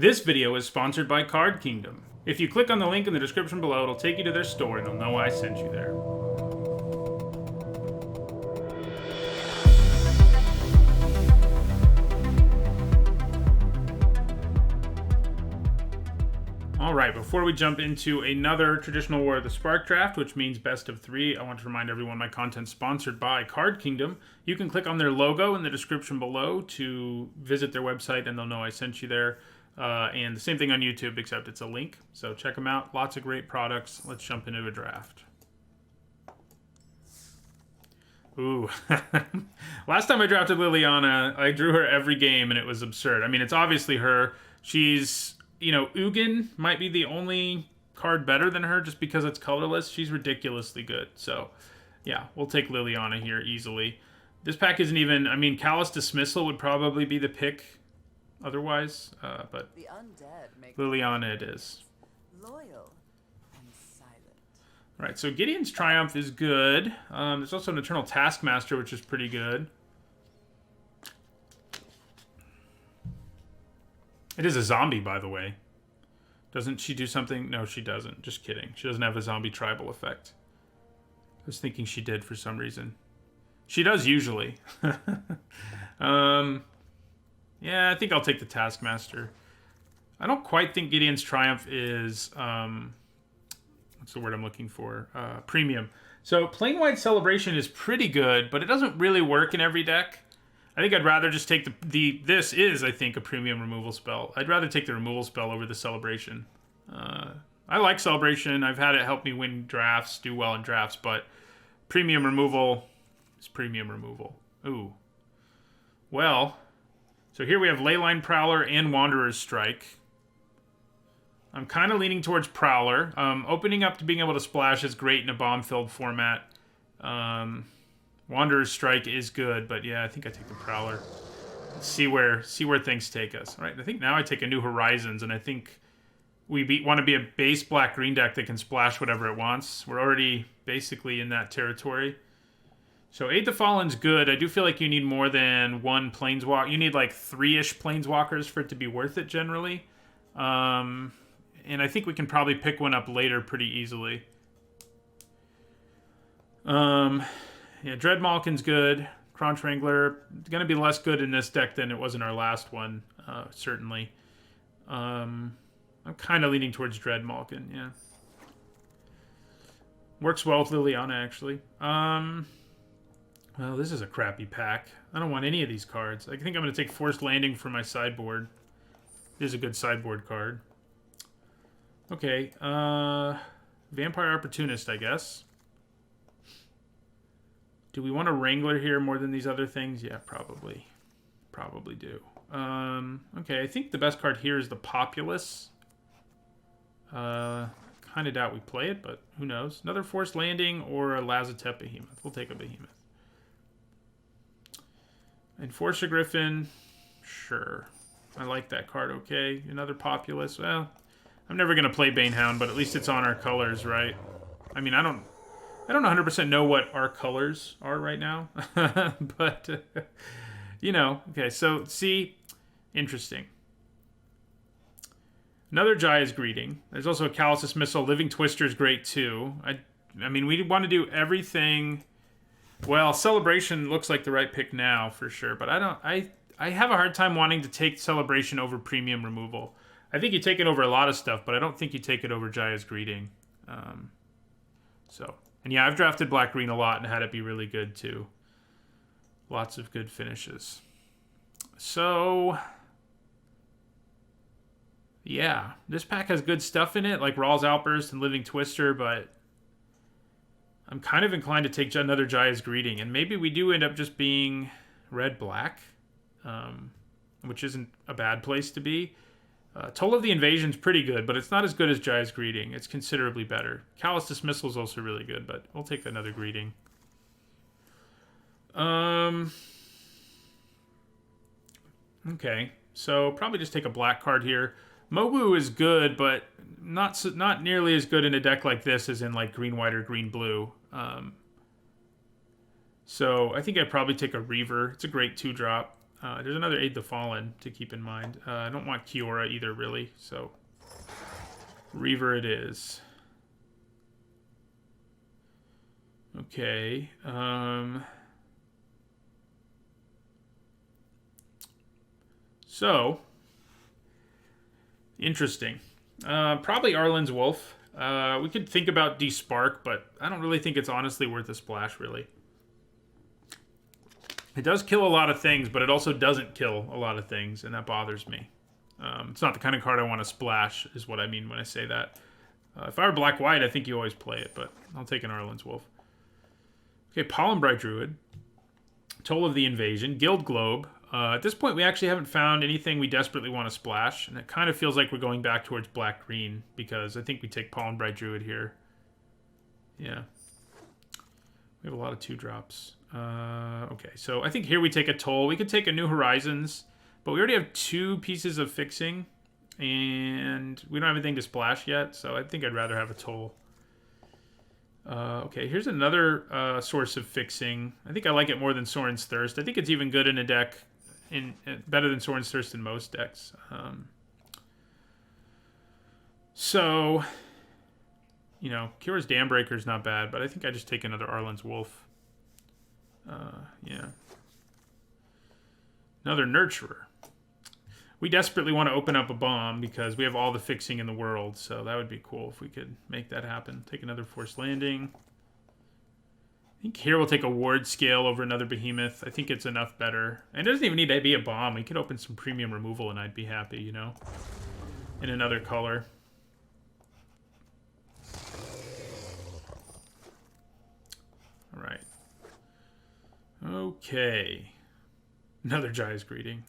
This video is sponsored by Card Kingdom. If you click on the link in the description below, it'll take you to their store and they'll know I sent you there. Alright, before we jump into another traditional War of the Spark draft, which means best of 3, I want to remind everyone my content's sponsored by Card Kingdom. You can click on their logo in the description below to visit their website and they'll know I sent you there. And the same thing on YouTube, except it's a link. So check them out. Lots of great products. Let's jump into a draft. Ooh. Last time I drafted Liliana, I drew her every game and it was absurd. I mean, it's obviously her. She's, you know, Ugin might be the only card better than her just because it's colorless. She's ridiculously good. So, yeah, we'll take Liliana here easily. This pack isn't even, I mean, Callous Dismissal would probably be the pick otherwise, but the undead make Liliana it is. Loyal and silent. Right, so Gideon's Triumph is good. There's also an Eternal Taskmaster, which is pretty good. It is a zombie, by the way. Doesn't she do something? No, she doesn't. Just kidding. She doesn't have a zombie tribal effect. I was thinking she did for some reason. She does usually. Yeah, I think I'll take the Taskmaster. I don't quite think Gideon's Triumph is, what's the word I'm looking for? Premium. So Plain-White Celebration is pretty good, but it doesn't really work in every deck. I think I'd rather just take this is, I think, a premium removal spell. I'd rather take the removal spell over the Celebration. I like Celebration. I've had it help me win drafts, do well in drafts, but premium removal is premium removal. Ooh. Well, so here we have Leyline Prowler and Wanderer's Strike. I'm kind of leaning towards Prowler. Opening up to being able to splash is great in a bomb-filled format. Wanderer's Strike is good, but yeah, I think I take the Prowler. Let's see where things take us. All right, I think now I take a New Horizons, and I think we want to be a base black-green deck that can splash whatever it wants. We're already basically in that territory. So Aid the Fallen's good. I do feel like you need more than one Planeswalker. You need like 3-ish Planeswalkers for it to be worth it generally. And I think we can probably pick one up later pretty easily. Yeah, Dread Malkin's good. Crunch Wrangler, going to be less good in this deck than it was in our last one, certainly. I'm kind of leaning towards Dread Malkin, yeah. Works well with Liliana, actually. Well, this is a crappy pack. I don't want any of these cards. I think I'm going to take Forced Landing for my sideboard. This is a good sideboard card. Okay, Vampire Opportunist, I guess. Do we want a Wrangler here more than these other things? Yeah, probably. Probably do. Okay, I think the best card here is the Populace. Kind of doubt we play it, but who knows. Another Forced Landing or a Lazotep Behemoth. We'll take a Behemoth. Enforcer Griffin, sure. I like that card, okay. Another Populace, well, I'm never going to play Banehound, but at least it's on our colors, right? I mean, I don't 100% know what our colors are right now, but, you know, okay, so, see, interesting. Another Jaya's Greeting. There's also a Callous Dismissal. Living Twister is great, too. I mean, we want to do everything. Well, Celebration looks like the right pick now, for sure, but I have a hard time wanting to take Celebration over premium removal. I think you take it over a lot of stuff, but I don't think you take it over Jaya's Greeting. And yeah, I've drafted black-green a lot and had it be really good, too. Lots of good finishes. So, yeah, this pack has good stuff in it, like Raw's Outburst and Living Twister, but I'm kind of inclined to take another Jaya's Greeting, and maybe we do end up just being red-black, which isn't a bad place to be. Toll of the Invasion's pretty good, but it's not as good as Jaya's Greeting. It's considerably better. Callous Dismissal is also really good, but we'll take another Greeting. Okay, so probably just take a black card here. Mogu is good, but not nearly as good in a deck like this as in like green-white or green-blue. So I think I'd probably take a Reaver. It's a great 2-drop. There's another Aid the Fallen to keep in mind. I don't want Kiora either, really, so Reaver it is. Okay. So, interesting. Probably Arlen's Wolf. We could think about Despark, but I don't really think it's honestly worth a splash, really. It does kill a lot of things, but it also doesn't kill a lot of things, and that bothers me. It's not the kind of card I want to splash, is what I mean when I say that. If I were black-white, I think you always play it, but I'll take an Arlen's Wolf. Okay, Pollenbright Druid. Toll of the Invasion. Guild Globe. At this point, we actually haven't found anything we desperately want to splash, and it kind of feels like we're going back towards black-green, because I think we take Pollenbright Druid here. Yeah. We have a lot of 2-drops. Okay, so I think here we take a Toll. We could take a New Horizons, but we already have 2 pieces of fixing, and we don't have anything to splash yet, so I think I'd rather have a Toll. Okay, here's another source of fixing. I think I like it more than Sorin's Thirst. I think it's even good in a deck, better than Sorin's Thirst in most decks. So, you know, Kira's Dambreaker is not bad, but I think I just take another Arlen's Wolf. Yeah. Another Nurturer. We desperately want to open up a bomb because we have all the fixing in the world, so that would be cool if we could make that happen. Take another Forced Landing. I think here we'll take a Ward Scale over another Behemoth. I think it's enough better. And it doesn't even need to be a bomb. We could open some premium removal and I'd be happy, you know? In another color. Alright. Okay. Another Jaya's Greeting.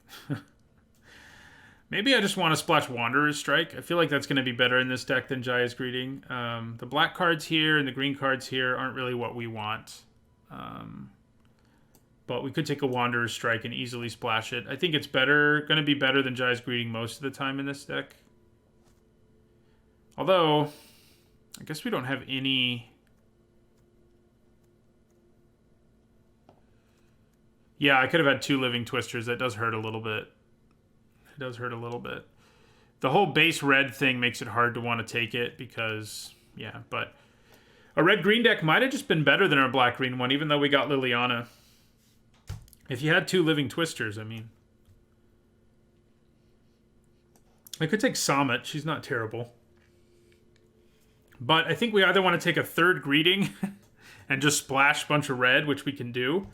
Maybe I just want to splash Wanderer's Strike. I feel like that's going to be better in this deck than Jaya's Greeting. The black cards here and the green cards here aren't really what we want. But we could take a Wanderer's Strike and easily splash it. I think it's going to be better than Jaya's Greeting most of the time in this deck. Although, I guess we don't have any... Yeah, I could have had 2 Living Twisters. That does hurt a little bit. It does hurt a little bit. The whole base red thing makes it hard to want to take it because, yeah, but a red-green deck might have just been better than our black-green one, even though we got Liliana. If you had 2 Living Twisters, I mean. I could take Summit. She's not terrible. But I think we either want to take a 3rd Greeting and just splash a bunch of red, which we can do,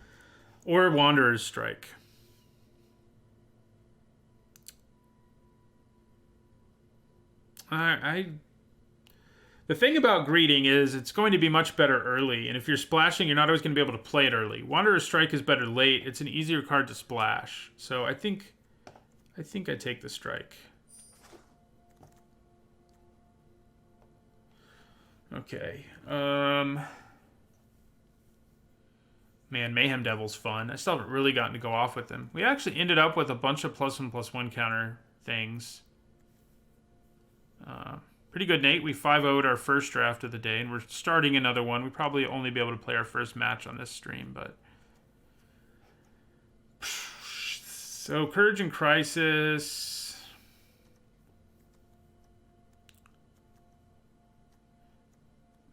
or Wanderer's Strike. The thing about Greeting is it's going to be much better early, and if you're splashing, you're not always going to be able to play it early. Wanderer's Strike is better late. It's an easier card to splash. So I think I take the Strike. Okay. Man, Mayhem Devil's fun. I still haven't really gotten to go off with him. We actually ended up with a bunch of +1/+1 counter things. Pretty good, Nate. We 5-0'd our first draft of the day, and we're starting another one. We probably only be able to play our first match on this stream, but... So, Courage and Crisis...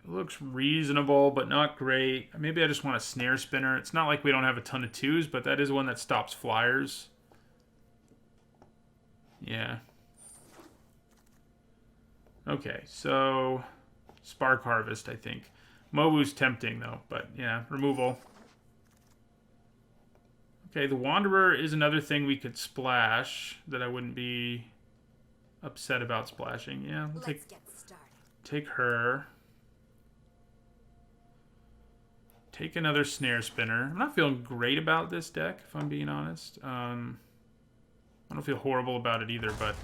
It looks reasonable, but not great. Maybe I just want a Snare Spinner. It's not like we don't have a ton of 2s, but that is one that stops flyers. Yeah. Okay, so Spark Harvest, I think. Mobu's tempting, though, but yeah, removal. Okay, the Wanderer is another thing we could splash that I wouldn't be upset about splashing. Yeah, we'll take her. Take another Snare Spinner. I'm not feeling great about this deck, if I'm being honest. I don't feel horrible about it either, but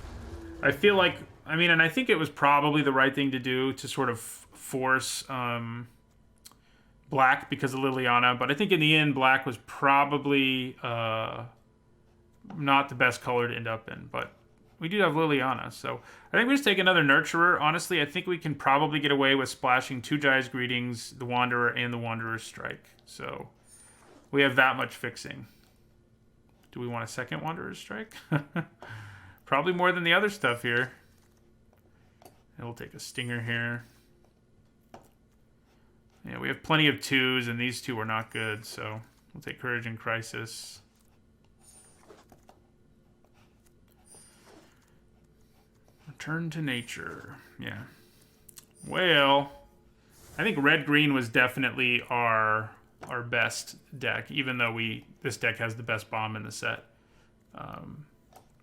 I feel like... I mean, and I think it was probably the right thing to do to sort of force black because of Liliana. But I think in the end, black was probably not the best color to end up in. But we do have Liliana. So I think we just take another Nurturer. Honestly, I think we can probably get away with splashing 2 Jaya's Greetings, the Wanderer, and the Wanderer's Strike. So we have that much fixing. Do we want a second Wanderer's Strike? Probably more than the other stuff here. And we'll take a Stinger here. Yeah, we have plenty of 2s, and these 2 are not good, so we'll take Courage and Crisis. Return to Nature. Yeah. Well, I think red-green was definitely our best deck, even though this deck has the best bomb in the set.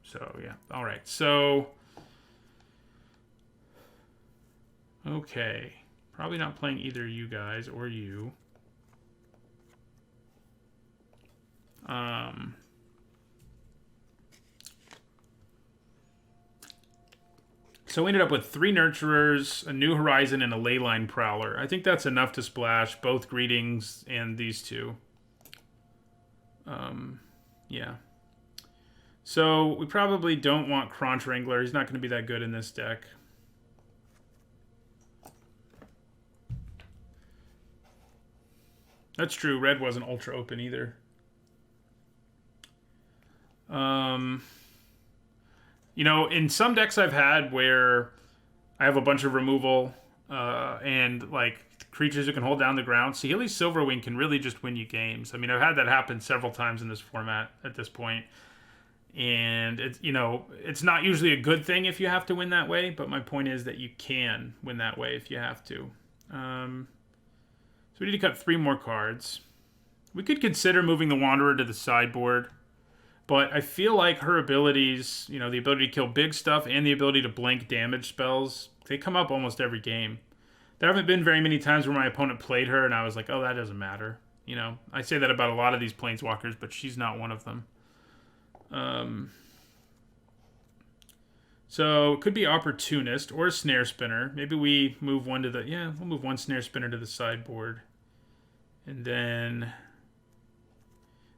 So, yeah. All right. So, okay. Probably not playing either you guys or you. So we ended up with 3 Nurturers, a New Horizon, and a Leyline Prowler. I think that's enough to splash both Greetings and these 2. Yeah. So we probably don't want Crunch Wrangler. He's not going to be that good in this deck. That's true. Red wasn't ultra open either. You know, in some decks I've had where I have a bunch of removal and like creatures who can hold down the ground, Saheeli's Silverwing can really just win you games. I mean, I've had that happen several times in this format at this point. And it's, you know, it's not usually a good thing if you have to win that way, but my point is that you can win that way if you have to. So we need to cut 3 more cards. We could consider moving the Wanderer to the sideboard, but I feel like her abilities, you know, the ability to kill big stuff and the ability to blank damage spells, they come up almost every game. There haven't been very many times where my opponent played her and I was like, oh, that doesn't matter. You know, I say that about a lot of these Planeswalkers, but she's not one of them. So it could be Opportunist or a Snare Spinner. Maybe we move one to the... Yeah, we'll move one Snare Spinner to the sideboard. And then...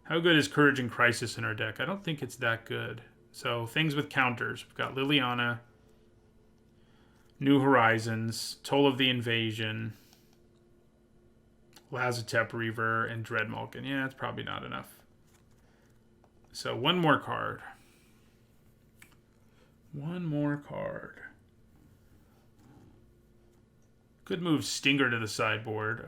How good is Courage and Crisis in our deck? I don't think it's that good. So things with counters. We've got Liliana, New Horizons, Toll of the Invasion, Lazotep Reaver, and Dreadmalkin. Yeah, it's probably not enough. So one more card. One more card. Could move Stinger to the sideboard.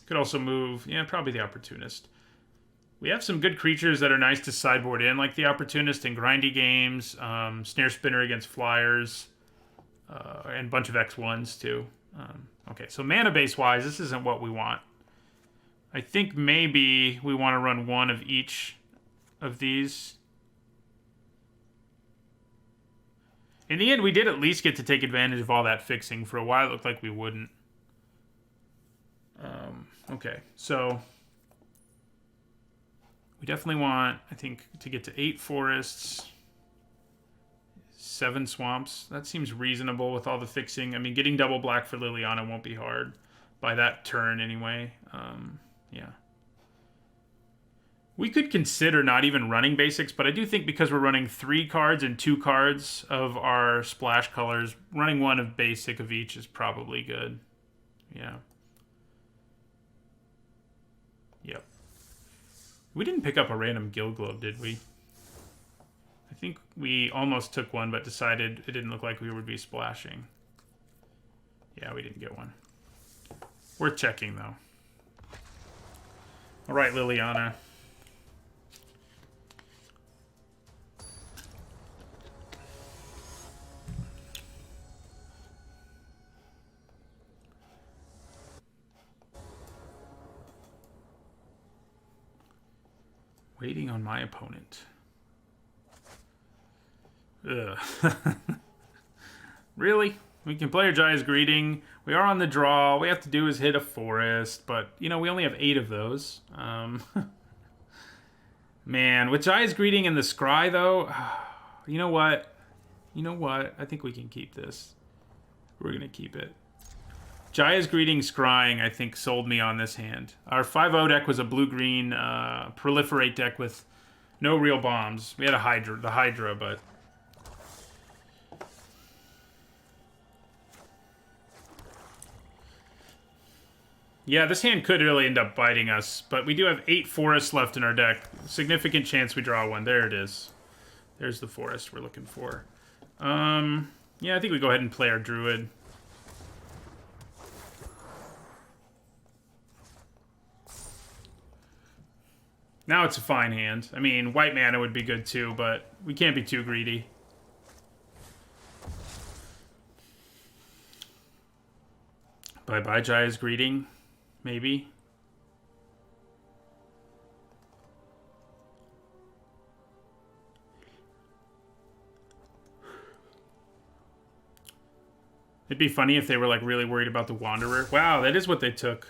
Could also move, yeah, probably the Opportunist. We have some good creatures that are nice to sideboard in, like the Opportunist in grindy games, Snare Spinner against Flyers, and a bunch of X1s too. Okay, so mana base wise, this isn't what we want. I think maybe we want to run one of each of these. In the end, we did at least get to take advantage of all that fixing. For a while, it looked like we wouldn't. Okay, so we definitely want, I think, to get to 8 forests, 7 swamps. That seems reasonable with all the fixing. I mean, getting double black for Liliana won't be hard by that turn anyway. Yeah. We could consider not even running basics, but I do think because we're running 3 cards and 2 cards of our splash colors, running one of basic of each is probably good. Yeah. Yep. We didn't pick up a random Guild Globe, did we? I think we almost took one, but decided it didn't look like we would be splashing. Yeah, we didn't get one. Worth checking, though. All right, Liliana. Waiting on my opponent. Ugh. Really? We can play our Jaya's Greeting. We are on the draw. All we have to do is hit a forest, but, you know, we only have 8 of those. Man, with Jaya's Greeting and the Scry, though, you know what? You know what? I think we can keep this. We're going to keep it. Jaya's Greeting Scrying, I think, sold me on this hand. Our 5-0 deck was a blue-green proliferate deck with no real bombs. We had a Hydra, the Hydra, but... Yeah, this hand could really end up biting us, but we do have 8 forests left in our deck. Significant chance we draw one. There it is. There's the forest we're looking for. Yeah, I think we go ahead and play our druid. Now it's a fine hand. I mean, white mana would be good too, but we can't be too greedy. Bye-bye, Jaya's Greeting. Maybe. It'd be funny if they were, like, really worried about the Wanderer. Wow, that is what they took.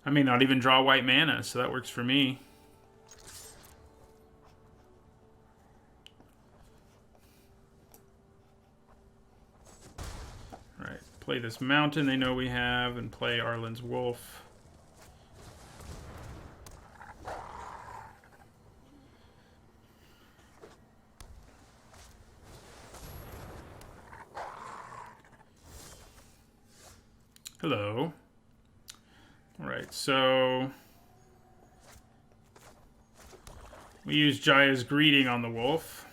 I may not even draw white mana, so that works for me. Alright, play this mountain they know we have, and play Arlen's Wolf. Hello. Alright, so we use Jaya's Greeting on the wolf.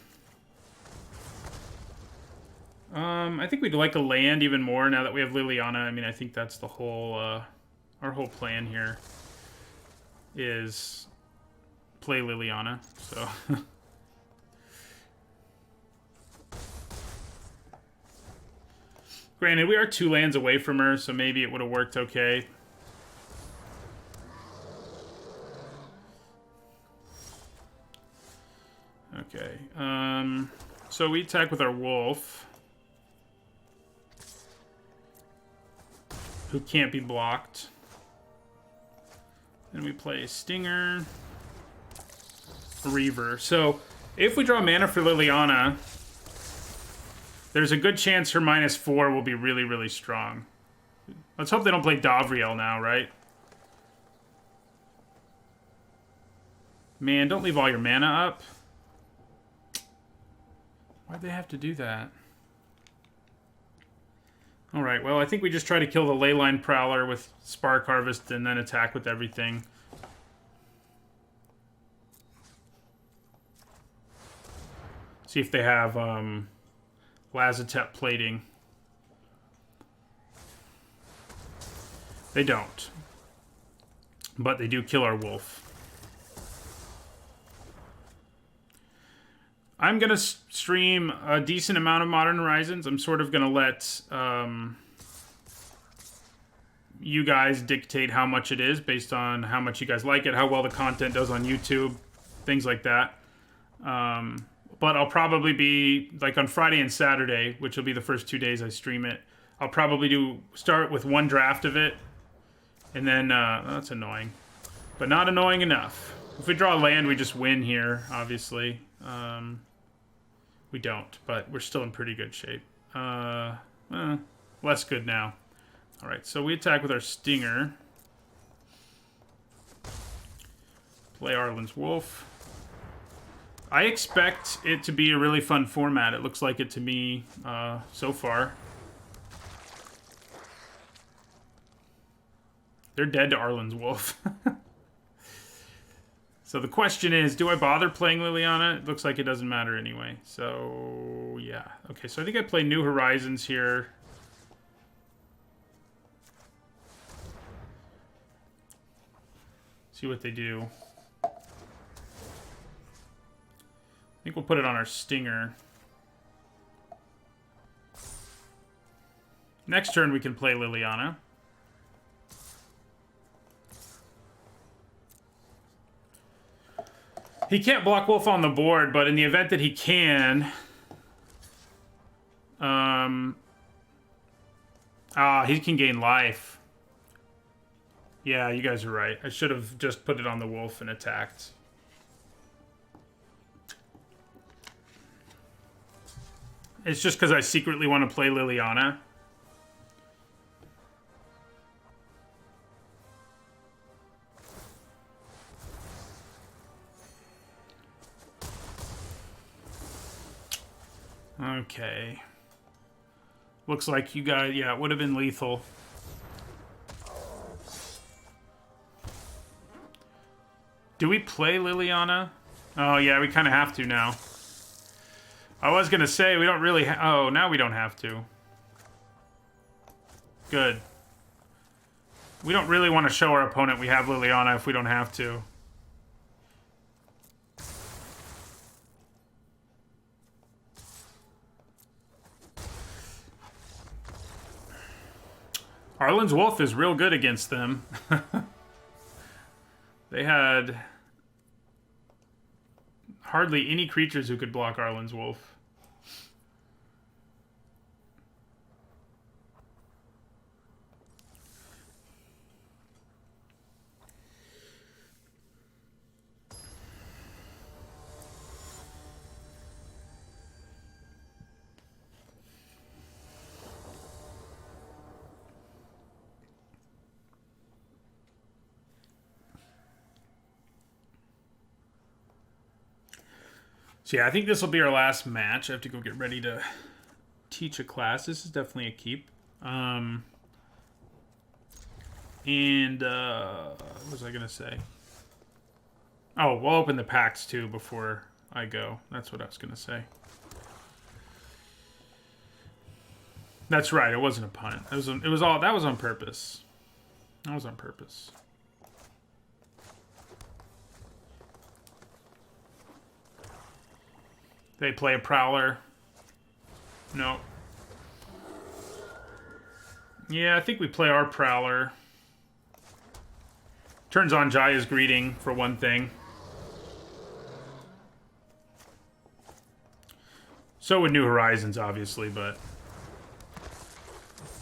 I think we'd like a land even more now that we have Liliana. I mean, I think that's the whole, our whole plan here is play Liliana, so. Granted, we are 2 lands away from her, so maybe it would have worked okay. Okay, so we attack with our wolf, who can't be blocked. Then we play Stinger, Reaver. So if we draw mana for Liliana, there's a good chance her -4 will be really, really strong. Let's hope they don't play Davriel now, right? Man, don't leave all your mana up. Why'd they have to do that? Alright, well, I think we just try to kill the Leyline Prowler with Spark Harvest and then attack with everything. See if they have, Lazotep Plating. They don't. But they do kill our wolf. I'm going to stream a decent amount of Modern Horizons. I'm sort of going to let you guys dictate how much it is based on how much you guys like it, how well the content does on YouTube, things like that. But I'll probably be, like on Friday and Saturday, which will be the first 2 days I stream it, I'll probably start with 1 draft of it, and then, that's annoying. But not annoying enough. If we draw land, we just win here, obviously. We don't, but we're still in pretty good shape. Less good now. Alright, so we attack with our Stinger. Play Arlen's Wolf. I expect it to be a really fun format. It looks like it to me so far. They're dead to Arlen's Wolf. So the question is, do I bother playing Liliana? It looks like it doesn't matter anyway. So, yeah. Okay, so I think I play New Horizons here. See what they do. I think we'll put it on our Stinger. Next turn we can play Liliana. He can't block Wolf on the board, but in the event that he can... he can gain life. Yeah, you guys are right. I should have just put it on the Wolf and attacked. It's just because I secretly want to play Liliana. Okay. Looks like you guys... Yeah, it would have been lethal. Do we play Liliana? Oh, yeah, we kind of have to now. I was going to say, we don't really... Oh, now we don't have to. Good. We don't really want to show our opponent we have Liliana if we don't have to. Arlen's Wolf is real good against them. They had hardly any creatures who could block Arlen's Wolf. So yeah, I think this will be our last match. I have to go get ready to teach a class. This is definitely a keep. What was I gonna say? Oh, we'll open the packs too before I go. That's what I was gonna say. That's right. It wasn't a punt. That was on purpose. That was on purpose. They play a Prowler. No. Yeah, I think we play our Prowler. Turns on Jaya's Greeting, for one thing. So would New Horizons, obviously, but...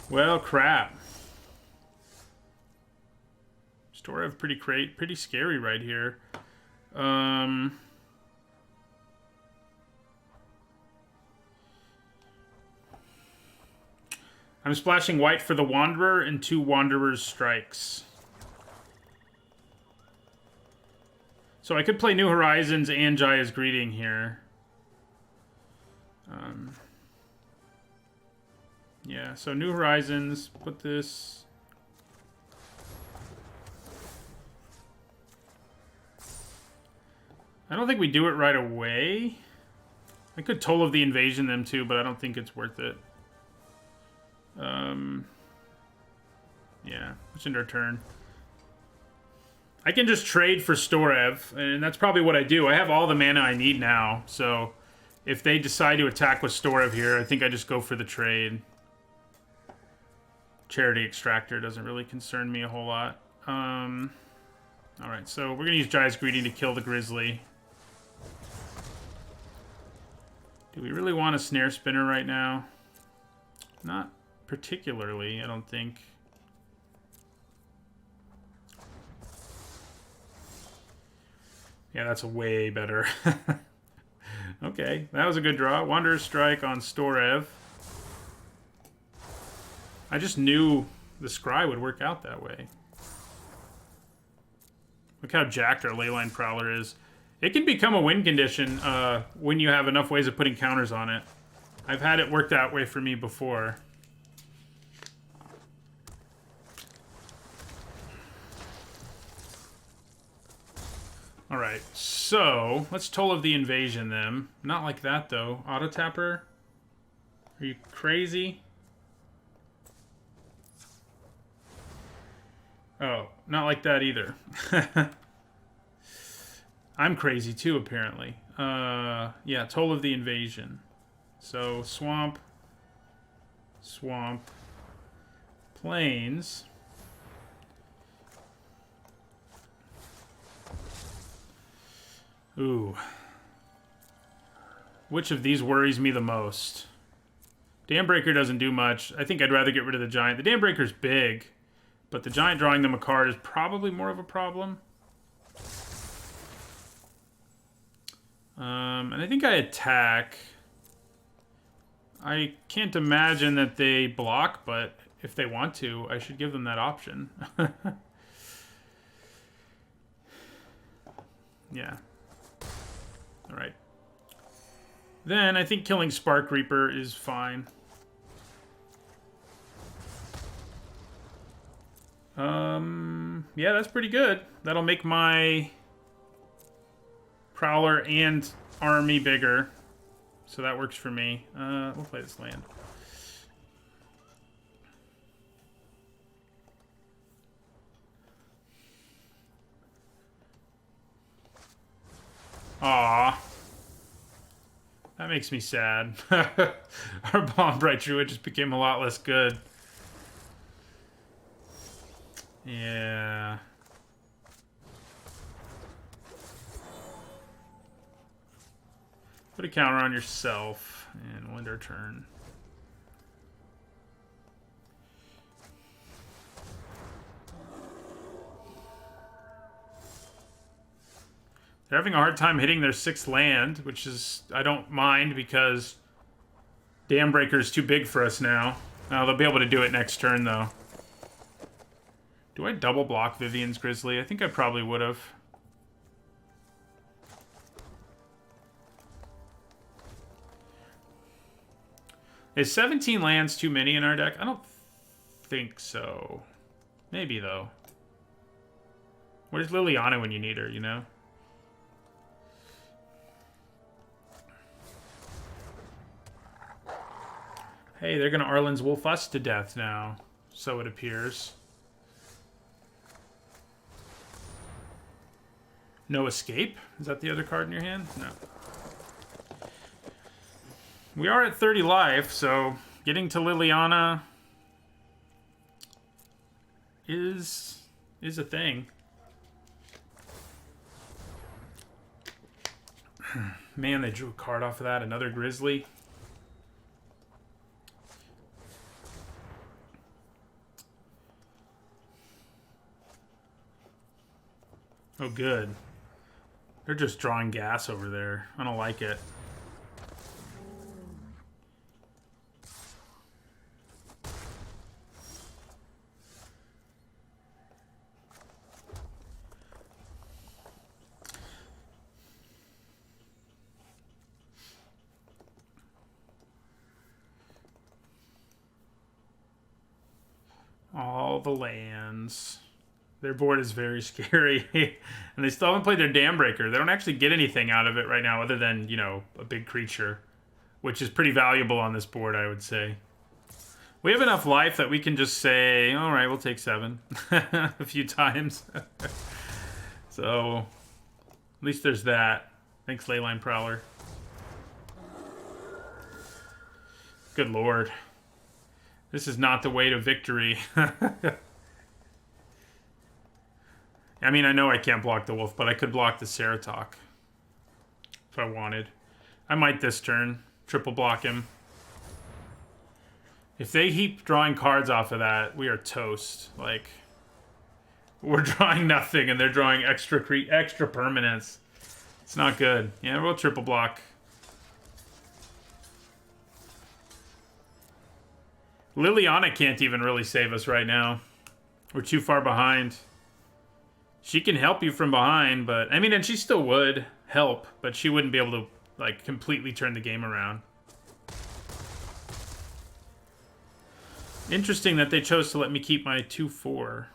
Well, crap. Storev pretty scary right here. I'm splashing white for the Wanderer and 2 Wanderer's Strikes. So I could play New Horizons and Jaya's Greeting here. Yeah, so New Horizons, put this... I don't think we do it right away. I could Toll of the Invasion them too, but I don't think it's worth it. Yeah, it's in our turn. I can just trade for Storev, and that's probably what I do. I have all the mana I need now, so if they decide to attack with Storev here, I think I just go for the trade. Charity Extractor doesn't really concern me a whole lot. Alright, so we're going to use Jaya's Greeting to kill the Grizzly. Do we really want a Snare Spinner right now? Not particularly, I don't think. Yeah, that's a way better. Okay, that was a good draw. Wanderer's Strike on Storev. I just knew the Scry would work out that way. Look how jacked our Leyline Prowler is. It can become a win condition when you have enough ways of putting counters on it. I've had it work that way for me before. Alright, so let's Toll of the Invasion them. Not like that though. Auto Tapper? Are you crazy? Oh, not like that either. I'm crazy too, apparently. Yeah, Toll of the Invasion. So, Swamp, Swamp, Plains. Ooh. Which of these worries me the most? Dambreaker doesn't do much. I think I'd rather get rid of the Giant. The Dambreaker's big, but the Giant drawing them a card is probably more of a problem. And I think I attack. I can't imagine that they block, but if they want to, I should give them that option. Yeah. Alright. Then I think killing Spark Reaper is fine. Yeah, that's pretty good. That'll make my Prowler and army bigger. So that works for me. We'll play this land. Aww. That makes me sad. Our Bomb Bright Druid just became a lot less good. Yeah. Put a counter on yourself and we'll end our turn. They're having a hard time hitting their 6th land, which is, I don't mind because Dam Breaker is too big for us now. They'll be able to do it next turn, though. Do I double block Vivian's Grizzly? I think I probably would have. Is 17 lands too many in our deck? I don't think so. Maybe, though. Where's Liliana when you need her, you know? Hey, they're going to Arlen's Wolf us to death now. So it appears. No Escape? Is that the other card in your hand? No. We are at 30 life, so getting to Liliana is a thing. Man, they drew a card off of that. Another Grizzly. Oh, good. They're just drawing gas over there. I don't like it. All the lands. Their board is very scary. And they still haven't played their Dam Breaker. They don't actually get anything out of it right now other than, you know, a big creature. Which is pretty valuable on this board, I would say. We have enough life that we can just say, alright, we'll take 7. A few times. So, at least there's that. Thanks, Leyline Prowler. Good lord. This is not the way to victory. I mean, I know I can't block the wolf, but I could block the Ceratok. If I wanted. I might this turn. Triple block him. If they keep drawing cards off of that, we are toast. Like, we're drawing nothing, and they're drawing extra permanents. It's not good. Yeah, we'll triple block. Liliana can't even really save us right now. We're too far behind. She can help you from behind, but... I mean, and she still would help, but she wouldn't be able to, like, completely turn the game around. Interesting that they chose to let me keep my 2/4.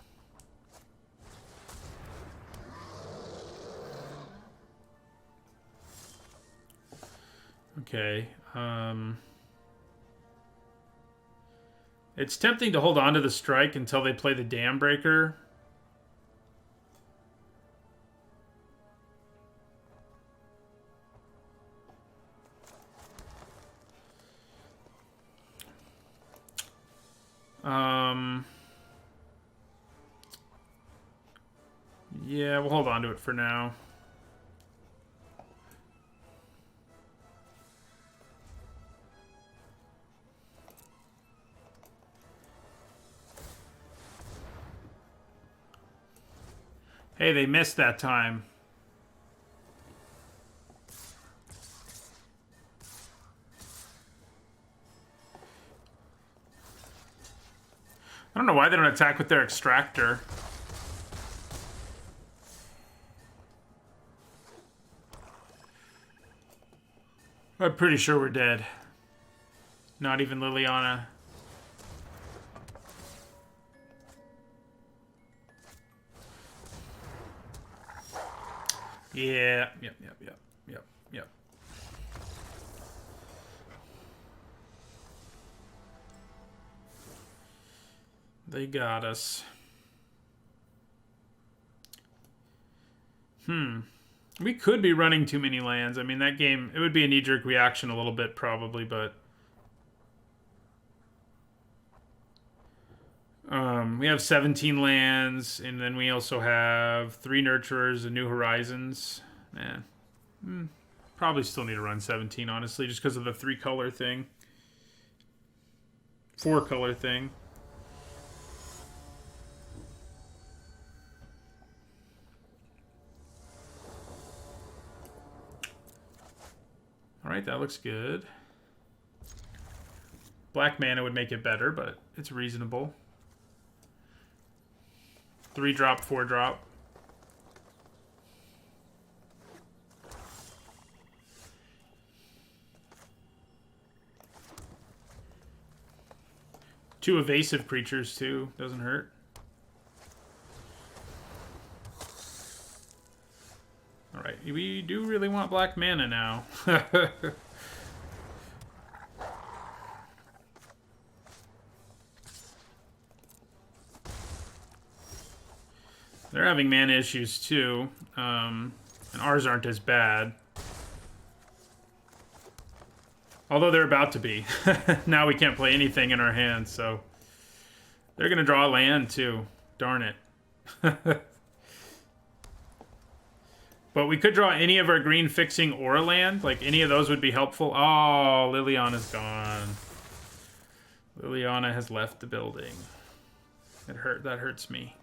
Okay, it's tempting to hold on to the strike until they play the Dam Breaker. Yeah, we'll hold on to it for now. Hey, they missed that time. I don't know why they don't attack with their extractor. I'm pretty sure we're dead. Not even Liliana. Yeah. Yep. They got us. We could be running too many lands. I mean, that game, it would be a knee-jerk reaction a little bit probably, but... we have 17 lands, and then we also have 3 Nurturers and New Horizons. Probably still need to run 17, honestly, just because of the 3-color thing. 4-color thing. Alright, that looks good. Black mana would make it better, but it's reasonable. 3-drop, 4-drop. Two evasive creatures, too. Doesn't hurt. Alright, we do really want black mana now. They're having mana issues, too. And ours aren't as bad. Although they're about to be. Now we can't play anything in our hands, so... They're going to draw a land, too. Darn it. But we could draw any of our green fixing or a land. Like, any of those would be helpful. Oh, Liliana's gone. Liliana has left the building. That hurts me.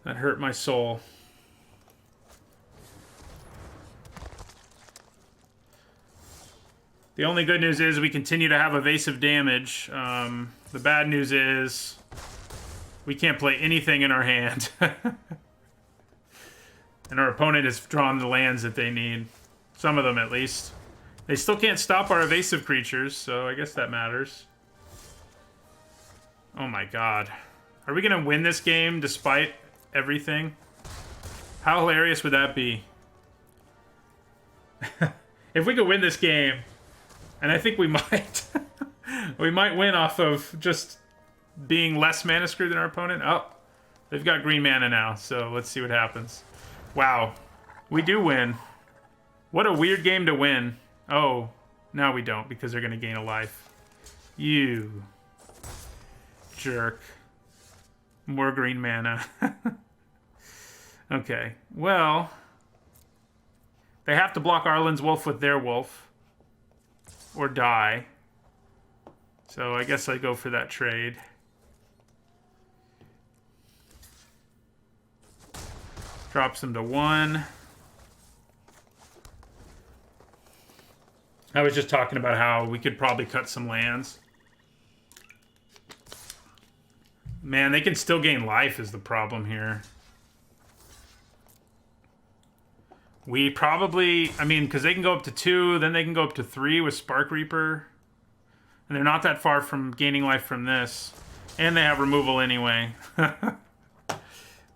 That hurt my soul. The only good news is we continue to have evasive damage. The bad news is we can't play anything in our hand. And our opponent has drawn the lands that they need. Some of them, at least. They still can't stop our evasive creatures, so I guess that matters. Oh my god. Are we going to win this game despite everything? How hilarious would that be? If we could win this game, and I think we might. We might win off of just being less mana screwed than our opponent. Oh, they've got green mana now, so let's see what happens. Wow, we do win. What a weird game to win. Oh, now we don't, because they're going to gain a life. You jerk. More green mana. Okay, well, they have to block Arlen's wolf with their wolf. Or die. So I guess I go for that trade. Drops them to 1. I was just talking about how we could probably cut some lands. Man, they can still gain life is the problem here. We probably, I mean, because they can go up to 2, then they can go up to 3 with Spark Reaper. And they're not that far from gaining life from this. And they have removal anyway.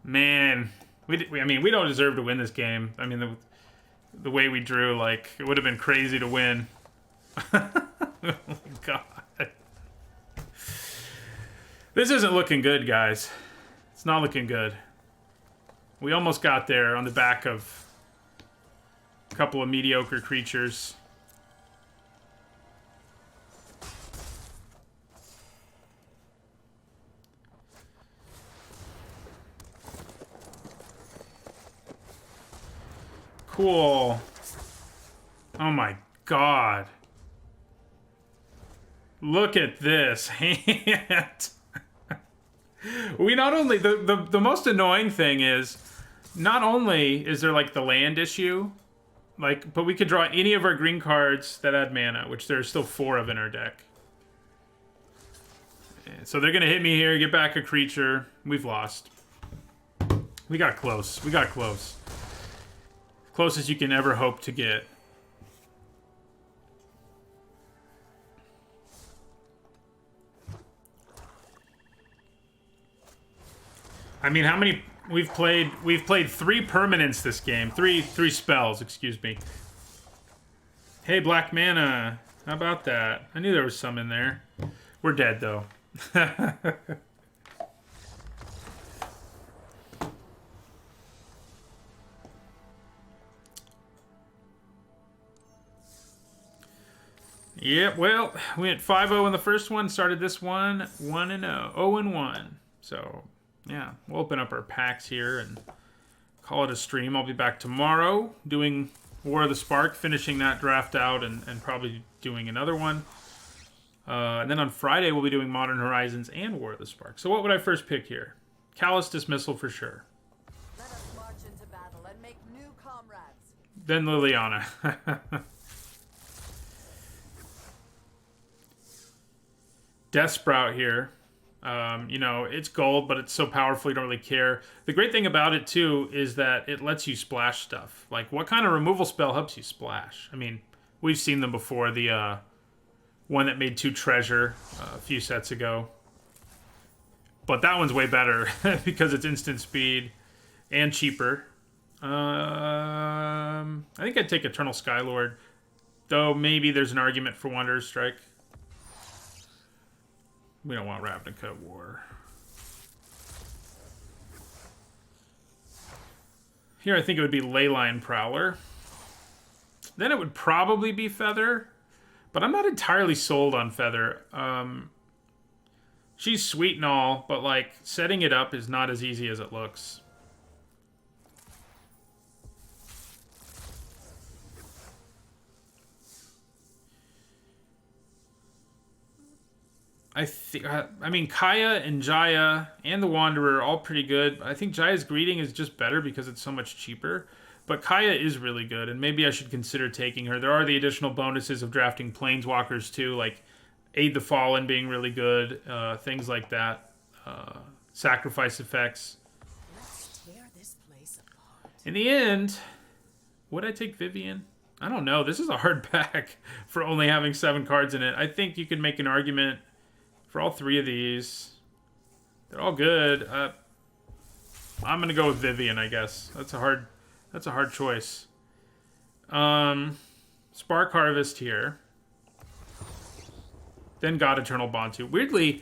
Man, I mean, we don't deserve to win this game. I mean, the way we drew, like, it would have been crazy to win. Oh, God. This isn't looking good, guys. It's not looking good. We almost got there on the back of a couple of mediocre creatures. Cool. Oh my god. Look at this hand. We not only... The most annoying thing is, not only is there like the land issue, like, but we could draw any of our green cards that add mana, which there's still 4 of in our deck. So they're gonna hit me here, get back a creature. We've lost. We got close. We got close. Closest you can ever hope to get. I mean, how many we've played? We've played 3 permanents this game. Three spells, excuse me. Hey, black mana. How about that? I knew there was some in there. We're dead though. Yep, well, we went 5-0 in the first one, started this one 1-0, 0-1. So, yeah, we'll open up our packs here and call it a stream. I'll be back tomorrow doing War of the Spark, finishing that draft out and probably doing another one. And then on Friday, we'll be doing Modern Horizons and War of the Spark. So what would I first pick here? Callous Dismissal for sure. Let us march into battle and make new comrades. Then Liliana. Death Sprout here. You know, it's gold, but it's so powerful you don't really care. The great thing about it, too, is that it lets you splash stuff. Like, what kind of removal spell helps you splash? I mean, we've seen them before. The one that made 2 treasure a few sets ago. But that one's way better because it's instant speed and cheaper. I think I'd take Eternal Skylord. Though maybe there's an argument for Wanderer's Strike. We don't want Ravnica War. Here I think it would be Leyline Prowler. Then it would probably be Feather. But I'm not entirely sold on Feather. She's sweet and all, but like setting it up is not as easy as it looks. I mean, Kaya and Jaya and the Wanderer are all pretty good. I think Jaya's Greeting is just better because it's so much cheaper. But Kaya is really good, and maybe I should consider taking her. There are the additional bonuses of drafting Planeswalkers, too, like Aid the Fallen being really good, things like that. Sacrifice effects. Let's tear this place apart. In the end, would I take Vivian? I don't know. This is a hard pack for only having 7 cards in it. I think you could make an argument for all 3 of these. They're all good. I'm going to go with Vivian, I guess. That's a hard choice. Spark Harvest here. Then God Eternal Bantu. Weirdly,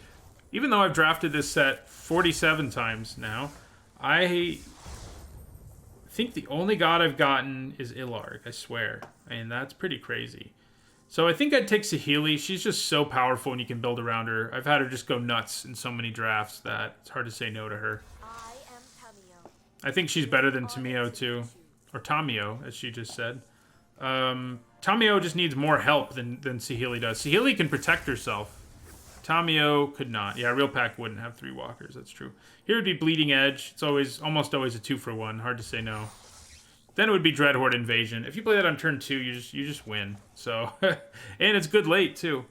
even though I've drafted this set 47 times now, I think the only God I've gotten is Ilarg, I swear. And that's pretty crazy. So I think I'd take Saheeli. She's just so powerful and you can build around her. I've had her just go nuts in so many drafts that it's hard to say no to her. I am Tamio. I think she's better than Tamio too. Or Tamio, as she just said. Tamio just needs more help than Saheeli does. Saheeli can protect herself. Tamio could not. Yeah, Real Pack wouldn't have 3 walkers, that's true. Here would be Bleeding Edge. It's almost always a 2-for-1. Hard to say no. Then it would be Dreadhorde Invasion. If you play that on turn 2, you just win. So, and it's good late too.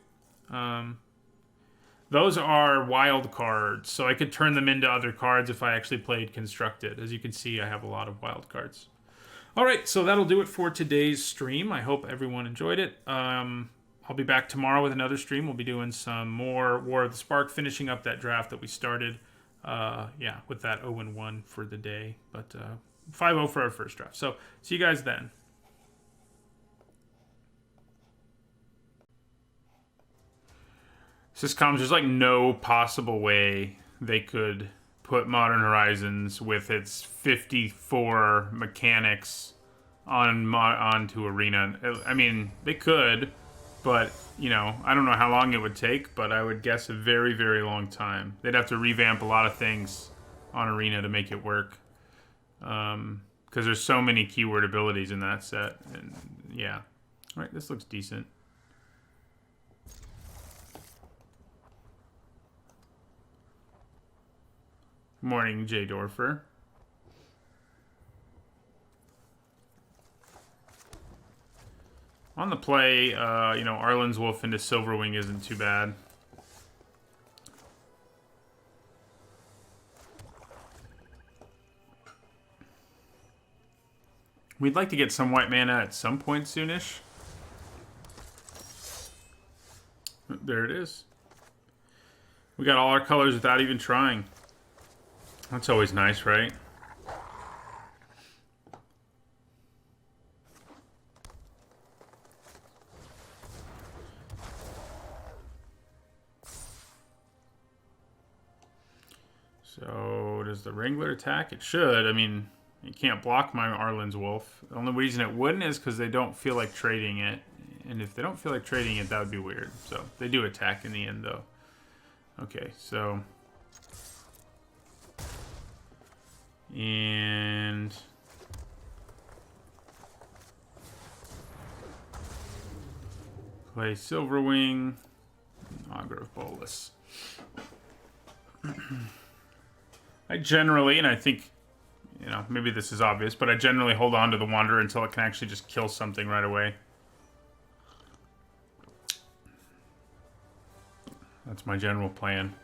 Those are wild cards, so I could turn them into other cards if I actually played Constructed. As you can see, I have a lot of wild cards. All right, so that'll do it for today's stream. I hope everyone enjoyed it. I'll be back tomorrow with another stream. We'll be doing some more War of the Spark, finishing up that draft that we started. Yeah, with that 0-1 for the day. But 5-0 for our first draft. So, see you guys then. Syscoms, there's like no possible way they could put Modern Horizons with its 54 mechanics onto Arena. I mean, they could, but, you know, I don't know how long it would take, but I would guess a very, very long time. They'd have to revamp a lot of things on Arena to make it work. Because there's so many keyword abilities in that set. And yeah. All right, this looks decent. Morning, Jay Dorfer. On the play, you know, Arlen's Wolf into Silverwing isn't too bad. We'd like to get some white mana at some point soonish. There it is. We got all our colors without even trying. That's always nice, right? So, does the Wrangler attack? It should. I mean, you can't block my Arlen's Wolf. The only reason it wouldn't is because they don't feel like trading it. And if they don't feel like trading it, that would be weird. So, they do attack in the end, though. Okay, so... And... play Silverwing. Augur of Bolus. I generally, and I think, you know, maybe this is obvious, but I generally hold on to the Wanderer until it can actually just kill something right away. That's my general plan.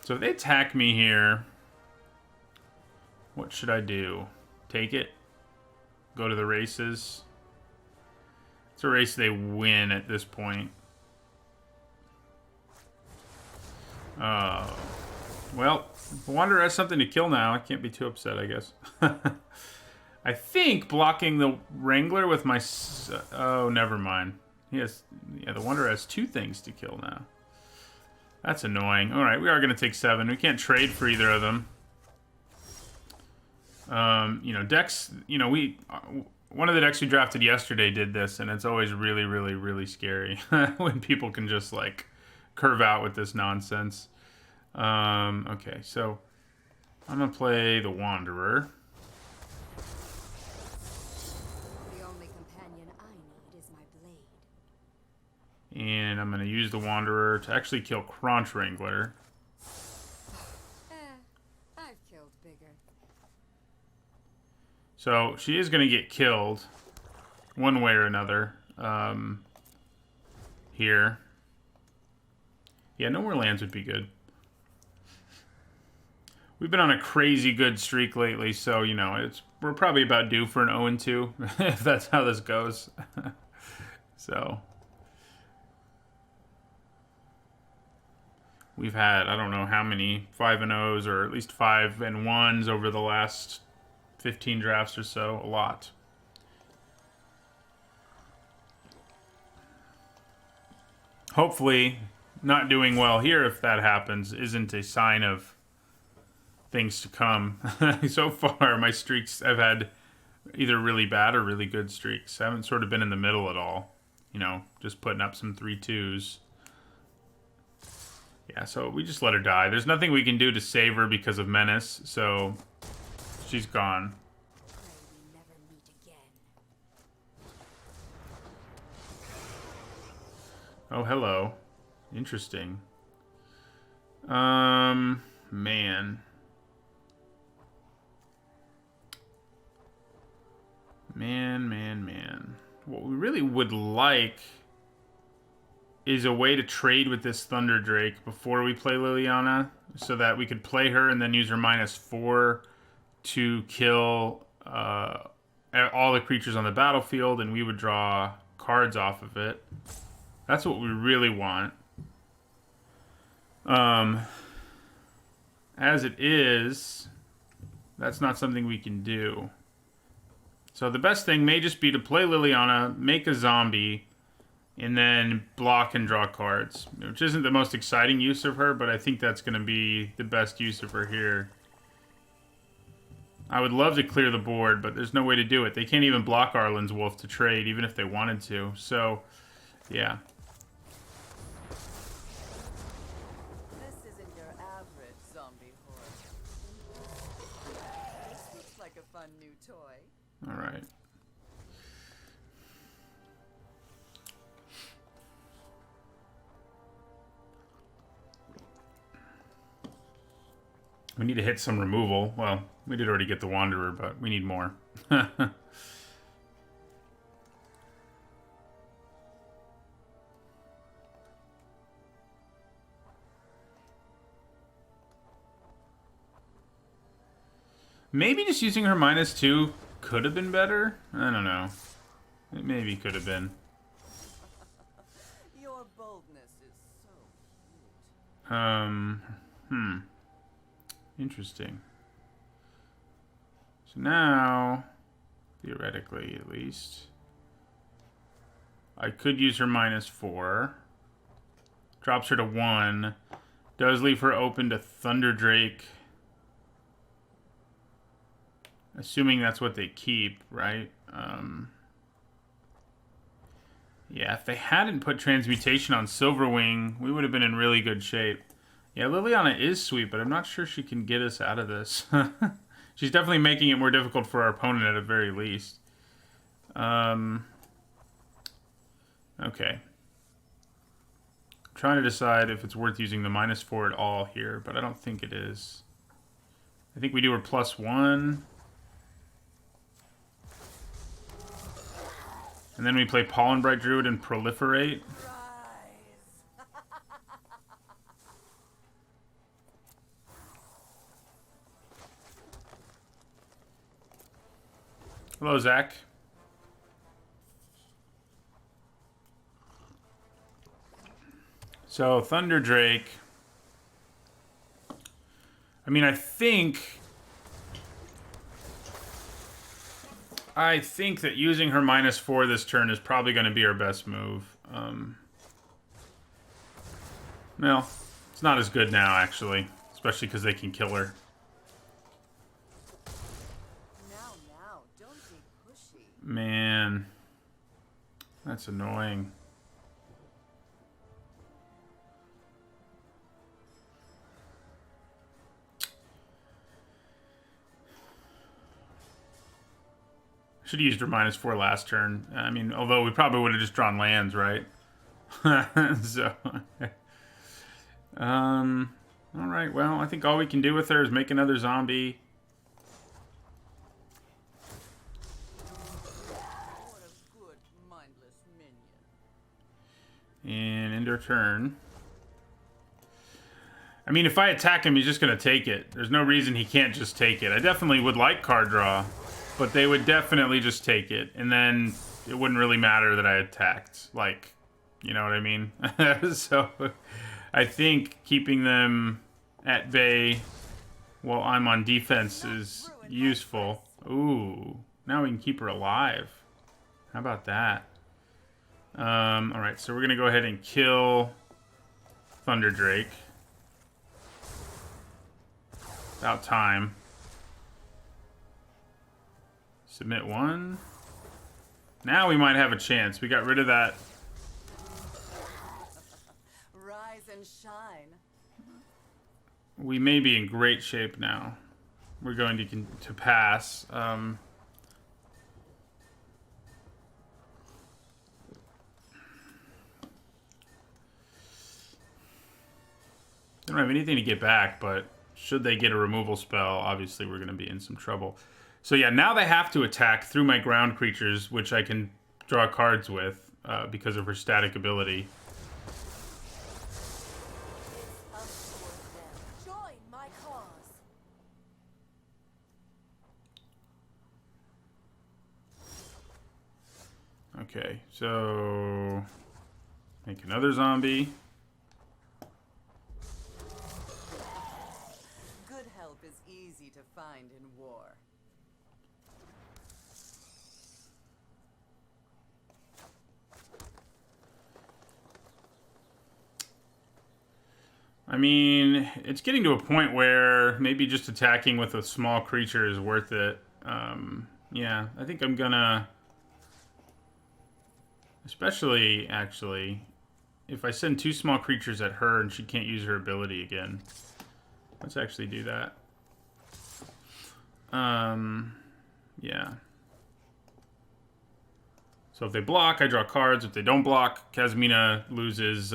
So if they attack me here, what should I do? Take it? Go to the races? It's a race they win at this point. Well, if the Wanderer has something to kill now, I can't be too upset, I guess. I think blocking the Wrangler with my... Oh, never mind. He has... Yeah, the Wanderer has 2 things to kill now. That's annoying. Alright, we are going to take 7. We can't trade for either of them. You know, decks... You know, we... One of the decks we drafted yesterday did this, and it's always really, really, really scary when people can just, like, curve out with this nonsense. Okay, so I'm going to play the Wanderer. The only companion I need is my blade. And I'm going to use the Wanderer to actually kill Crunch Wrangler. I've killed bigger. So she is going to get killed one way or another here. Yeah, no more lands would be good. We've been on a crazy good streak lately, so, you know, we're probably about due for an 0-2, if that's how this goes. So. We've had, I don't know how many 5-0s, or at least 5-1s over the last 15 drafts or so. A lot. Hopefully, not doing well here, if that happens, isn't a sign of things to come. So far, my streaks, I've had either really bad or really good streaks. I haven't sort of been in the middle at all. You know, just putting up some 3-2s. Yeah, so we just let her die. There's nothing we can do to save her because of Menace, so she's gone. We never meet again. Oh, hello. Interesting. Man. Man. What we really would like is a way to trade with this Thunder Drake before we play Liliana, so that we could play her and then use her -4 to kill all the creatures on the battlefield, and we would draw cards off of it. That's what we really want. As it is, that's not something we can do. So the best thing may just be to play Liliana, make a zombie, and then block and draw cards. Which isn't the most exciting use of her, but I think that's going to be the best use of her here. I would love to clear the board, but there's no way to do it. They can't even block Arlen's Wolf to trade, even if they wanted to. So, yeah. This isn't your average zombie horde. This looks like a fun new toy. All right. We need to hit some removal. Well, we did already get the Wanderer, but we need more. Maybe just using her -2 could have been better. I don't know. It maybe could have been. Your boldness is so cute. Interesting. So now, theoretically at least, I could use her -4. Drops her to 1. Does leave her open to Thunder Drake. Assuming that's what they keep, right? Yeah, if they hadn't put Transmutation on Silverwing, we would have been in really good shape. Yeah, Liliana is sweet, but I'm not sure she can get us out of this. She's definitely making it more difficult for our opponent at the very least. Okay. I'm trying to decide if it's worth using the -4 at all here, but I don't think it is. I think we do her +1. And then we play Pollen Bright Druid and Proliferate. Hello, Zach. So, Thunder Drake. I mean, I think that using her -4 this turn is probably going to be our best move. Well, it's not as good now, actually. Especially because they can kill her. Now, don't be pushy. Man. That's annoying. Should have used her -4 last turn. I mean, although we probably would have just drawn lands, right? So, all right. Well, I think all we can do with her is make another zombie. What a good, mindless minion. And end her turn. I mean, if I attack him, he's just going to take it. There's no reason he can't just take it. I definitely would like card draw, but they would definitely just take it. And then it wouldn't really matter that I attacked. Like, you know what I mean? So, I think keeping them at bay while I'm on defense is useful. Ooh, now we can keep her alive. How about that? Alright, so we're going to go ahead and kill Thunder Drake. About time. Submit 1. Now we might have a chance. We got rid of that. Rise and shine. We may be in great shape now. We're going to pass. They don't have anything to get back, but should they get a removal spell, obviously we're going to be in some trouble. So yeah, now they have to attack through my ground creatures, which I can draw cards with because of her static ability. Join my cause. Okay, so make another zombie. Good help is easy to find in war. I mean, it's getting to a point where maybe just attacking with a small creature is worth it. Yeah, I think I'm gonna... Especially, actually, if I send 2 small creatures at her and she can't use her ability again. Let's actually do that. Yeah. So if they block, I draw cards. If they don't block, Kazmina loses...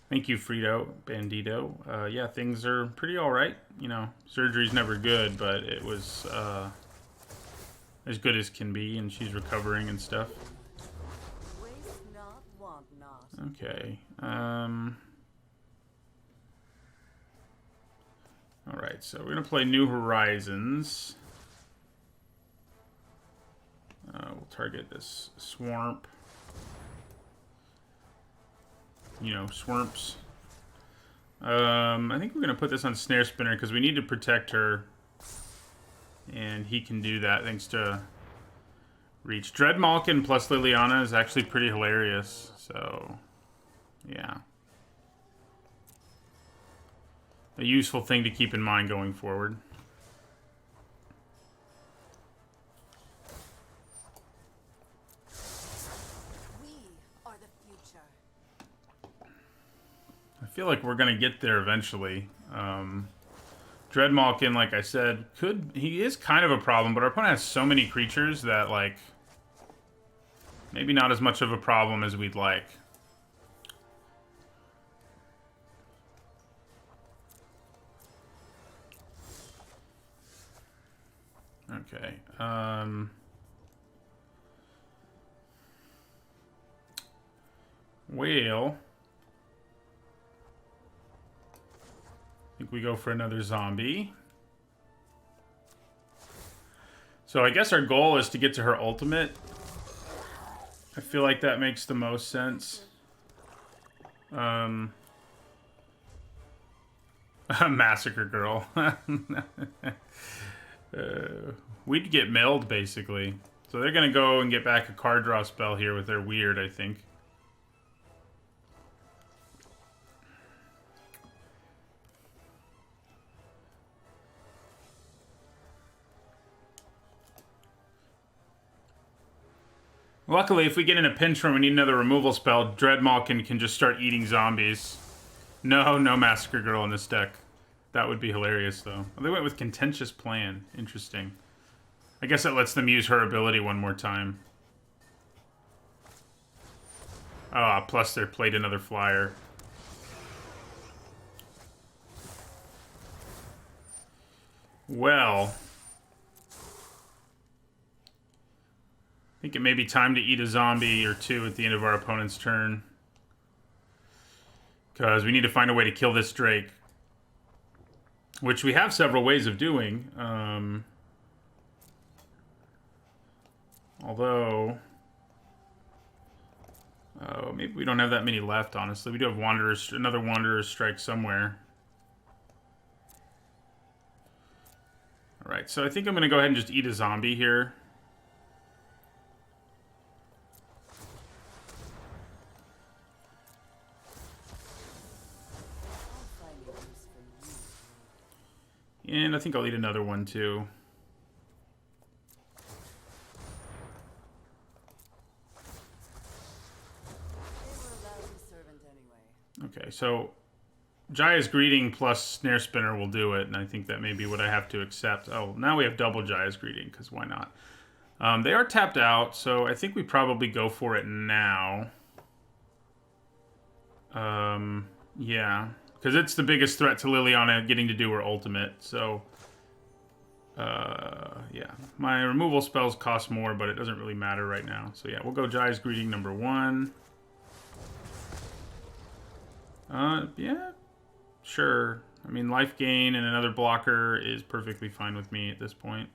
Thank you, Frito Bandito. Yeah, things are pretty alright. You know, surgery's never good, but it was as good as can be, and she's recovering and stuff. Waste not, want not. Okay. Alright, so we're going to play New Horizons. We'll target this Swamp. you know, Swirps. I think we're going to put this on Snare Spinner because we need to protect her. And he can do that thanks to Reach. Dread Malkin plus Liliana is actually pretty hilarious. So, yeah. A useful thing to keep in mind going forward. We are the future. I feel like we're going to get there eventually. Dread Malkin, like I said, he is kind of a problem, but our opponent has so many creatures that, like, maybe not as much of a problem as we'd like. Okay. Well, I think we go for another zombie. So I guess our goal is to get to her ultimate. I feel like that makes the most sense. Massacre Girl. We'd get milled, basically. So they're going to go and get back a card draw spell here with their weird, I think. Luckily, if we get in a pinch where we need another removal spell, Dread Malkin can just start eating zombies. No Massacre Girl in this deck. That would be hilarious, though. Oh, they went with Contentious Plan. Interesting. I guess it lets them use her ability one more time. Ah, plus they played another flyer. Well, I think it may be time to eat a zombie or two at the end of our opponent's turn. Because we need to find a way to kill this Drake. Which we have several ways of doing. Although... Oh, maybe we don't have that many left, honestly. We do have another Wanderer's Strike somewhere. Alright, so I think I'm going to go ahead and just eat a zombie here. And I think I'll eat another one, too. Okay, so Jaya's Greeting plus Snare Spinner will do it, and I think that may be what I have to accept. Oh, now we have double Jaya's Greeting, because why not? They are tapped out, so I think we probably go for it now. Yeah. Because it's the biggest threat to Liliana getting to do her ultimate, so... yeah. My removal spells cost more, but it doesn't really matter right now. So yeah, we'll go Jaya's Greeting number 1. Yeah. Sure. I mean, life gain and another blocker is perfectly fine with me at this point.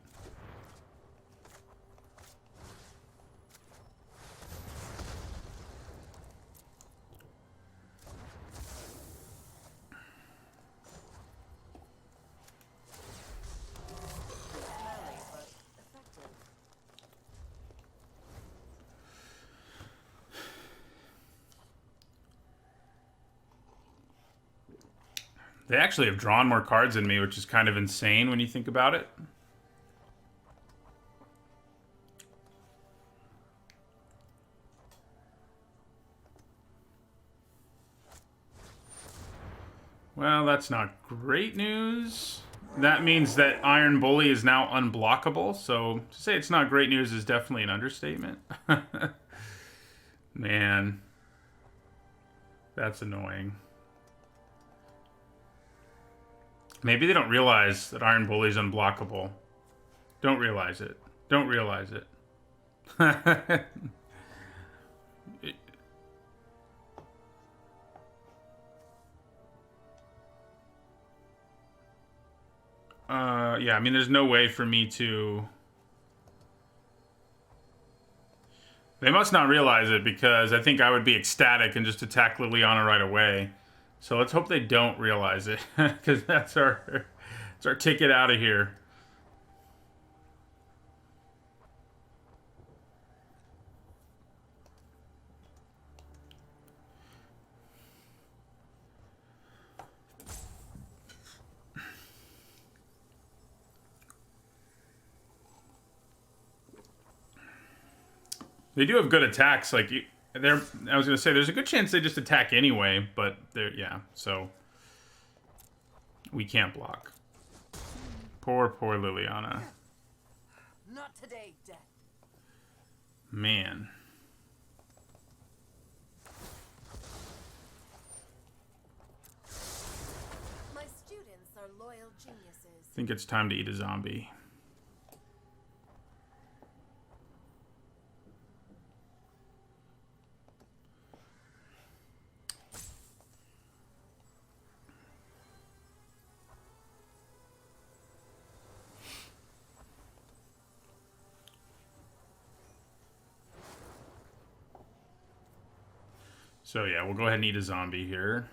They actually have drawn more cards than me, which is kind of insane when you think about it. Well, that's not great news. That means that Iron Bully is now unblockable, so to say it's not great news is definitely an understatement. Man. That's annoying. Maybe they don't realize that Iron Bully is unblockable. Don't realize it. Don't realize it. Yeah, I mean, there's no way for me to... They must not realize it because I think I would be ecstatic and just attack Liliana right away. So let's hope they don't realize it because that's our ticket out of here. They do have good attacks. Like I was gonna say, there's a good chance they just attack anyway, but yeah. So we can't block. Poor Liliana. Not today, Death. Man. My students are loyal geniuses. I think it's time to eat a zombie. So yeah, we'll go ahead and eat a zombie here.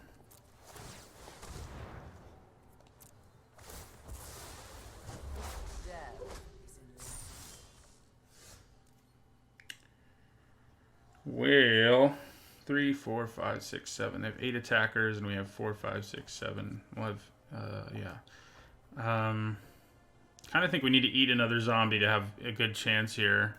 Well, 3, 4, 5, 6, 7. They have 8 attackers, and we have 4, 5, 6, 7. We'll have, yeah. Kind of think we need to eat another zombie to have a good chance here.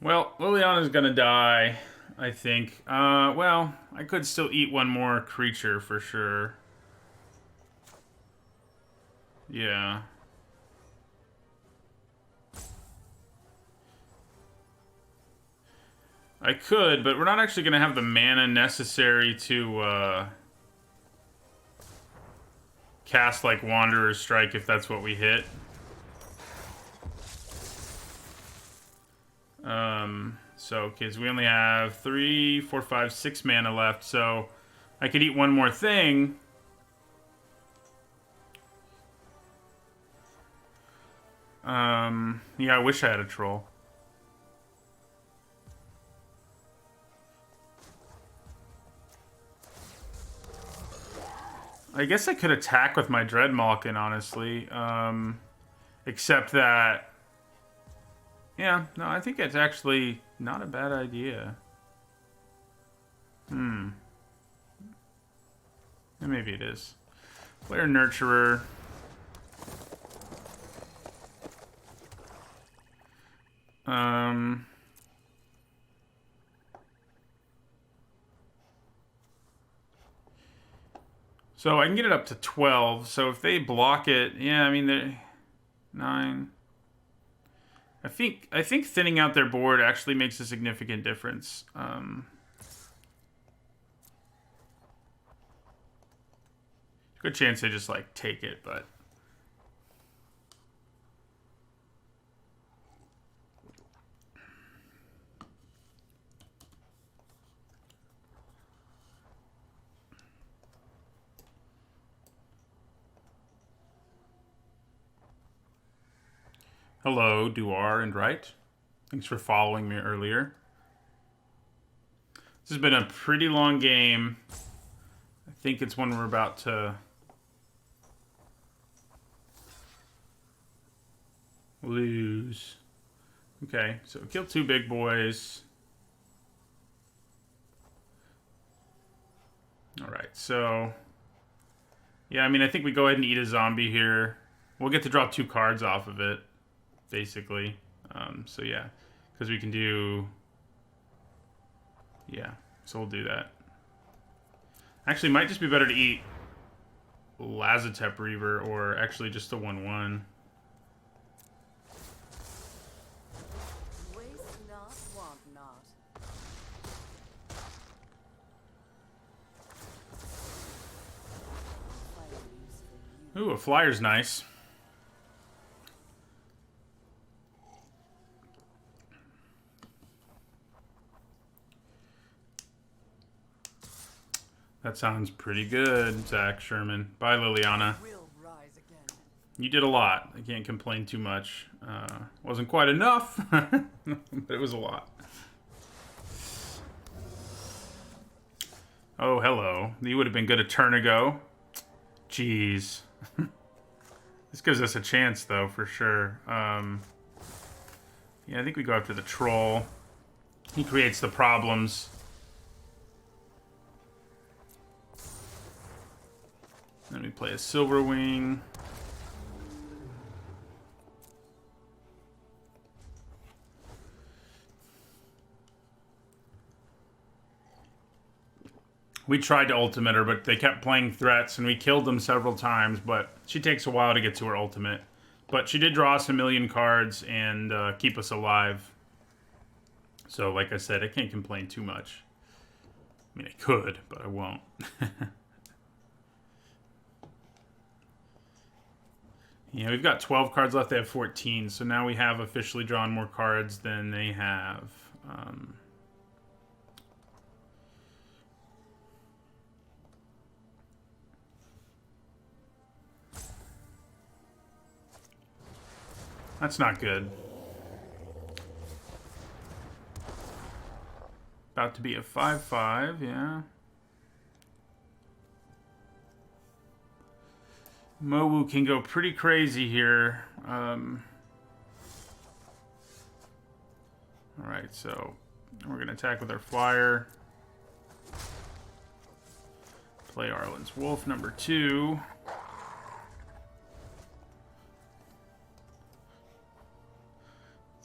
Well, Liliana's gonna die, I think. Well, I could still eat one more creature for sure. Yeah. I could, but we're not actually gonna have the mana necessary to, cast, like, Wanderer's Strike if that's what we hit. So, because we only have 3, 4, 5, 6 mana left, so I could eat one more thing. Yeah, I wish I had a troll. I guess I could attack with my Dreadmalkin, honestly. Except that... Yeah, no, I think it's actually not a bad idea. And maybe it is. Player Nurturer. So I can get it up to 12. So if they block it, yeah, I mean, they're 9. I think thinning out their board actually makes a significant difference. Good chance they just like take it, but hello, Duar and Wright. Thanks for following me earlier. This has been a pretty long game. I think it's one we're about to lose. Okay, so kill 2 big boys. Alright, so... Yeah, I mean, I think we go ahead and eat a zombie here. We'll get to drop 2 cards off of it, basically. So yeah, because we can do... Yeah, so we'll do that. Actually, it might just be better to eat Lazotep Reaver or actually just a 1/1. Waste not, want not. Ooh, a flyer's nice. That sounds pretty good, Zach Sherman. Bye, Liliana. Will rise again. You did a lot. I can't complain too much. Wasn't quite enough, but it was a lot. Oh, hello. You would have been good a turn ago. Jeez. This gives us a chance, though, for sure. Yeah, I think we go after the troll. He creates the problems. Then we play a Silver Wing. We tried to ultimate her, but they kept playing threats, and we killed them several times, but she takes a while to get to her ultimate. But she did draw us a million cards and keep us alive. So, like I said, I can't complain too much. I mean, I could, but I won't. Yeah, we've got 12 cards left. They have 14, so now we have officially drawn more cards than they have. That's not good. About to be a 5/5, yeah. Mowu can go pretty crazy here. Alright, so we're going to attack with our flyer. Play Arlen's Wolf, number 2.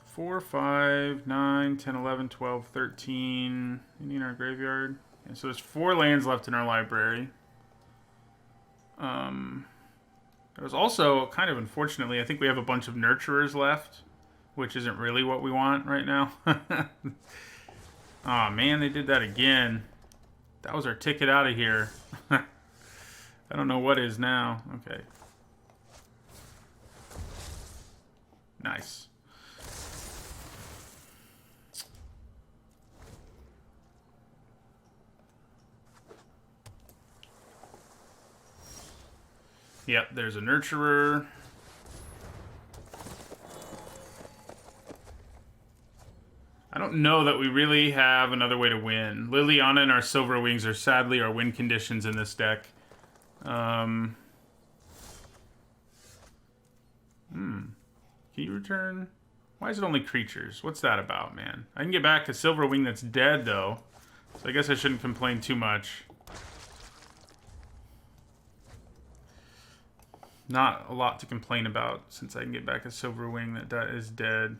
Four, 5, 9, 10, 11, 12, 13. Any in our graveyard? Yeah, so there's 4 lands left in our library. There's also, kind of unfortunately, I think we have a bunch of nurturers left, which isn't really what we want right now. Aw, man, they did that again. That was our ticket out of here. I don't know what is now. Okay. Nice. Yep, there's a nurturer. I don't know that we really have another way to win. Liliana and our Silver Wings are sadly our win conditions in this deck. Can you return? Why is it only creatures? What's that about, man? I can get back a Silver Wing that's dead, though. So I guess I shouldn't complain too much. Not a lot to complain about since I can get back a Silver Wing that is dead.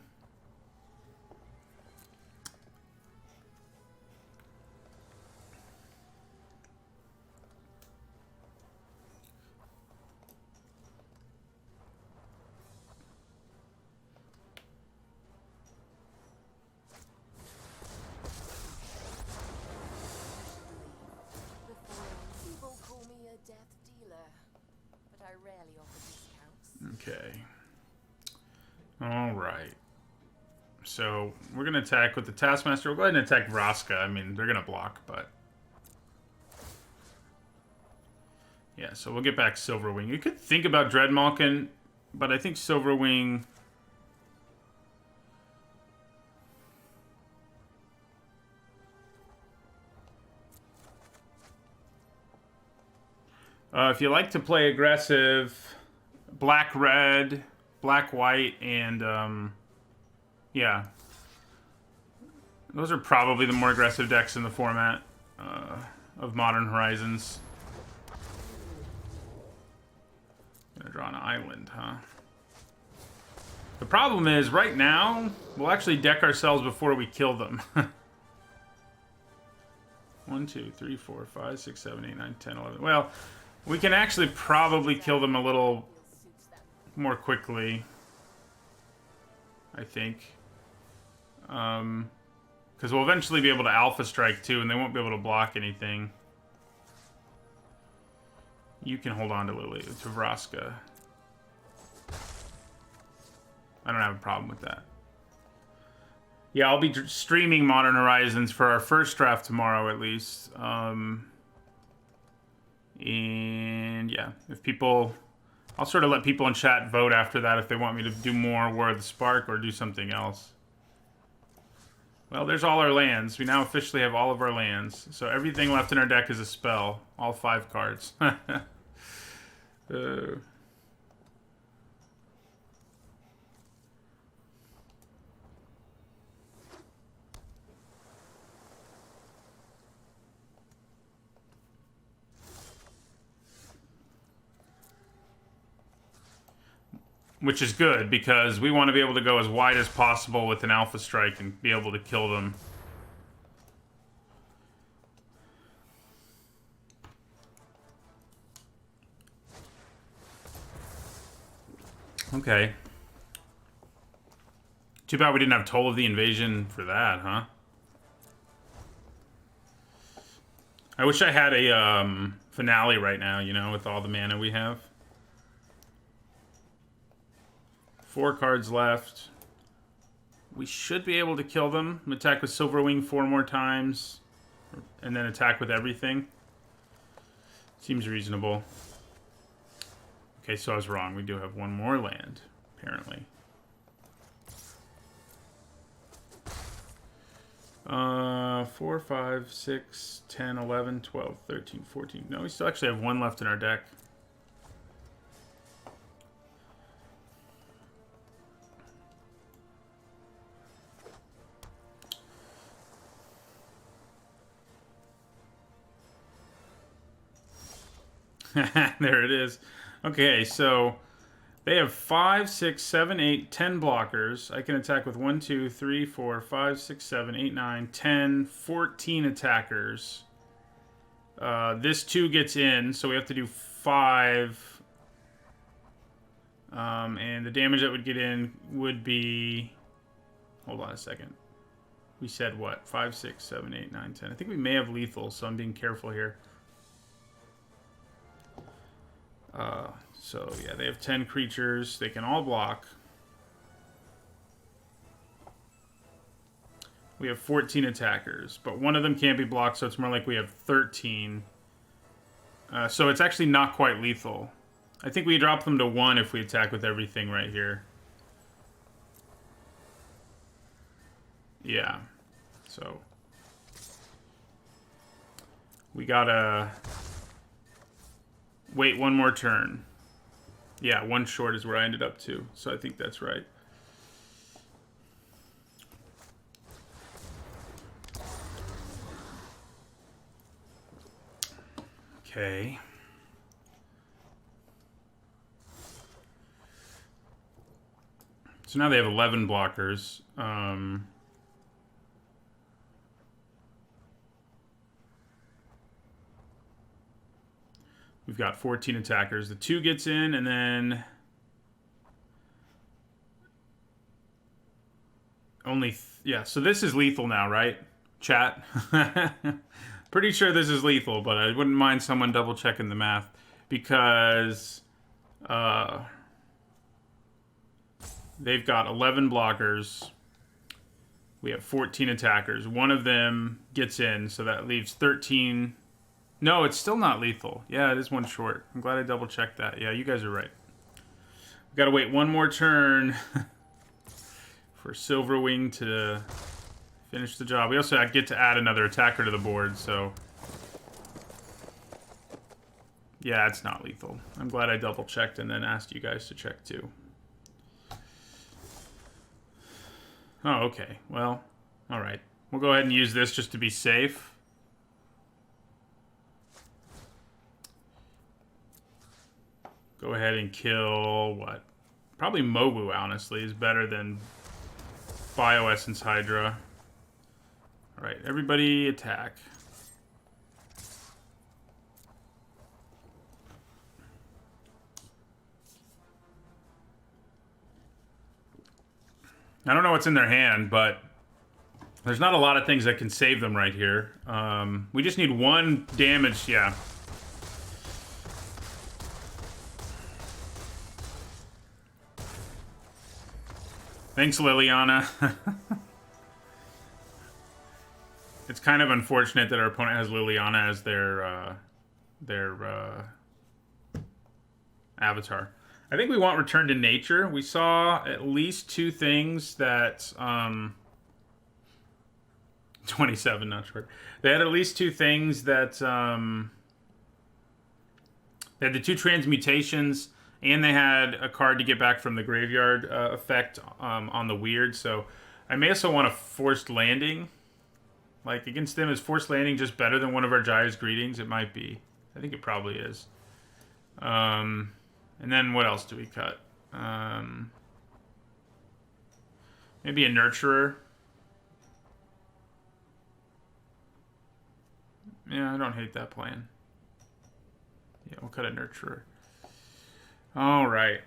People call me a death dealer, but I rarely offer discounts. Okay. All right. So we're going to attack with the Taskmaster. We'll go ahead and attack Vraska. I mean, they're going to block, but... Yeah, so we'll get back Silverwing. You could think about Dreadmalkin, but I think Silverwing... if you like to play aggressive, black-red, black-white, and, yeah. Those are probably the more aggressive decks in the format of Modern Horizons. Gonna draw an island, huh? The problem is, right now, we'll actually deck ourselves before we kill them. 1, 2, 3, 4, 5, 6, 7, 8, 9, 10, 11. Well, we can actually probably kill them a little more quickly, I think. Because we'll eventually be able to Alpha Strike, too, and they won't be able to block anything. You can hold on to Lily, to Vraska. I don't have a problem with that. Yeah, I'll be streaming Modern Horizons for our first draft tomorrow, at least. And yeah, if people... I'll sort of let people in chat vote after that if they want me to do more War of the Spark or do something else. Well, there's all our lands. We now officially have all of our lands. So everything left in our deck is a spell. All 5 cards. Which is good, because we want to be able to go as wide as possible with an Alpha Strike and be able to kill them. Okay. Too bad we didn't have Toll of the Invasion for that, huh? I wish I had a finale right now, you know, with all the mana we have. 4 cards left. We should be able to kill them. Attack with Silverwing 4 more times. And then attack with everything. Seems reasonable. Okay, so I was wrong. We do have 1 more land, apparently. 4, 5, 6, 10, 11, 12, 13, 14. No, we still actually have 1 left in our deck. There it is. Okay, so they have 5, 6, 7, 8, 10 blockers. I can attack with 1, 2, 3, 4, 5, 6, 7, 8, 9, 10, 14 attackers. This 2 gets in, so we have to do 5. And the damage that would get in would be... Hold on a second. We said what? 5, 6, 7, 8, 9, 10. I think we may have lethal, so I'm being careful here. So yeah, they have 10 creatures. They can all block. We have 14 attackers, but one of them can't be blocked, so it's more like we have 13. So it's actually not quite lethal. I think we drop them to 1 if we attack with everything right here. Yeah. So we gotta wait 1 more turn. Yeah, 1 short is where I ended up to, so I think that's right. Okay. So now they have 11 blockers. We've got 14 attackers. The 2 gets in, and then only... yeah, so this is lethal now, right? Chat? Pretty sure this is lethal, but I wouldn't mind someone double-checking the math. Because they've got 11 blockers. We have 14 attackers. 1 of them gets in, so that leaves 13... No, it's still not lethal. Yeah, it is 1 short. I'm glad I double-checked that. Yeah, you guys are right. We've got to wait 1 more turn for Silverwing to finish the job. We also get to add another attacker to the board, so... yeah, it's not lethal. I'm glad I double-checked and then asked you guys to check, too. Oh, okay. Well, alright. We'll go ahead and use this just to be safe. Go ahead and kill, what? Probably Mogu, honestly, is better than Bioessence Hydra. Alright, everybody attack. I don't know what's in their hand, but there's not a lot of things that can save them right here. We just need 1 damage, yeah. Thanks, Liliana. It's kind of unfortunate that our opponent has Liliana as their avatar. I think we want Return to Nature. We saw at least 2 things that 27, not sure. They had at least 2 things that they had the 2 transmutations, and they had a card to get back from the graveyard effect on the weird. So I may also want a Forced Landing. Like, against them, is Forced Landing just better than one of our Jaya's Greetings? It might be. I think it probably is. And then what else do we cut? Maybe a Nurturer. Yeah, I don't hate that plan. Yeah, we'll cut a Nurturer. All right.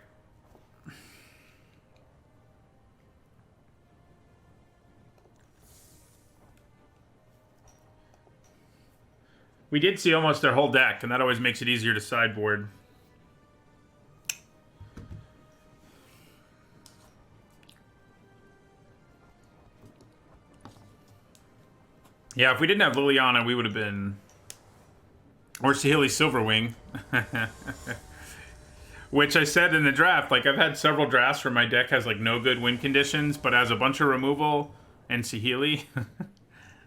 We did see almost their whole deck, and that always makes it easier to sideboard. Yeah, if we didn't have Liliana, we would have been... Or Saheeli Silverwing. Which I said in the draft, like, I've had several drafts where my deck has, like, no good win conditions, but has a bunch of removal and Saheeli.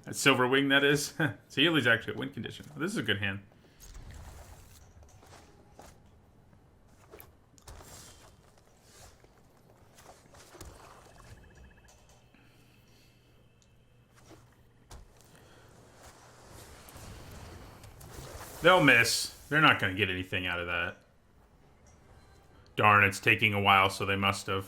Silverwing, that is. Saheeli's actually a win condition. This is a good hand. They'll miss. They're not going to get anything out of that. Darn, it's taking a while, so they must have.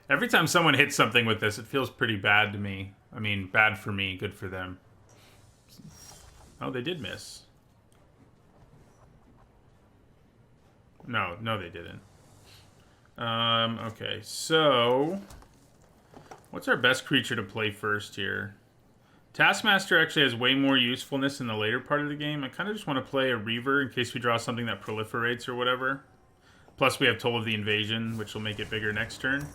Every time someone hits something with this, it feels pretty bad to me. I mean, bad for me, good for them. Oh, they did miss. No, they didn't. Okay, so... What's our best creature to play first here? Taskmaster actually has way more usefulness in the later part of the game. I kind of just want to play a Reaver in case we draw something that proliferates or whatever. Plus we have Toll of the Invasion, which will make it bigger next turn.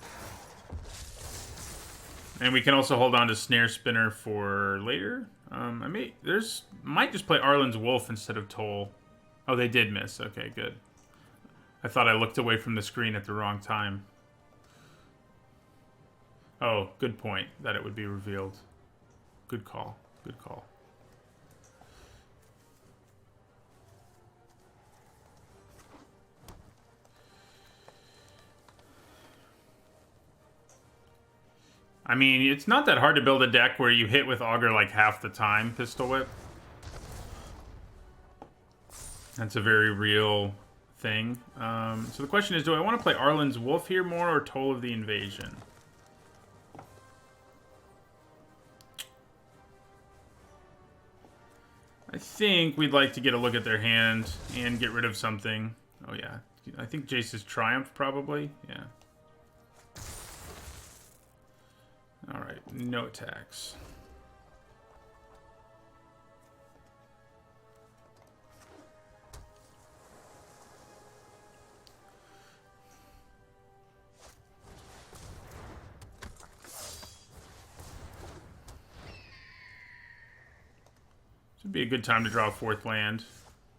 And we can also hold on to Snare Spinner for later. Might just play Arlen's Wolf instead of Toll. Oh, they did miss. Okay, good. I thought I looked away from the screen at the wrong time. Oh, good point that it would be revealed. Good call. Good call. I mean, it's not that hard to build a deck where you hit with Augur like half the time, Pistol Whip. That's a very real thing. So the question is, do I want to play Arlen's Wolf here more or Toll of the Invasion? I think we'd like to get a look at their hand and get rid of something. Oh, yeah. I think Jace's Triumph, probably. Yeah. Alright, no attacks. Should be a good time to draw a 4th land.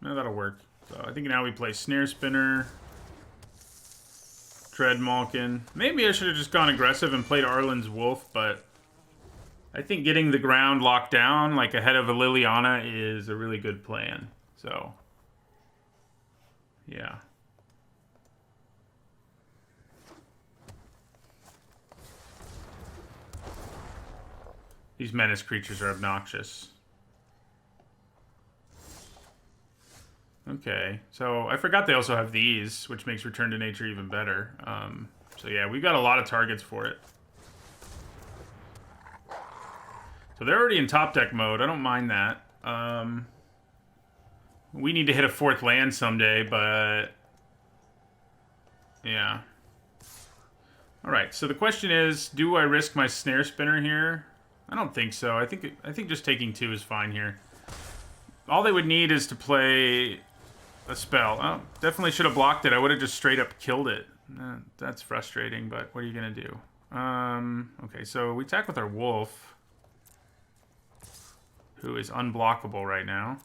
No, that'll work. So I think now we play Snare Spinner, Dread Malkin. Maybe I should have just gone aggressive and played Arlen's Wolf, but I think getting the ground locked down, like ahead of a Liliana, is a really good plan. So, yeah. These menace creatures are obnoxious. Okay, so I forgot they also have these, which makes Return to Nature even better. So yeah, we've got a lot of targets for it. So they're already in top deck mode. I don't mind that. We need to hit a 4th land someday, but... yeah. Alright, so the question is, do I risk my Snare Spinner here? I don't think so. I think just taking 2 is fine here. All they would need is to play a spell. Oh, definitely should have blocked it. I would have just straight up killed it. That's frustrating, but what are you going to do? Okay, so we attack with our Wolf. who is unblockable right now.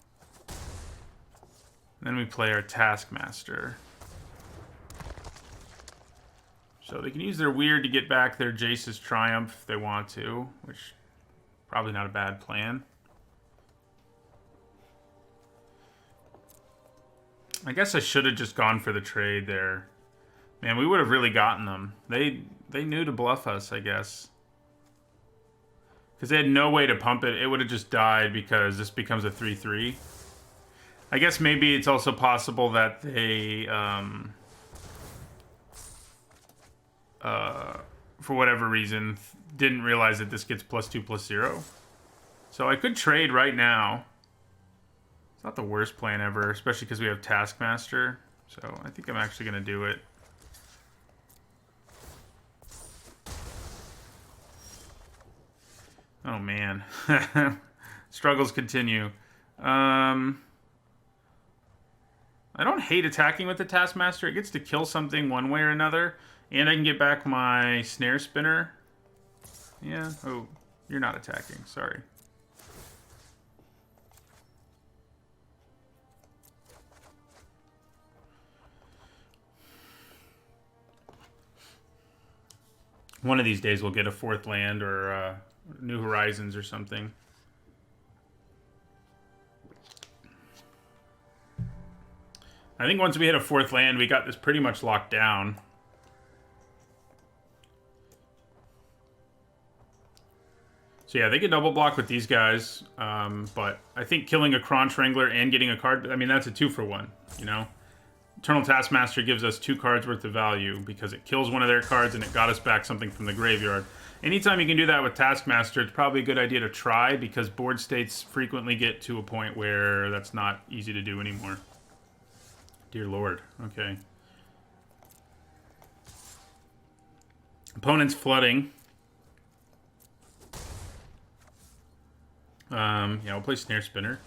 And then we play our Taskmaster. So they can use their Weird to get back their Jace's Triumph if they want to, which probably not a bad plan. I guess I should have just gone for the trade there. Man, we would have really gotten them. They knew to bluff us, I guess. Because they had no way to pump it. It would have just died because this becomes a 3-3. I guess maybe it's also possible that they, for whatever reason, didn't realize that this gets +2/+0. So I could trade right now. It's not the worst plan ever, especially because we have Taskmaster. So I think I'm actually going to do it. Oh, man. Struggles continue. I don't hate attacking with the Taskmaster. It gets to kill something one way or another. And I can get back my Snare Spinner. Yeah. Oh, you're not attacking. Sorry. One of these days we'll get a 4th land or New Horizons or something. I think once we hit a 4th land, we got this pretty much locked down. So yeah, they can double block with these guys, but I think killing a Kronch Wrangler and getting a card, I mean, that's a 2-for-1, you know? Eternal Taskmaster gives us 2 cards worth of value because it kills one of their cards and it got us back something from the graveyard. Anytime you can do that with Taskmaster, it's probably a good idea to try because board states frequently get to a point where that's not easy to do anymore. Dear Lord. Okay. Opponent's flooding. Yeah, we'll play Snare Spinner.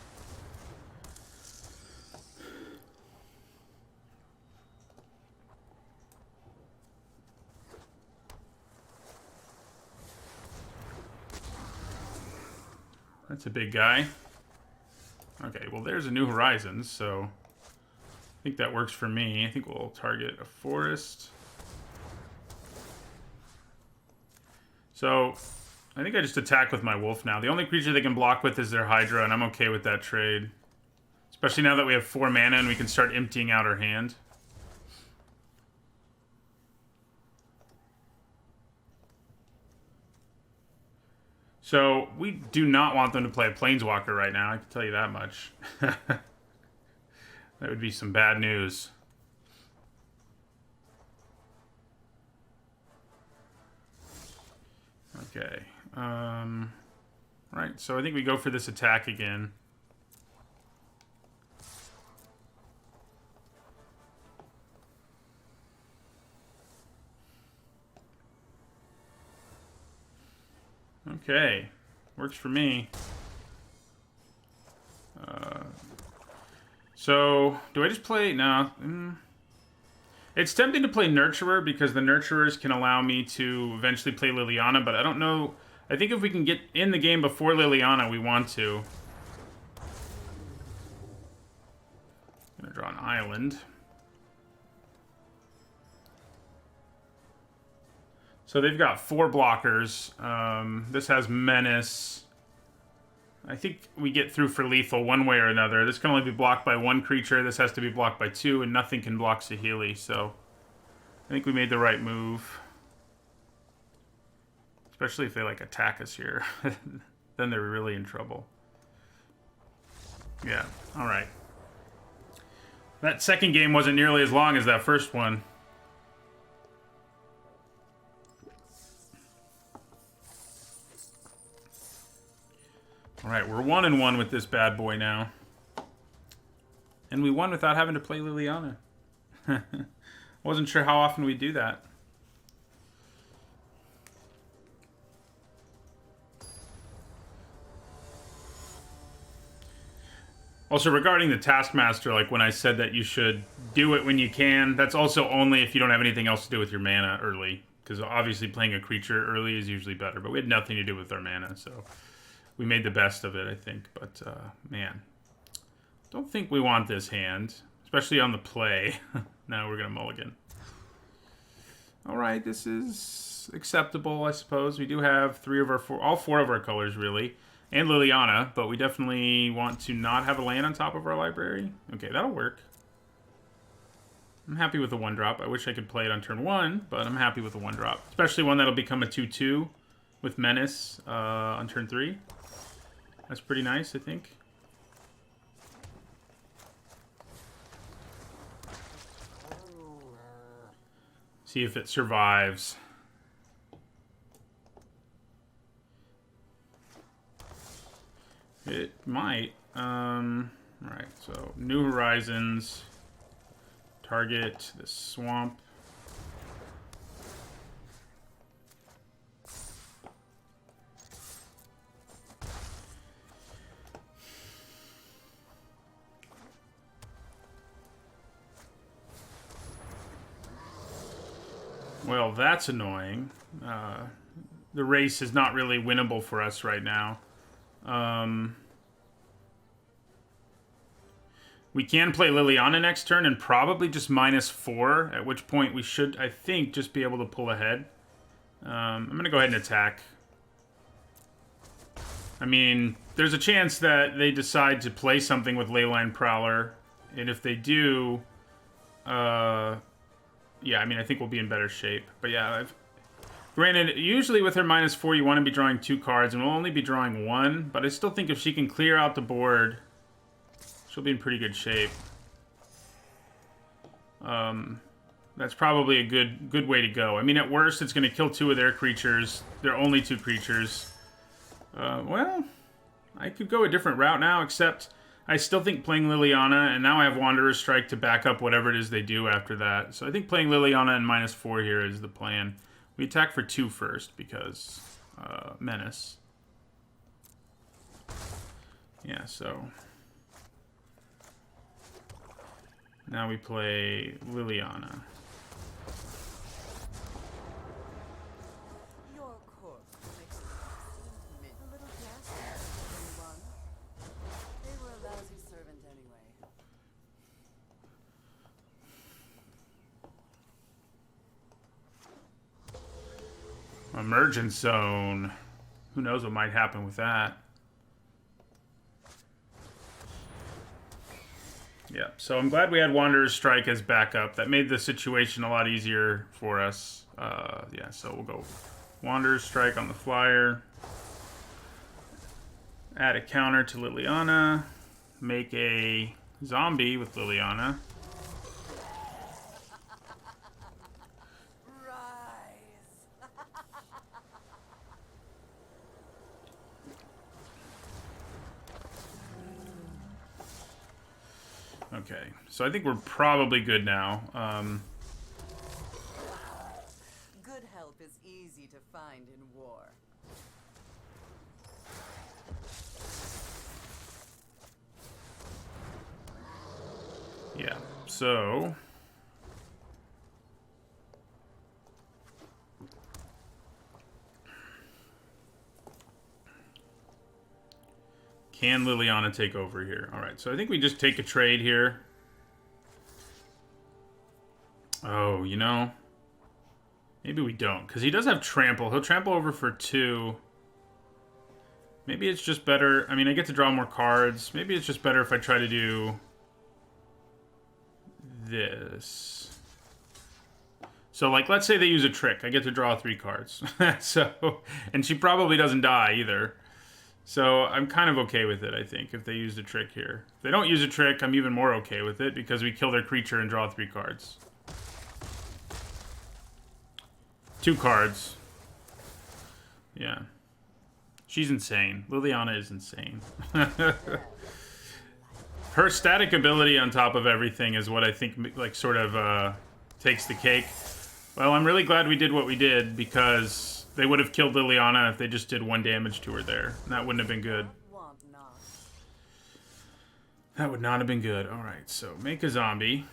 That's a big guy. Okay, well there's a New Horizons, so I think that works for me. I think we'll target a forest. So I think I just attack with my wolf now. The only creature they can block with is their Hydra, and I'm okay with that trade. Especially now that we have 4 mana and we can start emptying out our hand. So, we do not want them to play a Planeswalker right now, I can tell you that much. That would be some bad news. Okay. Right, so I think we go for this attack again. Okay, works for me. So, do I just play? No. It's tempting to play Nurturer because the Nurturers can allow me to eventually play Liliana, but I don't know. I think if we can get in the game before Liliana, we want to. I'm gonna draw an island. So they've got 4 blockers. This has Menace. I think we get through for lethal one way or another. This can only be blocked by 1 creature. This has to be blocked by 2, and nothing can block Saheeli. So I think we made the right move. Especially if they, like, attack us here. Then they're really in trouble. Yeah, alright. That second game wasn't nearly as long as that first one. Alright, we're 1-1 with this bad boy now. And we won without having to play Liliana. Wasn't sure how often we do that. Also, regarding the Taskmaster, like when I said that you should do it when you can, that's also only if you don't have anything else to do with your mana early. Because obviously playing a creature early is usually better, but we had nothing to do with our mana, so... we made the best of it, I think. But, man, don't think we want this hand, especially on the play. Now we're going to mulligan. All right, this is acceptable, I suppose. We do have all four of our colors, really, and Liliana, but we definitely want to not have a land on top of our library. Okay, that'll work. I'm happy with the 1-drop. I wish I could play it on turn 1, but I'm happy with the 1-drop. Especially one that'll become a 2/2 with Menace on turn 3. That's pretty nice, I think. See if it survives. It might. Alright, so New Horizons. Target the swamp. Well, that's annoying. The race is not really winnable for us right now. We can play Liliana next turn and probably just -4, at which point we should, I think, just be able to pull ahead. I'm going to go ahead and attack. I mean, there's a chance that they decide to play something with Leyline Prowler, and if they do, yeah, I mean, I think we'll be in better shape. But yeah, granted, usually with her -4, you want to be drawing 2 cards, and we'll only be drawing 1, but I still think if she can clear out the board, she'll be in pretty good shape. That's probably a good way to go. I mean, at worst, it's going to kill 2 of their creatures. They're only 2 creatures. Well, I could go a different route now, except I still think playing Liliana, and now I have Wanderer's Strike to back up whatever it is they do after that. So I think playing Liliana and -4 here is the plan. We attack for 2 first, because Menace. Yeah, so now we play Liliana. Your course makes me a little gassy, anyone. They were a lousy servant anyway. Emergent Zone. Who knows what might happen with that. Yeah, so I'm glad we had Wanderer's Strike as backup. That made the situation a lot easier for us. Yeah, so we'll go Wanderer's Strike on the flyer. Add a counter to Liliana. Make a zombie with Liliana. Okay, so I think we're probably good now. Good help is easy to find in war. Yeah, so can Liliana take over here? All right, so I think we just take a trade here. Oh, you know, maybe we don't, because he does have trample. He'll trample over for 2. Maybe it's just better. I mean, I get to draw more cards. Maybe it's just better if I try to do this. So, like, let's say they use a trick. I get to draw 3 cards. So, and she probably doesn't die either. So I'm kind of okay with it, I think, if they use a trick here. If they don't use a trick, I'm even more okay with it, because we kill their creature and draw 3 cards. 2 cards. Yeah. She's insane. Liliana is insane. Her static ability on top of everything is what I think, like, sort of takes the cake. Well, I'm really glad we did what we did, because they would have killed Liliana if they just did 1 damage to her there. And that wouldn't have been good. That would not have been good. Alright, so make a zombie.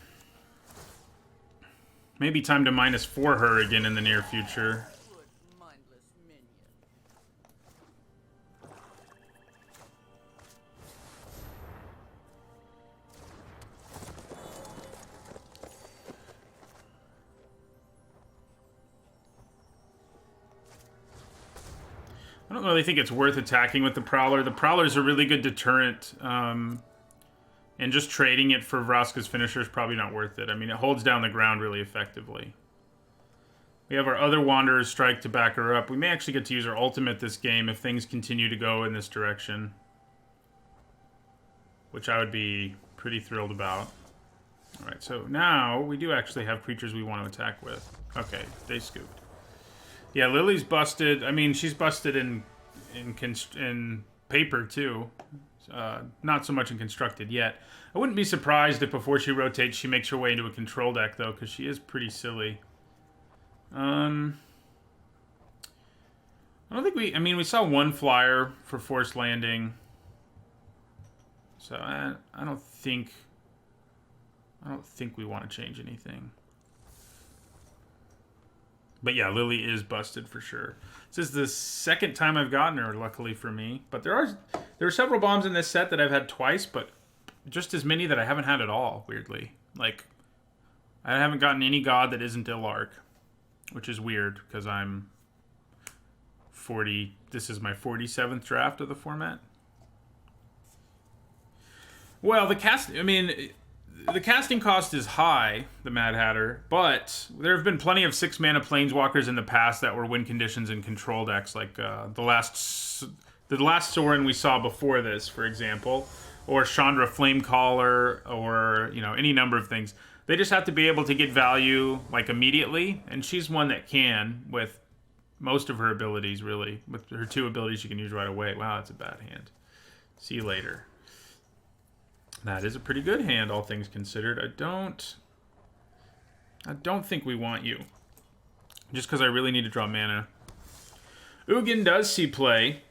Maybe time to -4 her again in the near future. I don't really think it's worth attacking with the Prowler. The Prowler's a really good deterrent, and just trading it for Vraska's finisher is probably not worth it. I mean, it holds down the ground really effectively. We have our other Wanderer's Strike to back her up. We may actually get to use our ultimate this game if things continue to go in this direction, which I would be pretty thrilled about. Alright, so now we do actually have creatures we want to attack with. Okay, they scooped. Yeah, Lily's busted. I mean, she's busted in paper, too. Not so much in constructed yet. I wouldn't be surprised if before she rotates, she makes her way into a control deck, though, because she is pretty silly. I don't think we... I mean, we saw one flyer for Forced Landing. So, I don't think we want to change anything. But yeah, Lily is busted for sure. This is the second time I've gotten her, luckily for me. But there are several bombs in this set that I've had twice, but just as many that I haven't had at all, weirdly. Like, I haven't gotten any god that isn't Illark, which is weird, because I'm 40... This is my 47th draft of the format. Well, the casting cost is high, the Mad Hatter, but there have been plenty of 6-mana Planeswalkers in the past that were win conditions in control decks, like the last Sorin we saw before this, for example, or Chandra Flamecaller, or any number of things. They just have to be able to get value like immediately, and she's one that can with most of her abilities, really. With her 2 abilities she can use right away. Wow, that's a bad hand. See you later. That is a pretty good hand, all things considered. I don't think we want you. Just because I really need to draw mana. Ugin does see play.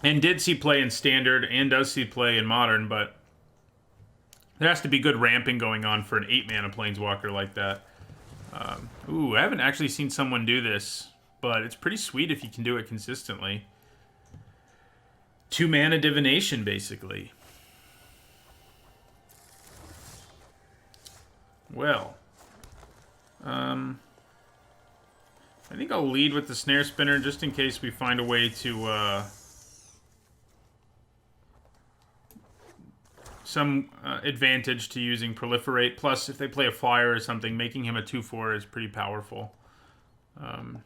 And did see play in Standard. And does see play in Modern. But there has to be good ramping going on for an 8-mana Planeswalker like that. I haven't actually seen someone do this. But it's pretty sweet if you can do it consistently. 2-mana Divination, basically. Well, I think I'll lead with the Snare Spinner just in case we find a way to some advantage to using Proliferate. Plus, if they play a flyer or something, making him a 2/4 is pretty powerful. All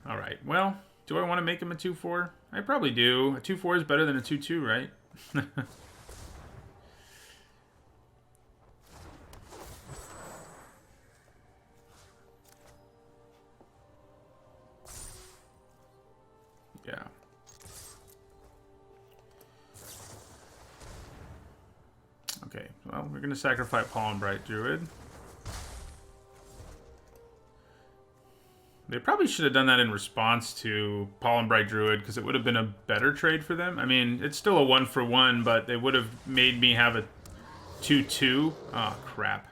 right. Well, do I want to make him a 2/4? I probably do. A 2/4 is better than a 2/2, right? Yeah. Okay, well, we're going to sacrifice Pollen Bright Druid. They probably should have done that in response to Pollen Bright Druid, because it would have been a better trade for them. I mean, it's still a 1-for-1, but they would have made me have a 2/2. Oh, crap.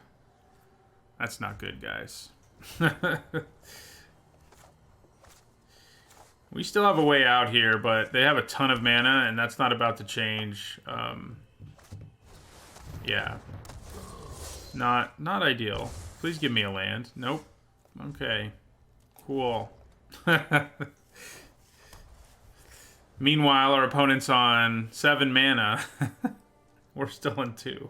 That's not good, guys. We still have a way out here, but they have a ton of mana, and that's not about to change. Yeah. Not ideal. Please give me a land. Nope. Okay. Cool. Meanwhile, our opponent's on 7 mana. We're still on 2.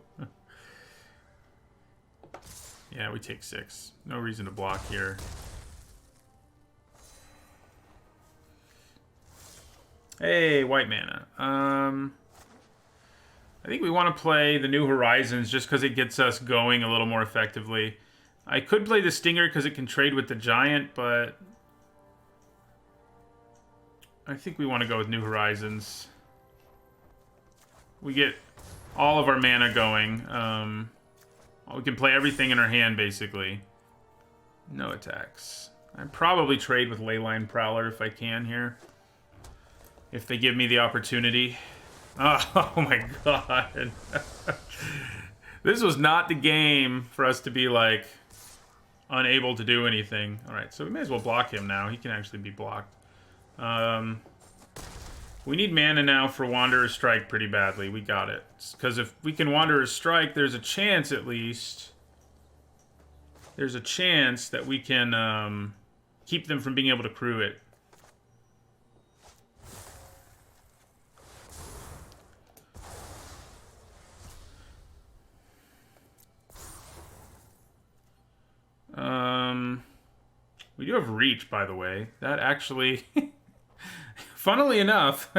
Yeah, we take 6. No reason to block here. Hey, white mana. I think we want to play the New Horizons just because it gets us going a little more effectively. I could play the Stinger because it can trade with the Giant, but I think we want to go with New Horizons. We get all of our mana going. We can play everything in our hand, basically. No attacks. I'd probably trade with Leyline Prowler if I can here. If they give me the opportunity. Oh my god. This was not the game for us to be, like, unable to do anything. Alright, so we may as well block him now. He can actually be blocked. We need mana now for Wanderer's Strike pretty badly. We got it. Because if we can Wanderer's Strike, there's a chance, at least. There's a chance that we can keep them from being able to crew it. We do have reach, by the way. That actually, funnily enough,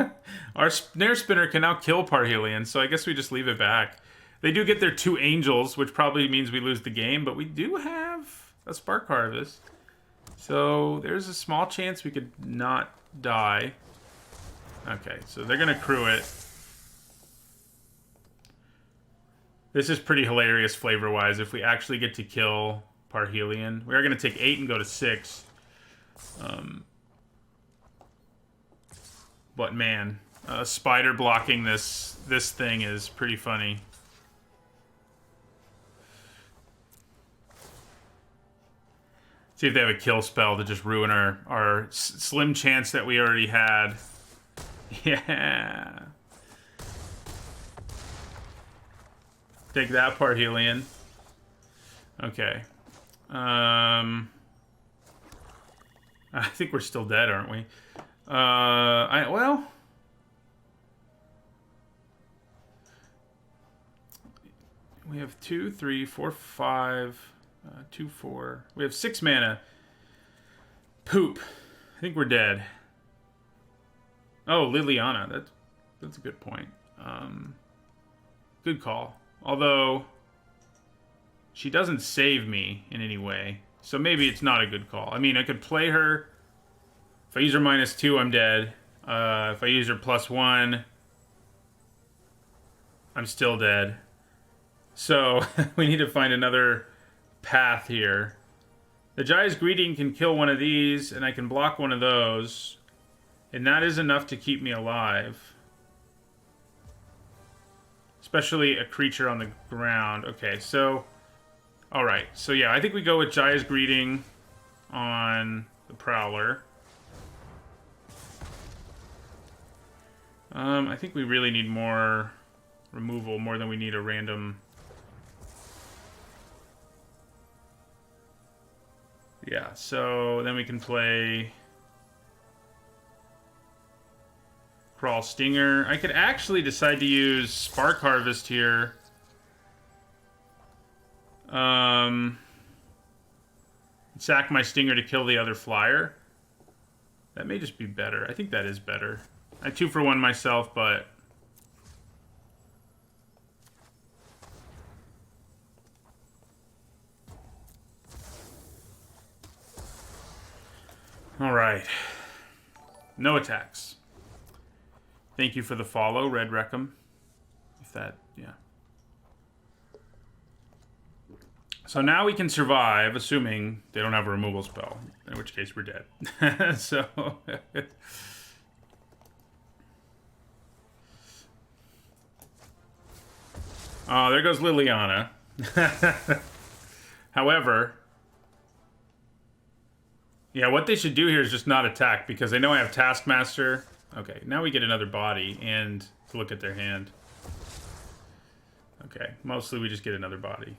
our snare spinner can now kill Parhelion, so I guess we just leave it back. They do get their 2 angels, which probably means we lose the game, but we do have a Spark Harvest. So there's a small chance we could not die. Okay, so they're going to crew it. This is pretty hilarious flavor-wise if we actually get to kill Parhelion. We are going to take 8 and go to 6. But man, spider blocking this thing is pretty funny. See if they have a kill spell to just ruin our slim chance that we already had. Yeah. Take that, Parhelion. Okay. I think we're still dead, aren't we? Well... We have 2, 3, 4, 5... 2, 4... We have 6 mana. Poop. I think we're dead. Oh, Liliana. That's a good point. Good call. Although, she doesn't save me in any way. So maybe it's not a good call. I mean, I could play her. If I use her -2, I'm dead. If I use her +1, I'm still dead. So, we need to find another path here. The Jaya's Greeting can kill one of these, and I can block one of those. And that is enough to keep me alive. Especially a creature on the ground. Okay, so... Alright, so yeah, I think we go with Jaya's Greeting on the Prowler. I think we really need more removal, more than we need a random... Yeah, so then we can play... Crawl Stinger. I could actually decide to use Spark Harvest here. Sack my Stinger to kill the other flyer. That may just be better. I think that is better. I 2 for 1 myself, but... Alright. No attacks. Thank you for the follow, Red Reckham. If that, yeah. So now we can survive, assuming they don't have a removal spell. In which case we're dead. So... Oh, there goes Liliana. However... Yeah, what they should do here is just not attack, because they know I have Taskmaster. Okay, now we get another body, and to look at their hand. Okay, mostly we just get another body.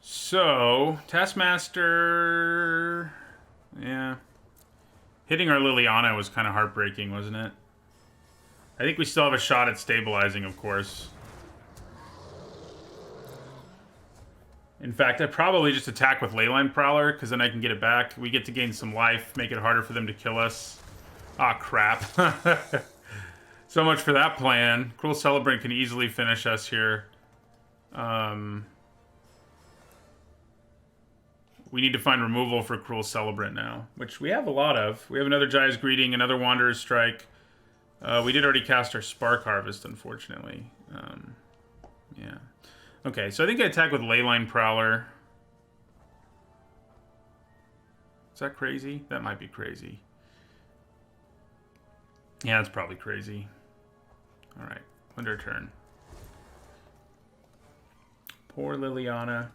So, Taskmaster... Yeah. Hitting our Liliana was kind of heartbreaking, wasn't it? I think we still have a shot at stabilizing, of course. In fact, I'd probably just attack with Leyline Prowler, because then I can get it back. We get to gain some life, make it harder for them to kill us. Ah, crap. So much for that plan. Cruel Celebrant can easily finish us here. We need to find removal for Cruel Celebrant now, which we have a lot of. We have another Jaya's Greeting, another Wanderer's Strike. We did already cast our Spark Harvest, unfortunately. Yeah. Okay, so I think I attack with Leyline Prowler. Is that crazy? That might be crazy. Yeah, it's probably crazy. Alright, end our turn. Poor Liliana.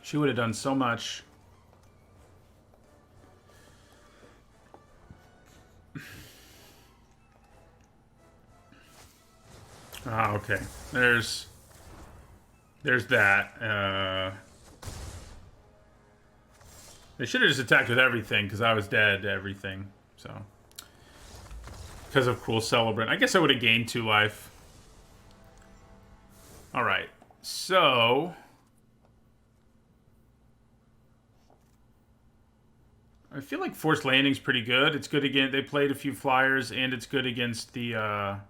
She would have done so much. Ah, okay. There's that. They should have just attacked with everything, because I was dead to everything. So, because of Cruel Celebrant. I guess I would have gained 2 life. Alright, so... I feel like Forced Landing's pretty good. It's good again. They played a few flyers, and it's good against the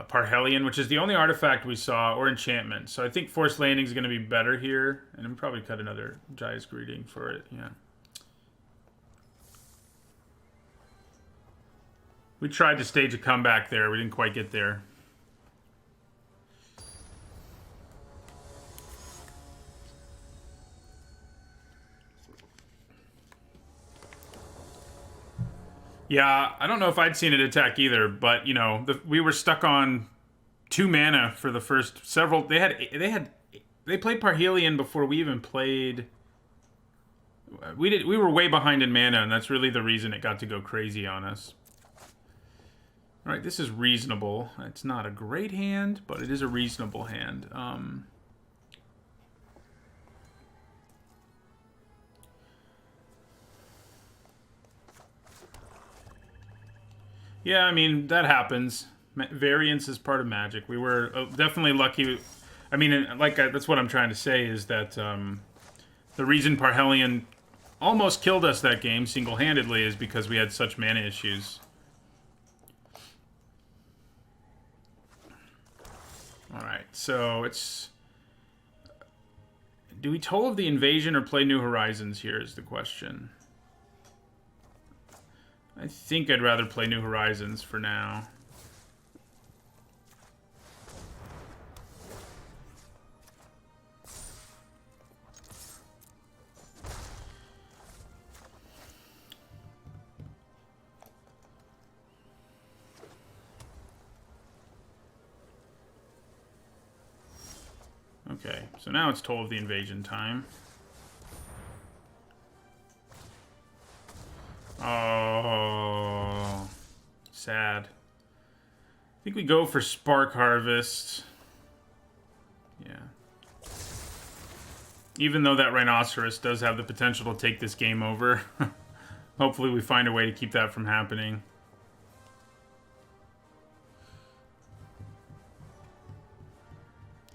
Parhelion, which is the only artifact we saw, or enchantment. So I think Forced Landing's going to be better here. And I'm probably cut another Jaya's Greeting for it, yeah. We tried to stage a comeback there. We didn't quite get there. Yeah, I don't know if I'd seen it attack either, but you know, we were stuck on 2 mana for the first several. They played Parhelion before we even played. We were way behind in mana, and that's really the reason it got to go crazy on us. All right, this is reasonable. It's not a great hand, but it is a reasonable hand. Yeah, I mean, that happens. Variance is part of Magic. We were definitely lucky. I mean, that's what I'm trying to say, is that the reason Parhelion almost killed us that game single-handedly is because we had such mana issues. Alright, so it's... Do we Toll of the Invasion or play New Horizons here is the question. I think I'd rather play New Horizons for now. Okay, so now it's Toll of the Invasion time. Oh, sad. I think we go for Spark Harvest. Yeah. Even though that Rhinoceros does have the potential to take this game over. Hopefully we find a way to keep that from happening.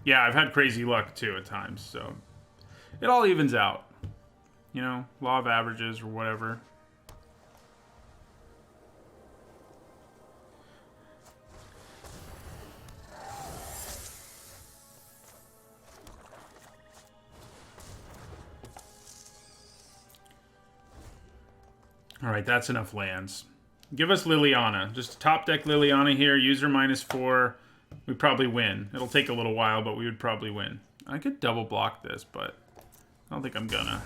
Yeah, I've had crazy luck too at times, so it all evens out. You know, law of averages or whatever. Alright, that's enough lands. Give us Liliana. Just top deck Liliana here. User -4. We probably win. It'll take a little while, but we would probably win. I could double block this, but I don't think I'm gonna.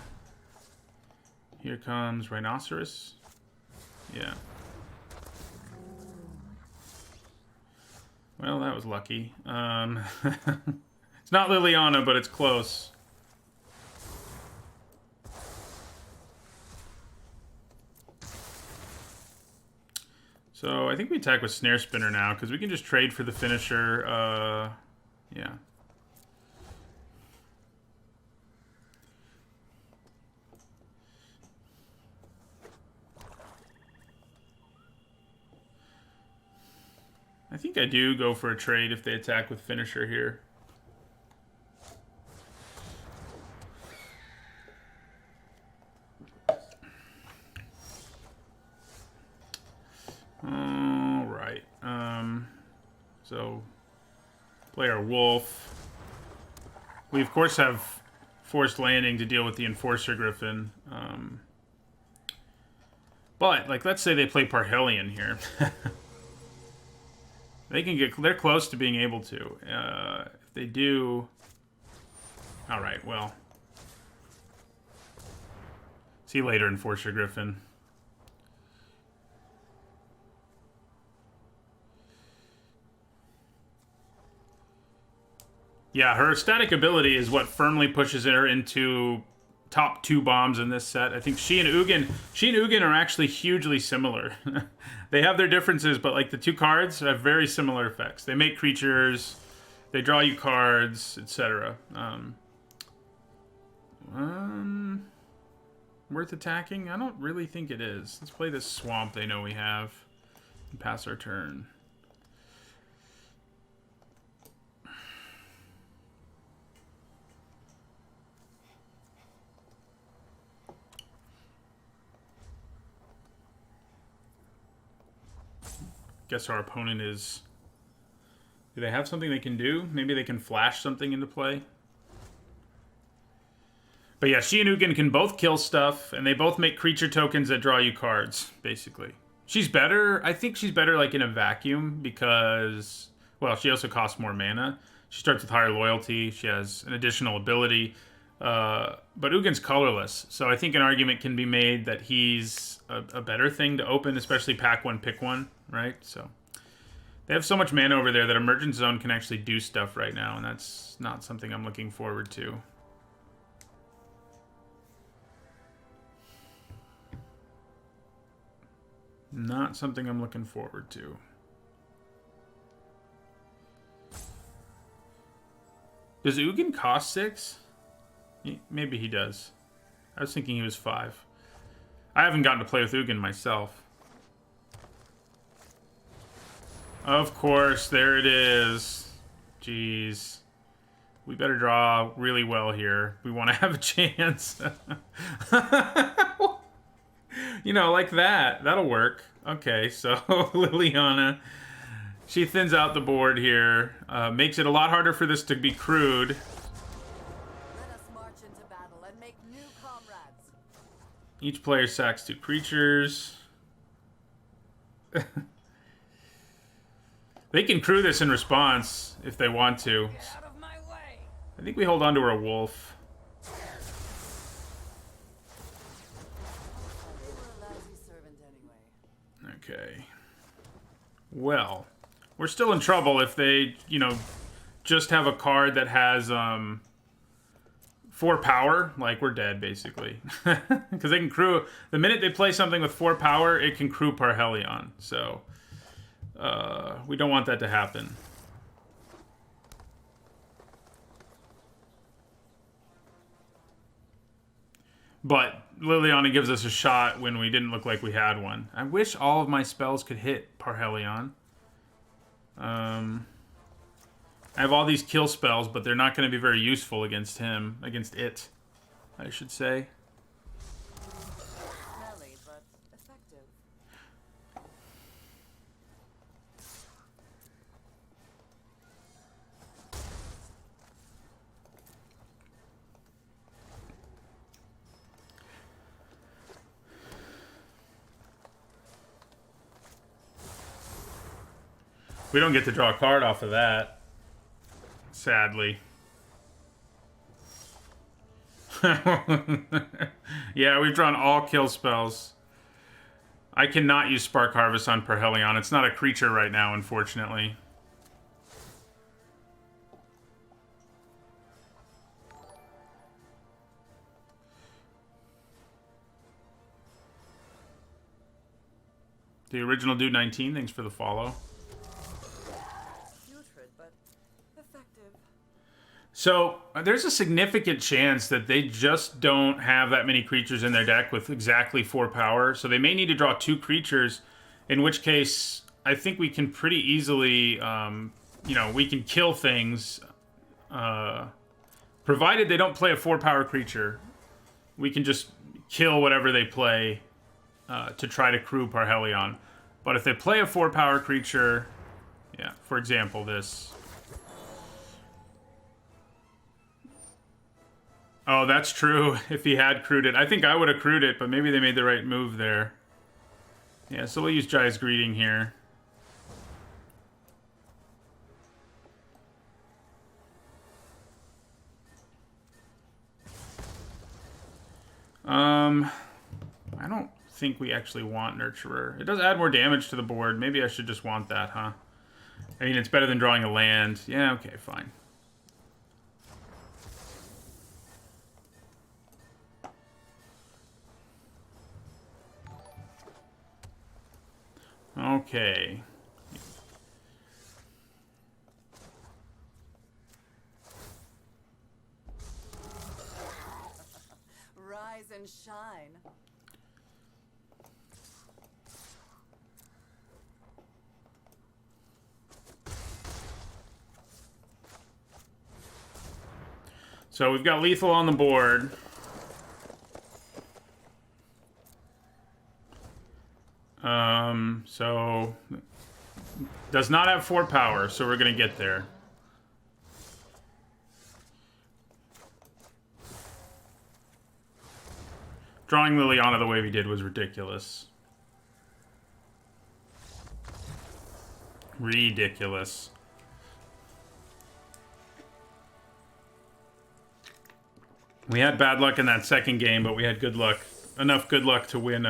Here comes Rhinoceros. Yeah. Well, that was lucky. It's not Liliana, but it's close. So I think we attack with Snare Spinner now, because we can just trade for the finisher. Yeah. I think I do go for a trade if they attack with finisher here. All right. So play our Wolf. We of course have Forced Landing to deal with the Enforcer Griffin. But like, let's say they play Parhelion here. They're close to being able to. If they do... Alright, well. See you later, Enforcer Griffin. Yeah, her static ability is what firmly pushes her into top 2 bombs in this set. I think she and Ugin are actually hugely similar. They have their differences, but like the 2 cards have very similar effects. They make creatures, they draw you cards, etc. worth attacking? I don't really think it is. Let's play this swamp they know we have and pass our turn. Guess our opponent is... Do they have something they can do? Maybe they can flash something into play. But yeah, she and Ugin can both kill stuff, and they both make creature tokens that draw you cards, basically. She's better. I think she's better like in a vacuum because, well, she also costs more mana. She starts with higher loyalty. She has an additional ability. But Ugin's colorless, so I think an argument can be made that he's a better thing to open, especially pack one, pick one, right? So they have so much mana over there that Emergent Zone can actually do stuff right now, and that's not something I'm looking forward to. Not something I'm looking forward to. Does Ugin cost 6? Maybe he does. I was thinking he was 5. I haven't gotten to play with Ugin myself. Of course, there it is. Jeez. We better draw really well here. We want to have a chance. You know, like that. That'll work. Okay, so Liliana, she thins out the board here. Makes it a lot harder for this to be crude. Let us march into battle and make new comrades. Each player sacks 2 creatures. They can crew this in response if they want to. Get out of my way. I think we hold on to a wolf. They were a lousy servant anyway. Okay. Well, we're still in trouble if they, you know, just have a card that has 4 power. Like, we're dead, basically. Because they can crew... The minute they play something with 4 power, it can crew Parhelion. So, we don't want that to happen. But Liliana gives us a shot when we didn't look like we had one. I wish all of my spells could hit Parhelion. I have all these kill spells, but they're not going to be very useful against him. Against it, I should say. Smelly, but effective. We don't get to draw a card off of that. Sadly. Yeah, we've drawn all kill spells. I cannot use Spark Harvest on Parhelion. It's not a creature right now, unfortunately. The original Dude 19, thanks for the follow. Putrid, but effective. So, there's a significant chance that they just don't have that many creatures in their deck with exactly 4 power. So they may need to draw 2 creatures, in which case, I think we can pretty easily, you know, we can kill things. Provided they don't play a 4 power creature, we can just kill whatever they play to try to crew Parhelion. But if they play a 4 power creature, yeah, for example, this... Oh, that's true. If he had crewed it. I think I would have crewed it, but maybe they made the right move there. Yeah, so we'll use Jai's Greeting here. I don't think we actually want Nurturer. It does add more damage to the board. Maybe I should just want that, huh? I mean, it's better than drawing a land. Yeah, okay, fine. Okay. Rise and and shine. So we've got lethal on the board. So does not have 4 power, so we're gonna get there. Drawing Liliana the way we did was ridiculous. Ridiculous. We had bad luck in that second game, but we had good luck. Enough good luck to win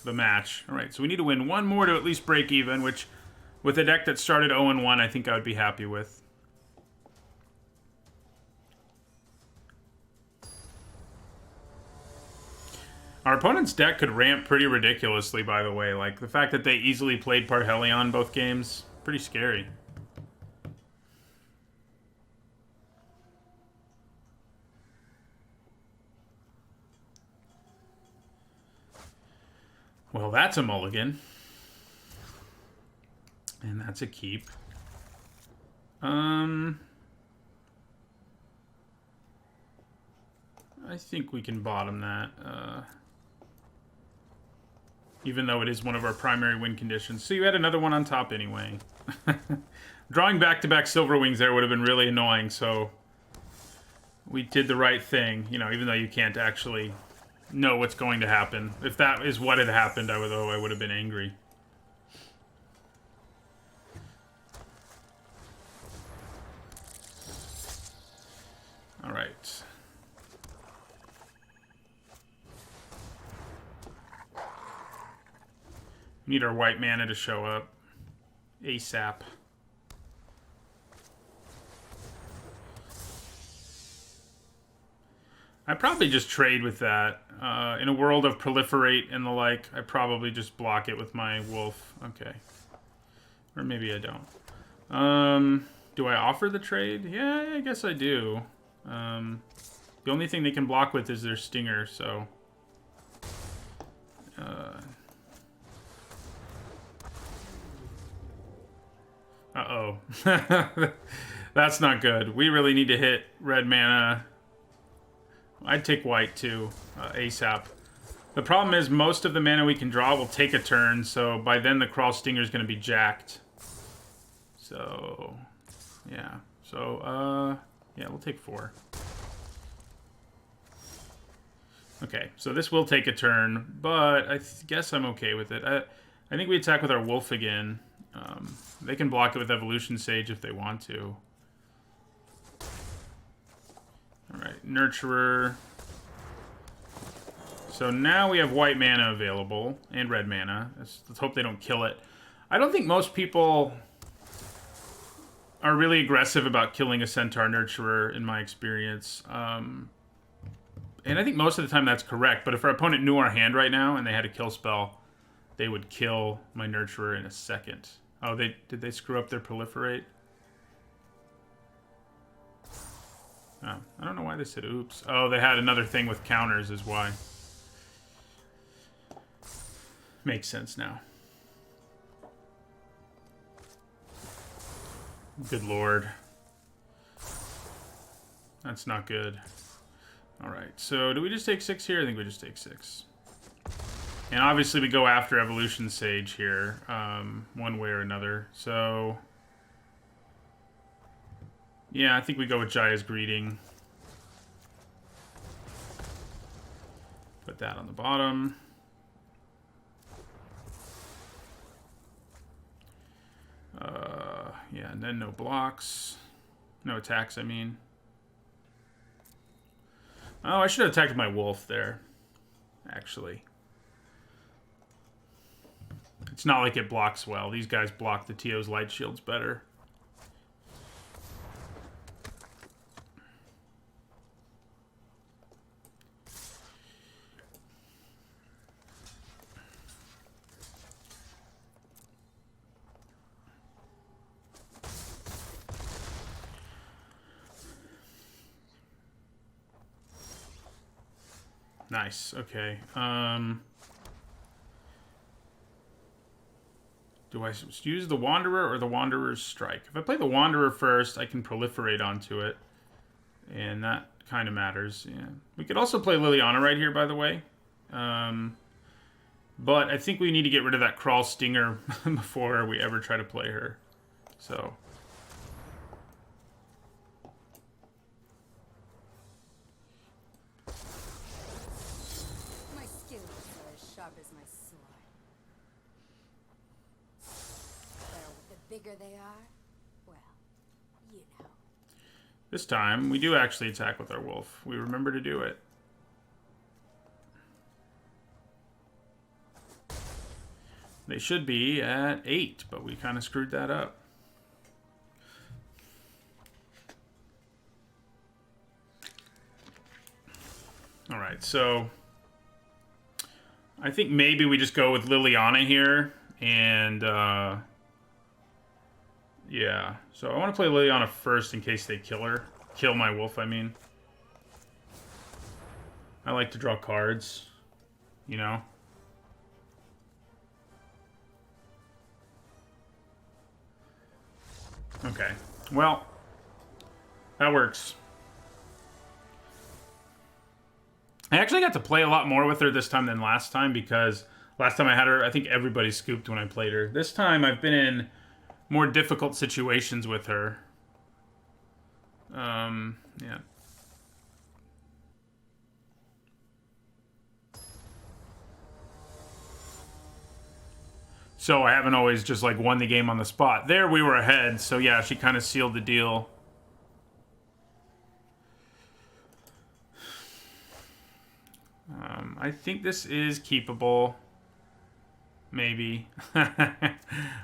the match. Alright, so we need to win one more to at least break even, which with a deck that started 0-1, I think I would be happy with. Our opponent's deck could ramp pretty ridiculously, by the way. Like, the fact that they easily played Parhelion both games, pretty scary. Well, that's a mulligan. And that's a keep. I think we can bottom that. Even though it is one of our primary win conditions. So you had another one on top anyway. Drawing back-to-back Silver Wings there would have been really annoying, so we did the right thing, you know, even though you can't actually know what's going to happen. If that is what had happened, I would have been angry. All right. Need our white mana to show up ASAP. I probably just trade with that. In a world of proliferate and the like, I probably just block it with my wolf. Okay. Or maybe I don't. Do I offer the trade? Yeah, I guess I do. The only thing they can block with is their stinger, so... Uh-oh. That's not good. We really need to hit red mana. I'd take white, too, ASAP. The problem is most of the mana we can draw will take a turn, so by then the Crawl Stinger is going to be jacked. So, yeah. So, yeah, we'll take 4. Okay, so this will take a turn, but I guess I'm okay with it. I think we attack with our wolf again. They can block it with Evolution Sage if they want to. Alright, Nurturer. So now we have white mana available, and red mana. Let's hope they don't kill it. I don't think most people are really aggressive about killing a Centaur Nurturer, in my experience. And I think most of the time that's correct, but if our opponent knew our hand right now and they had a kill spell, they would kill my Nurturer in a second. Oh, did they screw up their proliferate? Oh, I don't know why they said oops. Oh, they had another thing with counters is why. Makes sense now. Good lord. That's not good. Alright, so do we just take 6 here? I think we just take 6. And obviously we go after Evolution Sage here, one way or another. So, yeah, I think we go with Jaya's Greeting. Put that on the bottom. Yeah, and then no blocks. No attacks, I mean. Oh, I should have attacked my wolf there, actually. It's not like it blocks well. These guys block the TO's light shields better. Nice. Okay. Do I use the Wanderer or the Wanderer's Strike? If I play the Wanderer first, I can proliferate onto it. And that kind of matters. Yeah. We could also play Liliana right here, by the way. But I think we need to get rid of that Crawl Stinger before we ever try to play her. So... My skills are as sharp as my sword. Well, the bigger they are, well, you know. This time, we do actually attack with our wolf. We remember to do it. They should be at 8, but we kind of screwed that up. All right, so I think maybe we just go with Liliana here, and yeah. So I want to play Liliana first in case they kill her. Kill my wolf, I mean. I like to draw cards, you know. Okay, well, that works. I actually got to play a lot more with her this time than last time because last time I had her, I think everybody scooped when I played her. This time I've been in more difficult situations with her. Yeah. So I haven't always just like won the game on the spot. There we were ahead, so yeah, she kind of sealed the deal. I think this is keepable. Maybe.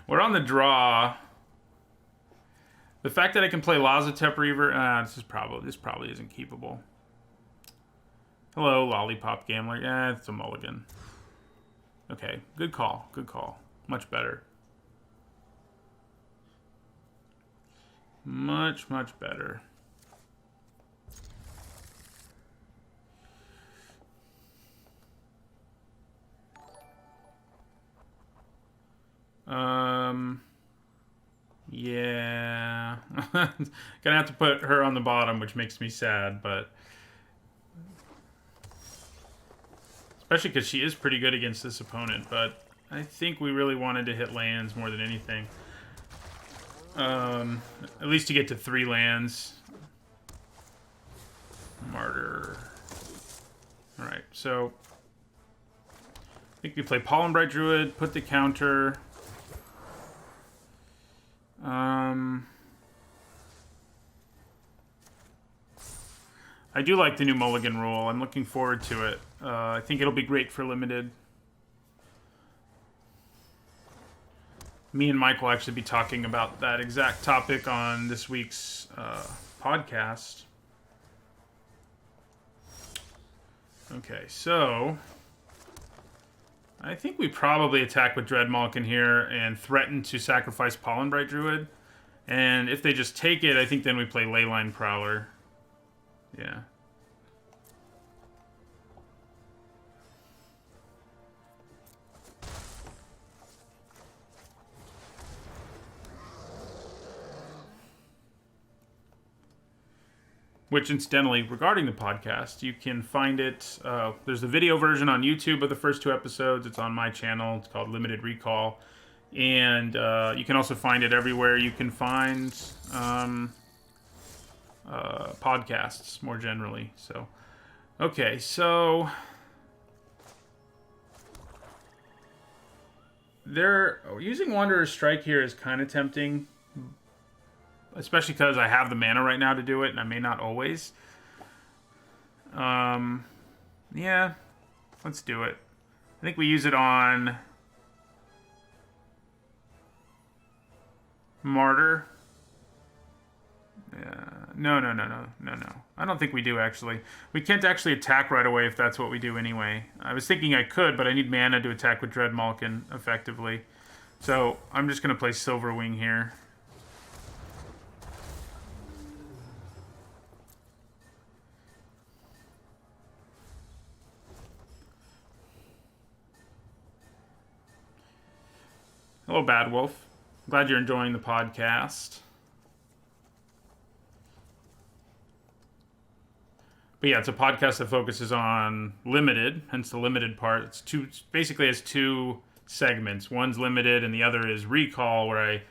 We're on the draw. The fact that I can play Lazotep Reaver, this probably isn't keepable. Hello, Lollipop Gambler. Yeah, it's a mulligan. Okay, good call. Good call. Much better. Much, much better. Yeah. Gonna have to put her on the bottom, which makes me sad, but... Especially because she is pretty good against this opponent, but I think we really wanted to hit lands more than anything. At least to get to 3 lands. Martyr. Alright, so... I think we play Pollen Bright Druid, put the counter... I do like the new mulligan rule. I'm looking forward to it. I think it'll be great for limited. Me and Mike will actually be talking about that exact topic on this week's podcast. Okay, so... I think we probably attack with Dreadmalkin in here and threaten to sacrifice Pollen Bright Druid. And if they just take it, I think then we play Leyline Prowler. Yeah. Which, incidentally, regarding the podcast, you can find it. There's a video version on YouTube of the first 2 episodes. It's on my channel. It's called Limited Recall. And you can also find it everywhere you can find podcasts, more generally. So, okay, so... using Wanderer's Strike here is kind of tempting. Especially because I have the mana right now to do it, and I may not always. Yeah, let's do it. I think we use it on... Martyr. Yeah. No. I don't think we do, actually. We can't actually attack right away if that's what we do anyway. I was thinking I could, but I need mana to attack with Dreadmalkin effectively. So, I'm just going to play Silverwing here. Hello, Bad Wolf. Glad you're enjoying the podcast. But yeah, it's a podcast that focuses on limited, hence the limited part. It's basically has two segments. One's limited, and the other is recall, where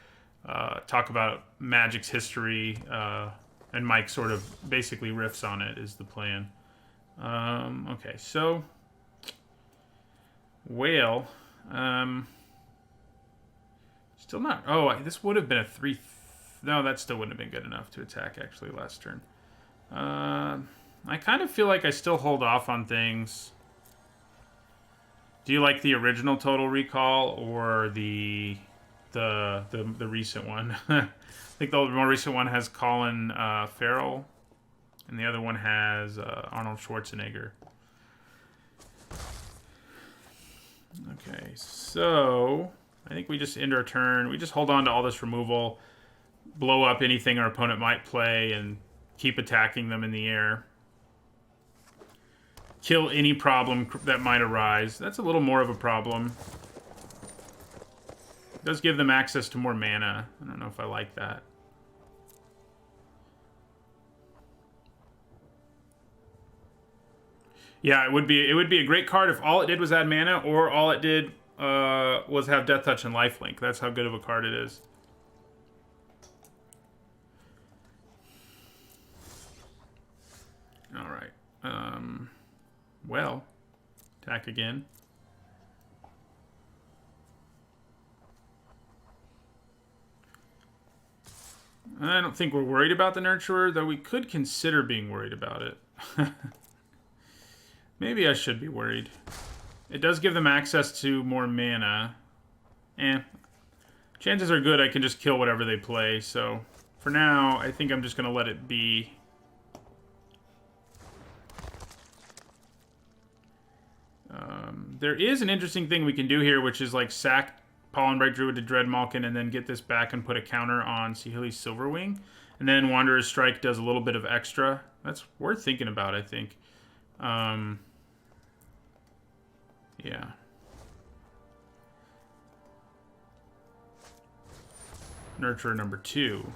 I talk about Magic's history, and Mike sort of basically riffs on it. Is the plan? Okay, so whale. Still not. Oh, this would have been a 3. No, that still wouldn't have been good enough to attack actually last turn. I kind of feel like I still hold off on things. Do you like the original Total Recall or the recent one? I think the more recent one has Colin Farrell, and the other one has Arnold Schwarzenegger. Okay, so I think we just end our turn. We just hold on to all this removal, blow up anything our opponent might play, and keep attacking them in the air. Kill any problem that might arise. That's a little more of a problem. It does give them access to more mana. I don't know if I like that. Yeah, it would be a great card if all it did was add mana, or all it did was have Death Touch and Lifelink. That's how good of a card it is. All right. Well, attack again. I don't think we're worried about the Nurturer, though we could consider being worried about it. Maybe I should be worried. It does give them access to more mana. Chances are good I can just kill whatever they play, so for now, I think I'm just going to let it be. There is an interesting thing we can do here, which is like sack Pollenbright Druid to Dreadmalkin and then get this back and put a counter on Sihili's Silverwing. And then Wanderer's Strike does a little bit of extra. That's worth thinking about, I think. Yeah. Nurturer number 2.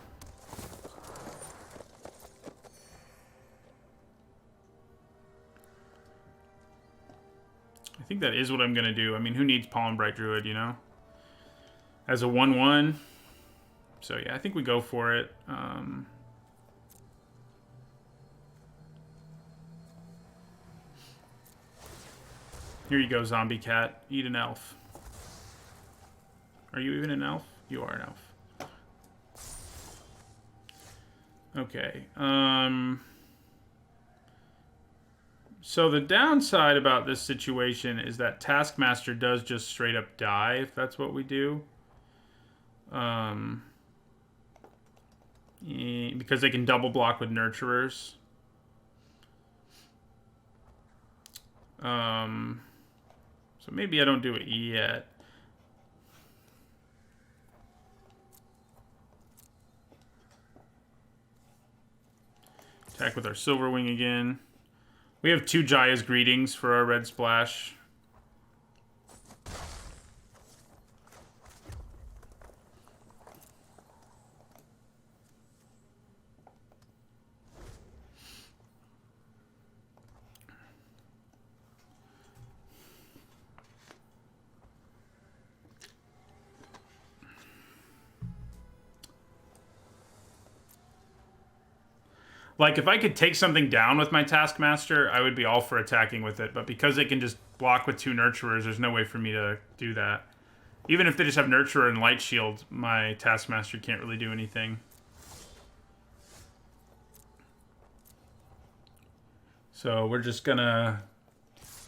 I think that is what I'm going to do. I mean, who needs Pollenbright Druid, you know? As a 1/1. So, yeah, I think we go for it. Here you go, Zombie Cat. Eat an elf. Are you even an elf? You are an elf. Okay. So the downside about this situation is that Taskmaster does just straight up die if that's what we do. Because they can double block with Nurturers. So maybe I don't do it yet. Attack with our Silverwing again. We have 2 Jaya's Greetings for our red splash. Like, if I could take something down with my Taskmaster, I would be all for attacking with it. But because they can just block with 2 Nurturers, there's no way for me to do that. Even if they just have Nurturer and Light Shield, my Taskmaster can't really do anything. So we're just gonna,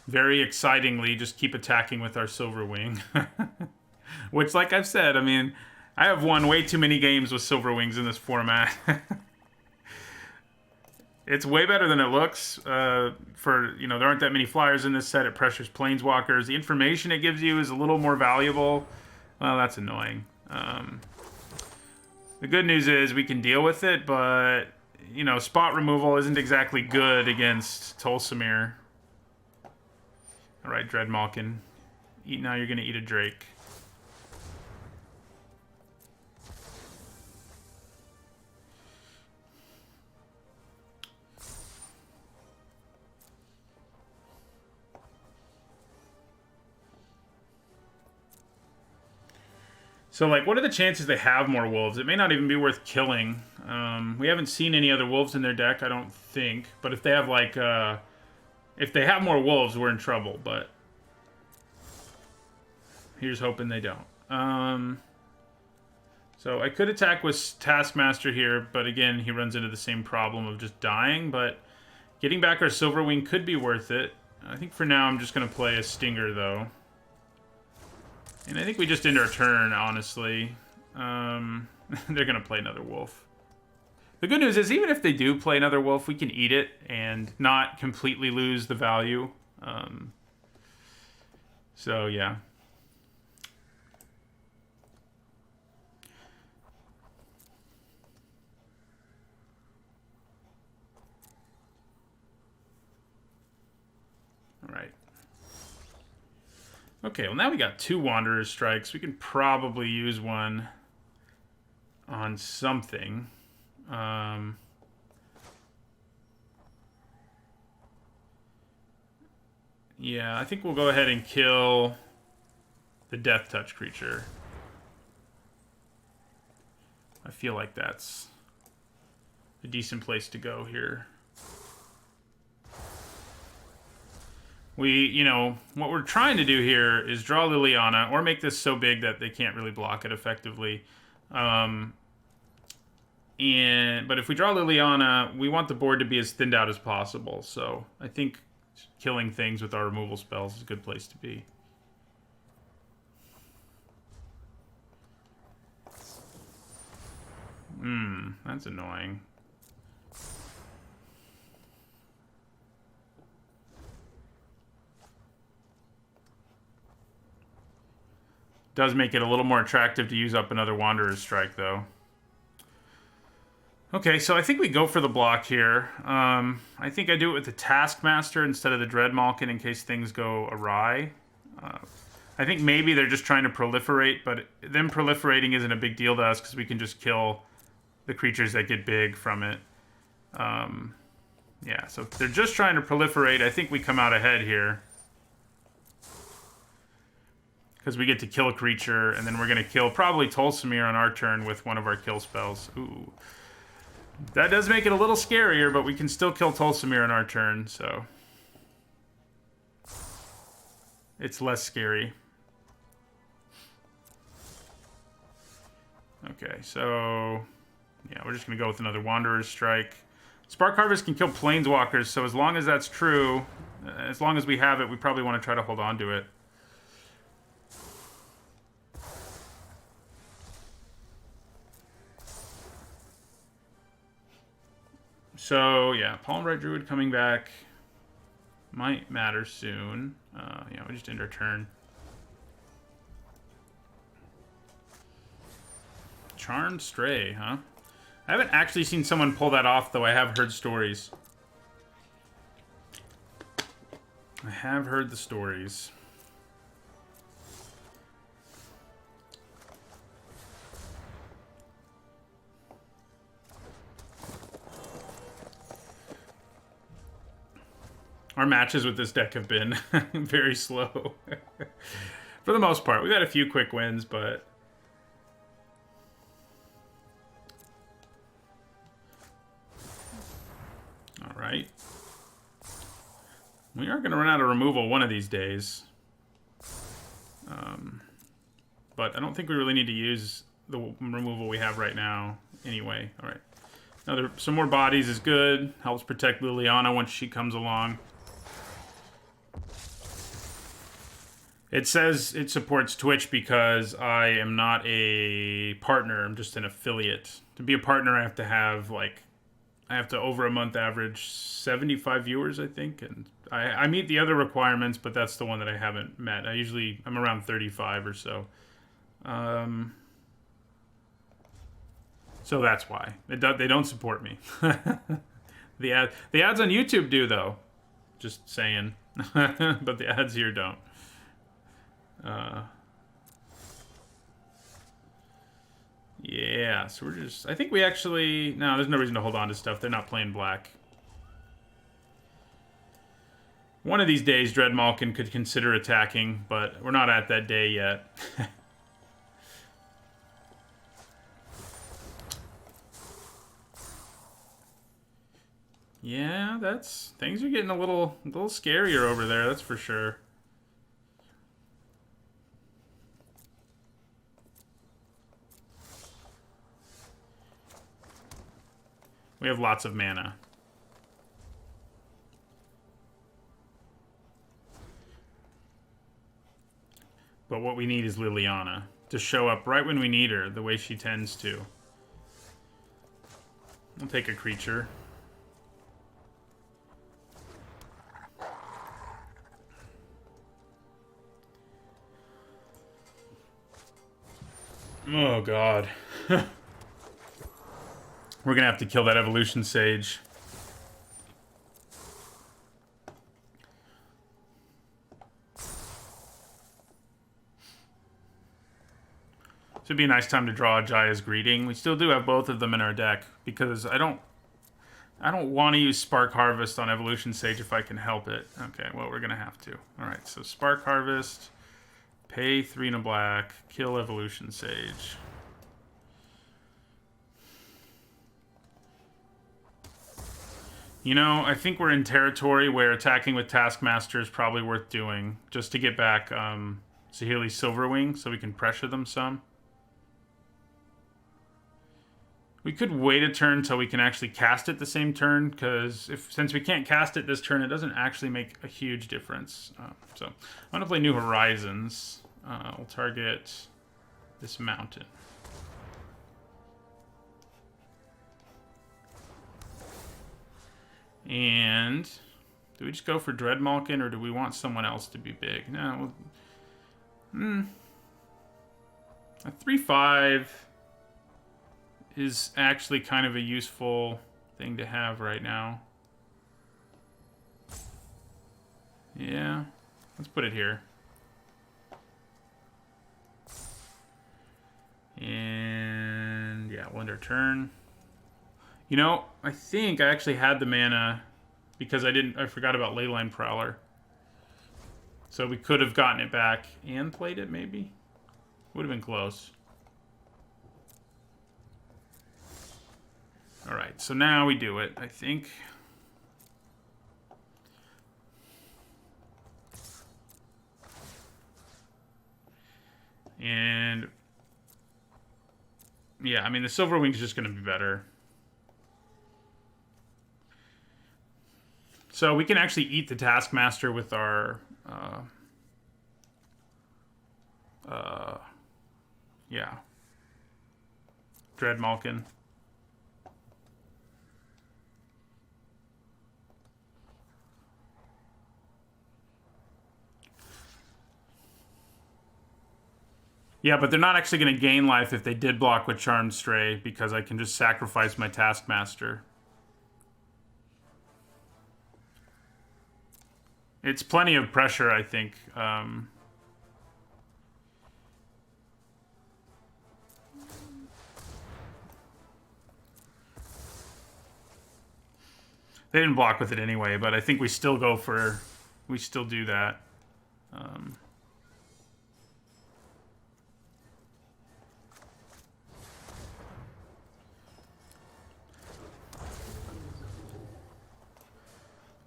very excitingly, just keep attacking with our Silverwing. Which, like I've said, I mean, I have won way too many games with Silverwings in this format. It's way better than it looks. There aren't that many flyers in this set. It pressures Planeswalkers. The information it gives you is a little more valuable. Well, that's annoying. The good news is we can deal with it, but, spot removal isn't exactly good against Tolsimir. All right, Dreadmalkin. Now you're going to eat a Drake. So, like, what are the chances they have more wolves? It may not even be worth killing. We haven't seen any other wolves in their deck, I don't think. But if they have, like, if they have more wolves, we're in trouble. But here's hoping they don't. So I could attack with Taskmaster here, but again, he runs into the same problem of just dying. But getting back our Silverwing could be worth it. I think for now I'm just going to play a Stinger, though. And I think we just end our turn, honestly. They're going to play another wolf. The good news is, even if they do play another wolf, we can eat it and not completely lose the value. So, yeah. All right. Okay, well now we got 2 Wanderer's Strikes. We can probably use one on something. Yeah, I think we'll go ahead and kill the Death Touch creature. I feel like that's a decent place to go here. We, you know, what we're trying to do here is draw Liliana, or make this so big that they can't really block it effectively. But if we draw Liliana, we want the board to be as thinned out as possible. So I think killing things with our removal spells is a good place to be. That's annoying. Does make it a little more attractive to use up another Wanderer's Strike, though. Okay, so I think we go for the block here. I think I do it with the Taskmaster instead of the Dreadmalkin in case things go awry. I think maybe they're just trying to proliferate, but them proliferating isn't a big deal to us because we can just kill the creatures that get big from it. Yeah, so if they're just trying to proliferate, I think we come out ahead here. Because we get to kill a creature, and then we're going to kill probably Tolsimir on our turn with one of our kill spells. Ooh. That does make it a little scarier, but we can still kill Tolsimir on our turn, so... it's less scary. Okay, so... yeah, we're just going to go with another Wanderer's Strike. Spark Harvest can kill Planeswalkers, so as long as that's true, as long as we have it, we probably want to try to hold on to it. So, yeah, Palmbright Druid coming back might matter soon. Yeah, we just end our turn. Charmed Stray, huh? I haven't actually seen someone pull that off, though I have heard stories. I have heard the stories. Our matches with this deck have been very slow. For the most part. We've had a few quick wins, but... Alright. We are going to run out of removal one of these days. But I don't think we really need to use the removal we have right now anyway. Alright. Some more bodies is good. Helps protect Liliana once she comes along. It says it supports Twitch because I am not a partner. I'm just an affiliate. To be a partner, I have to have, like, over a month average 75 viewers, I think. And I meet the other requirements, but that's the one that I haven't met. I'm around 35 or so. So that's why. They don't support me. The ads on YouTube do, though. Just saying. But the ads here don't. Yeah, so we're just... I think we actually... No, there's no reason to hold on to stuff. They're not playing black. One of these days, Dreadmalkin could consider attacking, but we're not at that day yet. Yeah, that's... Things are getting a little scarier over there, that's for sure. We have lots of mana. But what we need is Liliana to show up right when we need her, the way she tends to. I'll take a creature. Oh, God. We're going to have to kill that Evolution Sage. This would be a nice time to draw Jaya's Greeting. We still do have both of them in our deck because I don't want to use Spark Harvest on Evolution Sage if I can help it. Okay, well, we're going to have to. All right, so Spark Harvest, pay 3 and a black, kill Evolution Sage. You know, I think we're in territory where attacking with Taskmaster is probably worth doing just to get back Saheeli's Silverwing so we can pressure them some. We could wait a turn until we can actually cast it the same turn, because since we can't cast it this turn, it doesn't actually make a huge difference. So I'm going to play New Horizons. We'll target this mountain. And do we just go for Dreadmalkin, or do we want someone else to be big? No. A 3/5 is actually kind of a useful thing to have right now. Yeah, let's put it here. And yeah, we'll end our turn. You know, I think I actually had the mana because I forgot about Leyline Prowler. So we could have gotten it back and played it, maybe? Would have been close. Alright, so now we do it, I think. And yeah, I mean, the Silverwing is just going to be better. So we can actually eat the Taskmaster with our... yeah. Dreadmalkin. Yeah, but they're not actually going to gain life if they did block with Charmed Stray, because I can just sacrifice my Taskmaster. It's plenty of pressure, I think. They didn't block with it anyway, but I think we still go for... We still do that.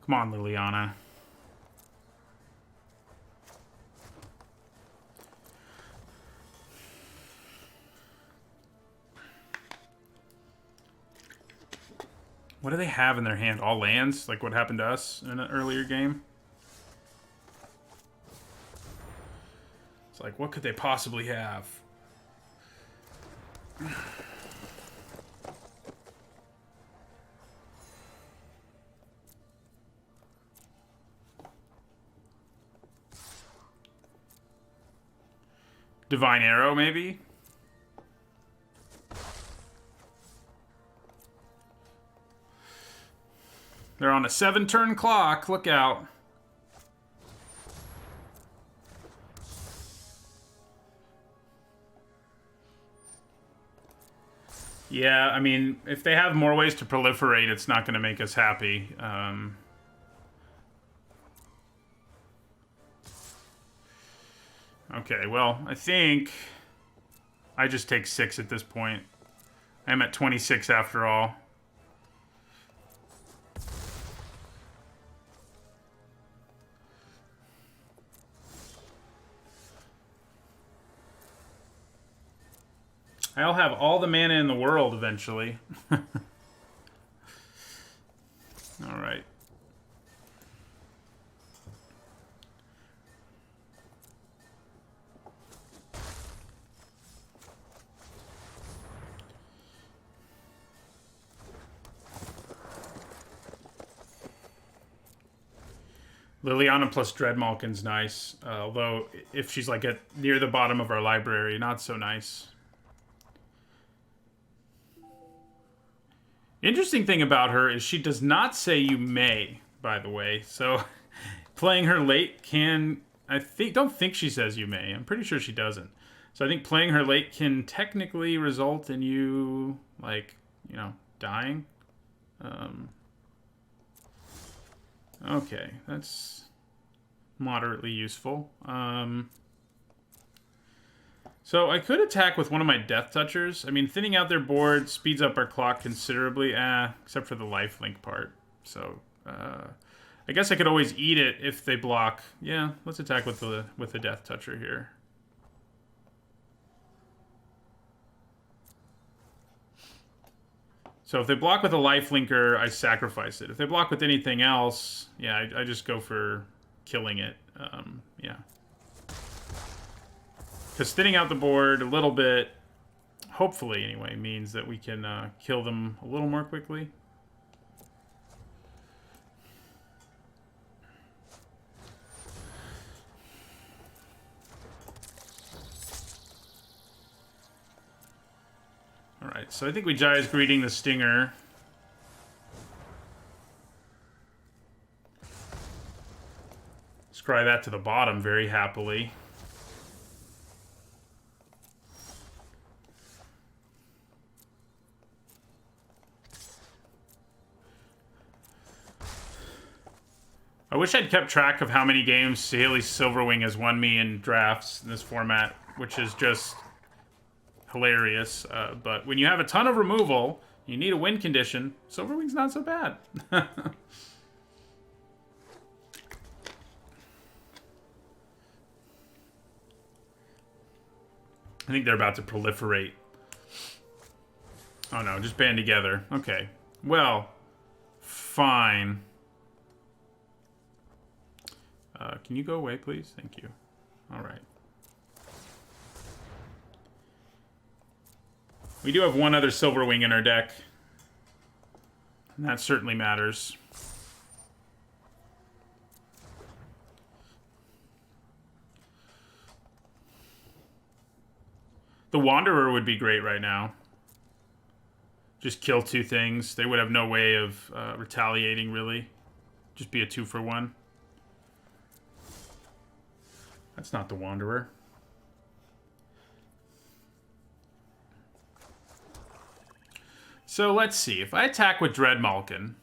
Come on, Liliana. What do they have in their hand? All lands? Like what happened to us in an earlier game? It's like, what could they possibly have? Divine Arrow, maybe? They're on a 7-turn clock. Look out. Yeah, I mean, if they have more ways to proliferate, it's not going to make us happy. Okay, well, I think I just take 6 at this point. I'm at 26 after all. I'll have all the mana in the world eventually. Alright. Liliana plus Dreadmalkin's nice, although if she's like near the bottom of our library, not so nice. Interesting thing about her is she does not say you may, by the way. So playing her late can, don't think she says you may. I'm pretty sure she doesn't. So I think playing her late can technically result in you, like, you know, dying. Okay, that's moderately useful. So I could attack with one of my Death Touchers. I mean, thinning out their board speeds up our clock considerably, except for the lifelink part. So I guess I could always eat it if they block. Yeah, let's attack with the Death Toucher here. So if they block with a lifelinker, I sacrifice it. If they block with anything else, yeah, I just go for killing it. Yeah. Because thinning out the board a little bit, hopefully anyway, means that we can kill them a little more quickly. Alright, so I think we Jaya's Greeting the Stinger. Scry that to the bottom very happily. I wish I'd kept track of how many games Haley Silverwing has won me in drafts in this format, which is just hilarious. But when you have a ton of removal, you need a win condition. Silverwing's not so bad. I think they're about to proliferate. Oh no, just band together. Okay. Well, fine. Can you go away, please? Thank you. All right. We do have one other Silverwing in our deck. And that certainly matters. The Wanderer would be great right now. Just kill two things. They would have no way of retaliating, really. Just be a 2-for-1. That's not the Wanderer. So let's see. If I attack with Dreadmalkin,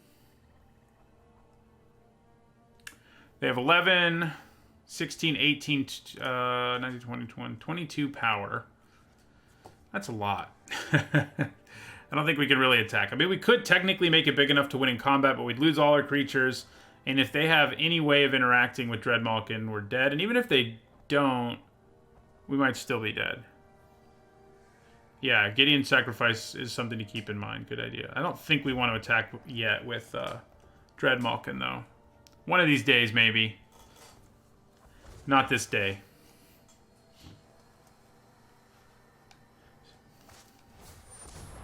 they have 11, 16, 18, 19, 20, 20, 22 power. That's a lot. I don't think we can really attack. I mean, we could technically make it big enough to win in combat, but we'd lose all our creatures. And if they have any way of interacting with Dreadmalkin, we're dead. And even if they don't, we might still be dead. Yeah, Gideon's Sacrifice is something to keep in mind. Good idea. I don't think we want to attack yet with Dreadmalkin, though. One of these days, maybe. Not this day.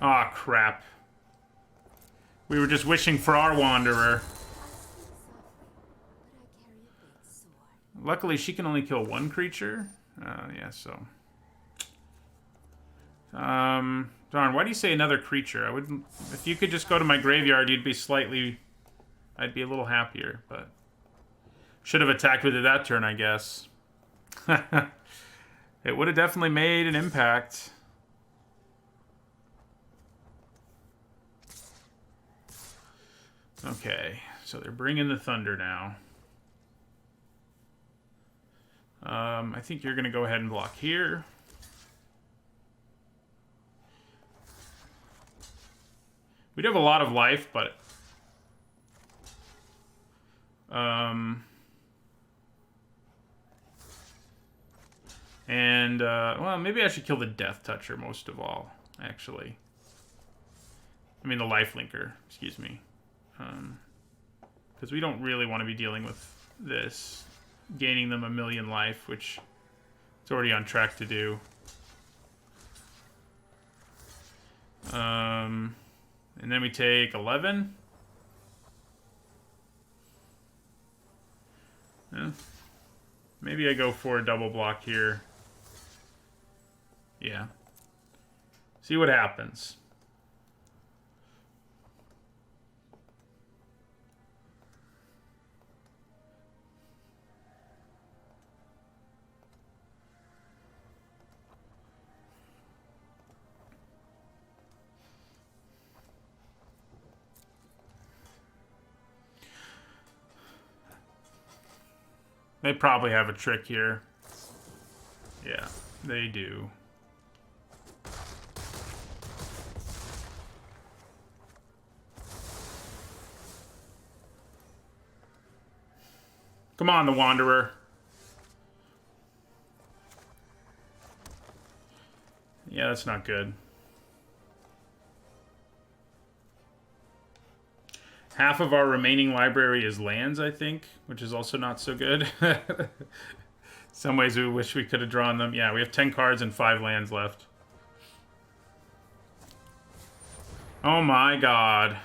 Aw, oh, crap. We were just wishing for our Wanderer. Luckily, she can only kill one creature. Yeah, so... darn, why do you say another creature? I wouldn't... If you could just go to my graveyard, you'd be slightly... I'd be a little happier, but... Should have attacked with it that turn, I guess. It would have definitely made an impact. Okay, so they're bringing the thunder now. I think you're going to go ahead and block here. We do have a lot of life, but... well, maybe I should kill the Death Toucher most of all. actually. I mean, the life linker, excuse me. Because we don't really want to be dealing with this. Gaining them 1,000,000 life, which it's already on track to do. And then we take 11. Yeah. Maybe I go for a double block here. Yeah. See what happens. They probably have a trick here. Yeah, they do. Come on, the Wanderer. Yeah, that's not good. Half of our remaining library is lands, I think, which is also not so good. Some ways we wish we could have drawn them. Yeah, we have 10 cards and 5 lands left. Oh my god.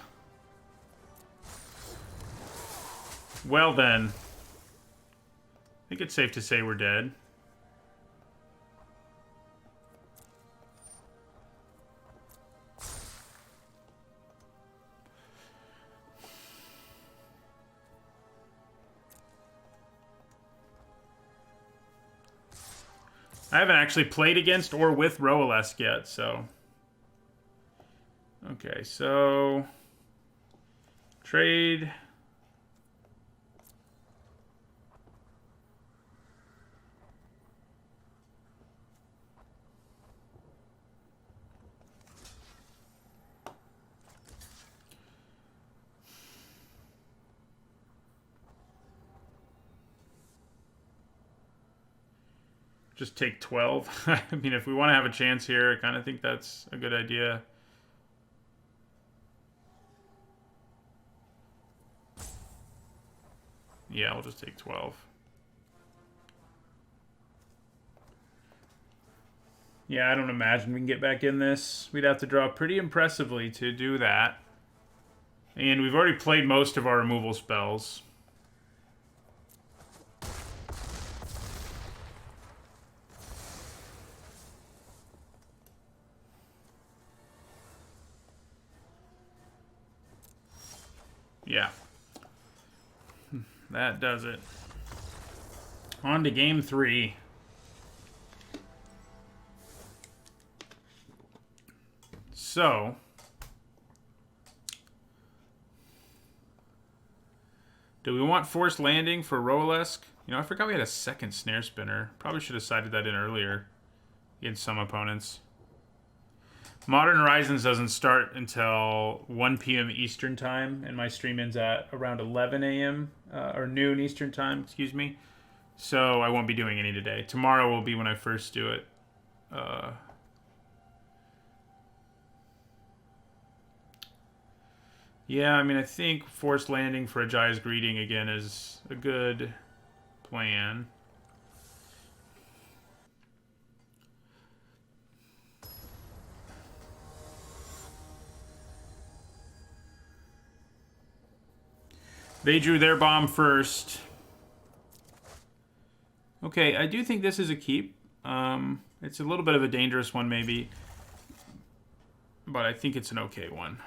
Well then. I think it's safe to say we're dead. I haven't actually played against or with Roalesk yet, so... Okay, so... Trade... Just take 12. I mean, if we want to have a chance here, I kind of think that's a good idea. Yeah, we'll just take 12. Yeah, I don't imagine we can get back in this. We'd have to draw pretty impressively to do that. And we've already played most of our removal spells. Yeah. That does it. On to game 3. So... do we want forced landing for Roalesk? You know, I forgot we had a second snare spinner. Probably should have sided that in earlier against some opponents. Modern Horizons doesn't start until 1 p.m. Eastern time, and my stream ends at around 11 a.m. Or noon Eastern time, excuse me. So I won't be doing any today. Tomorrow will be when I first do it. Yeah, I mean, I think forced landing for Ajaya's Greeting again is a good plan. They drew their bomb first. Okay, I do think this is a keep. It's a little bit of a dangerous one, maybe. But I think it's an okay one.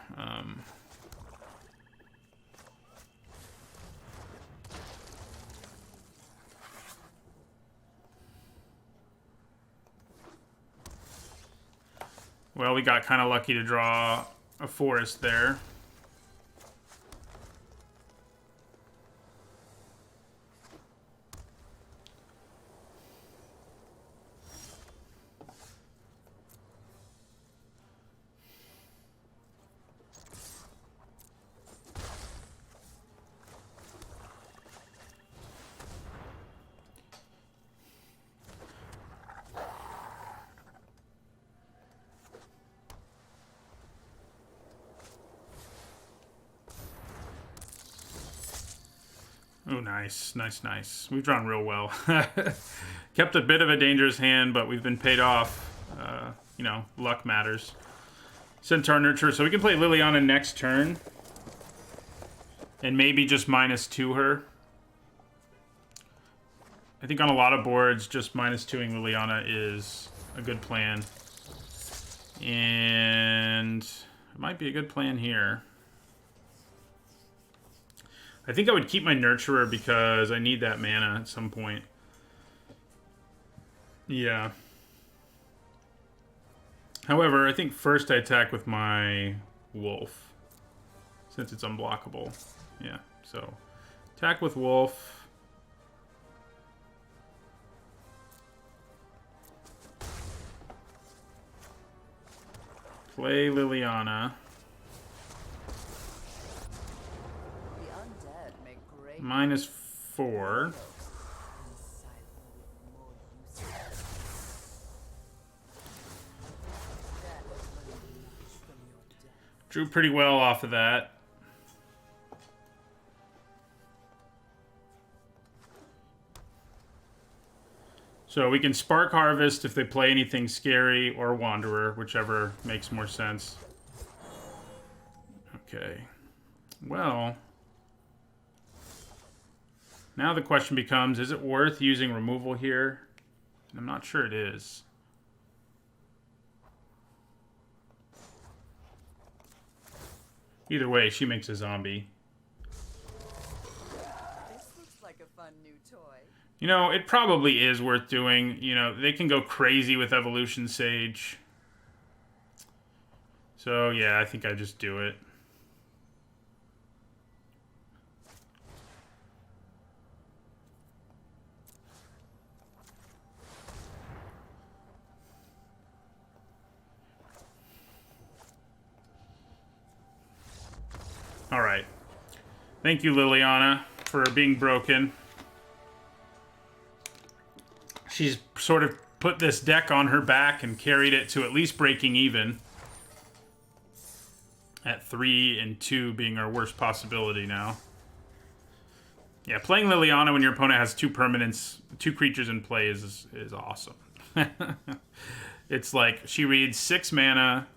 Well, we got kind of lucky to draw a forest there. Oh, nice, nice, nice. We've drawn real well. Kept a bit of a dangerous hand, but we've been paid off. You know, luck matters. Centaur Nurturer, so we can play Liliana next turn. And maybe just -2 her. I think on a lot of boards, just -2ing Liliana is a good plan. And it might be a good plan here. I think I would keep my Nurturer because I need that mana at some point. Yeah. However, I think first I attack with my Wolf, since it's unblockable. Yeah, so attack with Wolf. Play Liliana. The undead make great -4. Drew pretty well off of that. So we can Spark Harvest if they play anything scary, or Wanderer, whichever makes more sense. Okay. Well, now the question becomes, is it worth using removal here? I'm not sure it is. Either way, she makes a zombie. This looks like a fun new toy. You know, it probably is worth doing. You know, they can go crazy with Evolution Sage. So, yeah, I think I just do it. All right. Thank you, Liliana, for being broken. She's sort of put this deck on her back and carried it to at least breaking even. At 3 and 2 being our worst possibility now. Yeah, playing Liliana when your opponent has 2 permanents, 2 creatures in play is awesome. It's like she reads 6 mana.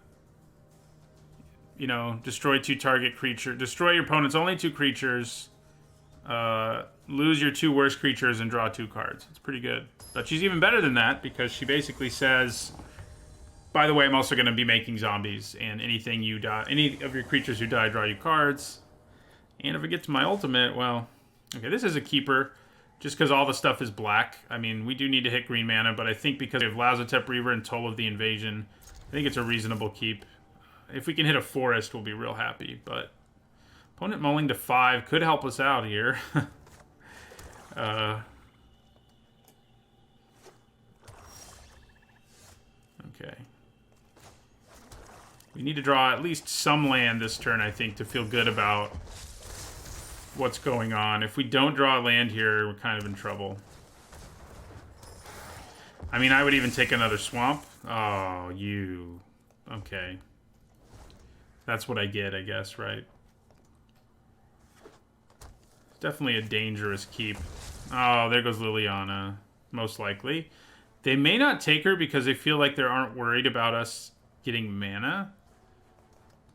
You know, destroy 2 target creature. Destroy your opponent's only 2 creatures. Lose your 2 worst creatures and draw 2 cards. It's pretty good. But she's even better than that because she basically says, by the way, I'm also going to be making zombies, and anything you die, any of your creatures who die, draw you cards. And if it gets my ultimate, well, okay, this is a keeper, just because all the stuff is black. I mean, we do need to hit green mana, but I think because we have Lazotep Reaver and Toll of the Invasion, I think it's a reasonable keep. If we can hit a forest, we'll be real happy, but opponent mulling to 5 could help us out here. Okay. We need to draw at least some land this turn, I think, to feel good about what's going on. If we don't draw a land here, we're kind of in trouble. I mean, I would even take another swamp. Oh, you. Okay. That's what I get, I guess, right? It's definitely a dangerous keep. Oh, there goes Liliana, most likely. They may not take her because they feel like they aren't worried about us getting mana.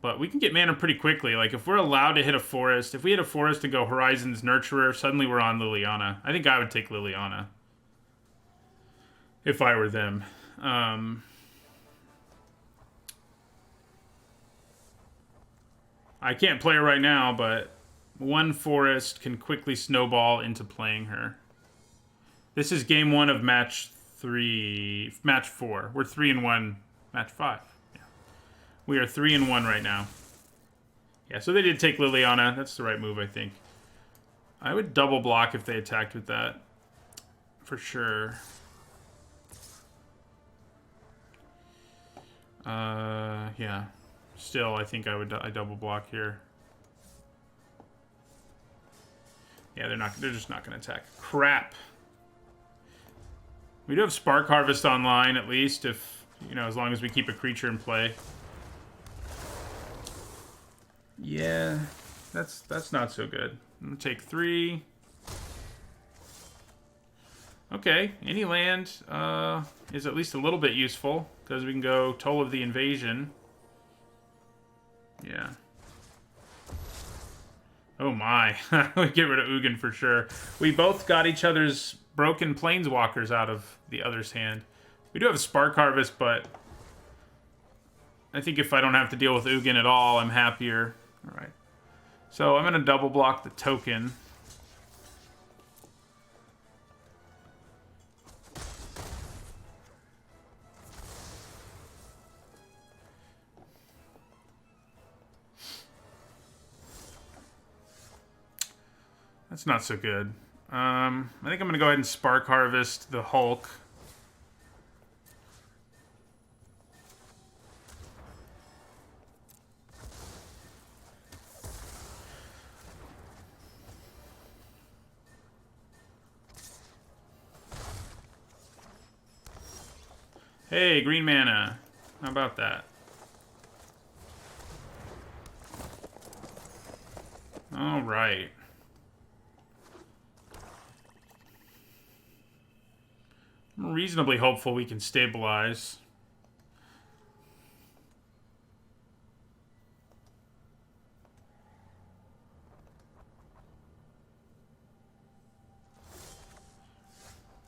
But we can get mana pretty quickly. Like, if we're allowed to hit a forest, if we hit a forest and go Horizon's Nurturer, suddenly we're on Liliana. I think I would take Liliana. If I were them. I can't play her right now, but one forest can quickly snowball into playing her. This is game 1 of match 4. We're 3-1, match 5. Yeah. We are 3-1 right now. Yeah, so they did take Liliana. That's the right move, I think. I would double block if they attacked with that. For sure. Yeah. Still, I think I double block here. Yeah, they're just not going to attack. Crap. We do have Spark Harvest online, at least, if, you know, as long as we keep a creature in play. Yeah, that's not so good. I'm going to take 3. Okay, any land is at least a little bit useful, because we can go Toll of the Invasion. Yeah. Oh my. We get rid of Ugin for sure. We both got each other's broken planeswalkers out of the other's hand. We do have a Spark Harvest, but I think if I don't have to deal with Ugin at all, I'm happier. Alright. So I'm going to double block the token. That's not so good. I think I'm going to go ahead and Spark Harvest the Hulk. Hey, green mana. How about that? All right. I'm reasonably hopeful we can stabilize.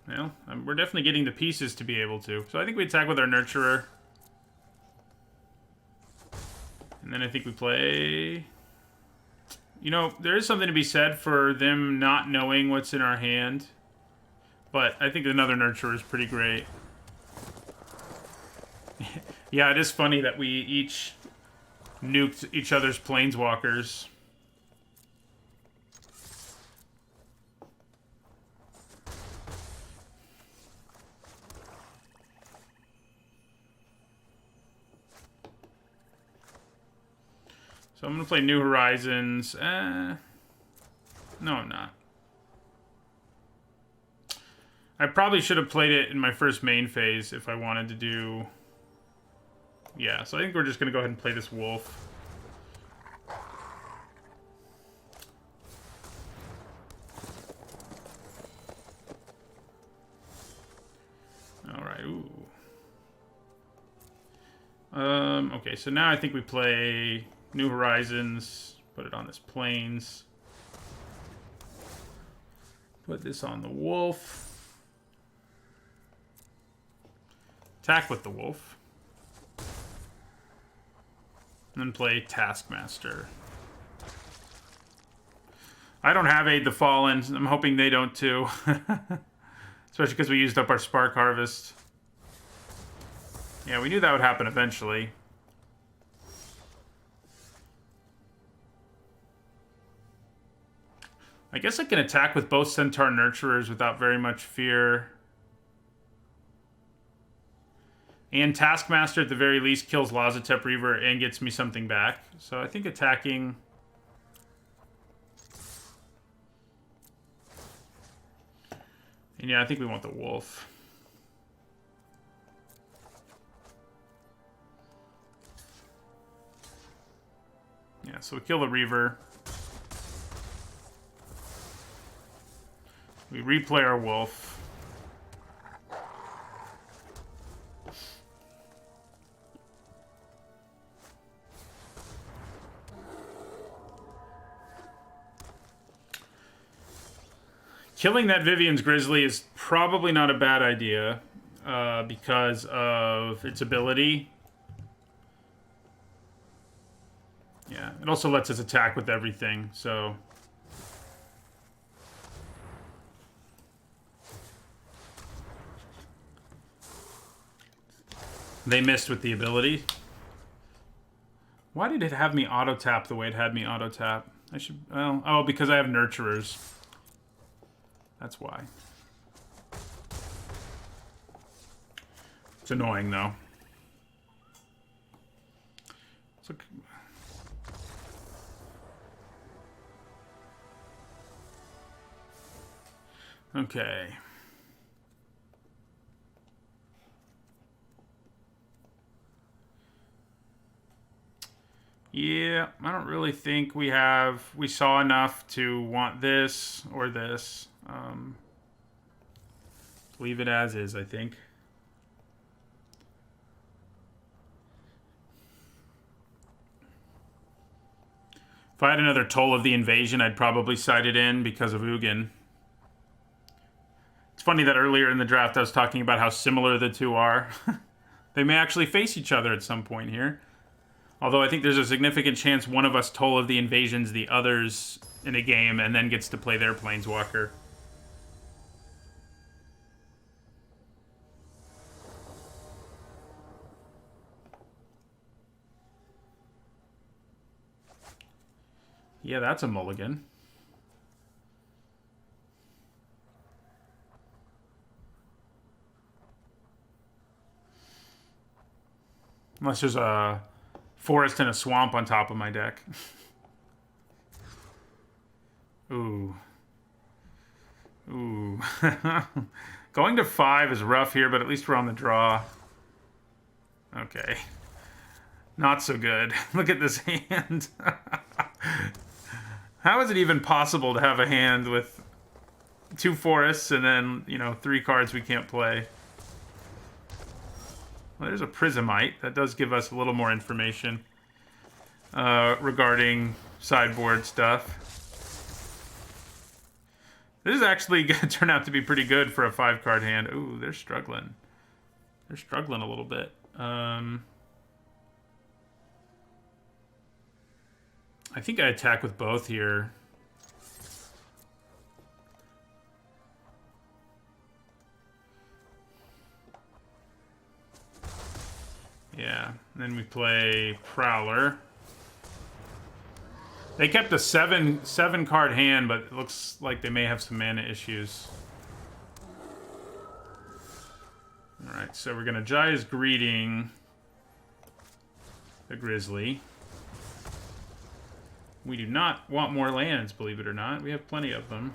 Well, we're definitely getting the pieces to be able to. So I think we attack with our Nurturer. And then I think we play... You know, there is something to be said for them not knowing what's in our hand. But I think another Nurturer is pretty great. Yeah, it is funny that we each nuked each other's planeswalkers. So I'm going to play New Horizons. No, I'm not. I probably should have played it in my first main phase if I wanted to do... Yeah, so I think we're just going to go ahead and play this Wolf. Alright, ooh. Okay, so now I think we play New Horizons, put it on this Plains. Put this on the Wolf. Attack with the Wolf. And then play Taskmaster. I don't have Aid the Fallen. I'm hoping they don't too. Especially because we used up our Spark Harvest. Yeah, we knew that would happen eventually. I guess I can attack with both Centaur Nurturers without very much fear. And Taskmaster, at the very least, kills Lazotep Reaver and gets me something back. So I think attacking... And yeah, I think we want the Wolf. Yeah, so we kill the Reaver. We replay our Wolf. Killing that Vivian's Grizzly is probably not a bad idea because of its ability. Yeah, it also lets us attack with everything, so... They missed with the ability. Why did it have me auto-tap the way it had me auto-tap? I should... Well, oh, because I have Nurturers. That's why. It's annoying, though. So, okay. Yeah, I don't really think we saw enough to want this or this. Leave it as is, I think. If I had another Toll of the Invasion, I'd probably side it in because of Ugin. It's funny that earlier in the draft I was talking about how similar the two are. They may actually face each other at some point here. Although I think there's a significant chance one of us Toll of the Invasions the others in a game and then gets to play their Planeswalker. Yeah, that's a mulligan. Unless there's a forest and a swamp on top of my deck. Ooh. Ooh. Going to 5 is rough here, but at least we're on the draw. Okay. Not so good. Look at this hand. How is it even possible to have a hand with 2 forests and then, you know, 3 cards we can't play? Well, there's a Prismite. That does give us a little more information regarding sideboard stuff. This is actually going to turn out to be pretty good for a 5-card hand. Ooh, they're struggling. They're struggling a little bit. I think I attack with both here. Yeah, and then we play Prowler. They kept a seven card hand, but it looks like they may have some mana issues. Alright, so we're gonna Jaya's Greeting the Grizzly. We do not want more lands, believe it or not. We have plenty of them.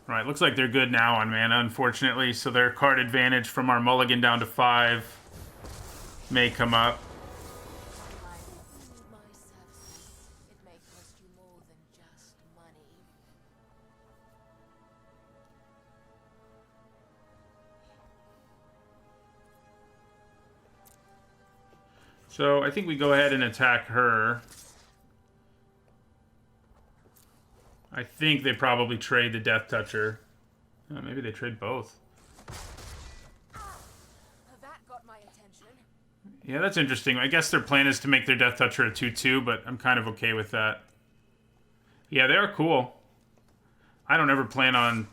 Alright, looks like they're good now on mana, unfortunately. So their card advantage from our mulligan down to 5 may come up. So I think we go ahead and attack her. I think they probably trade the Death Toucher. Oh, maybe they trade both. That got my attention. Yeah, that's interesting. I guess their plan is to make their Death Toucher a 2/2, but I'm kind of okay with that. Yeah, they are cool. I don't ever plan on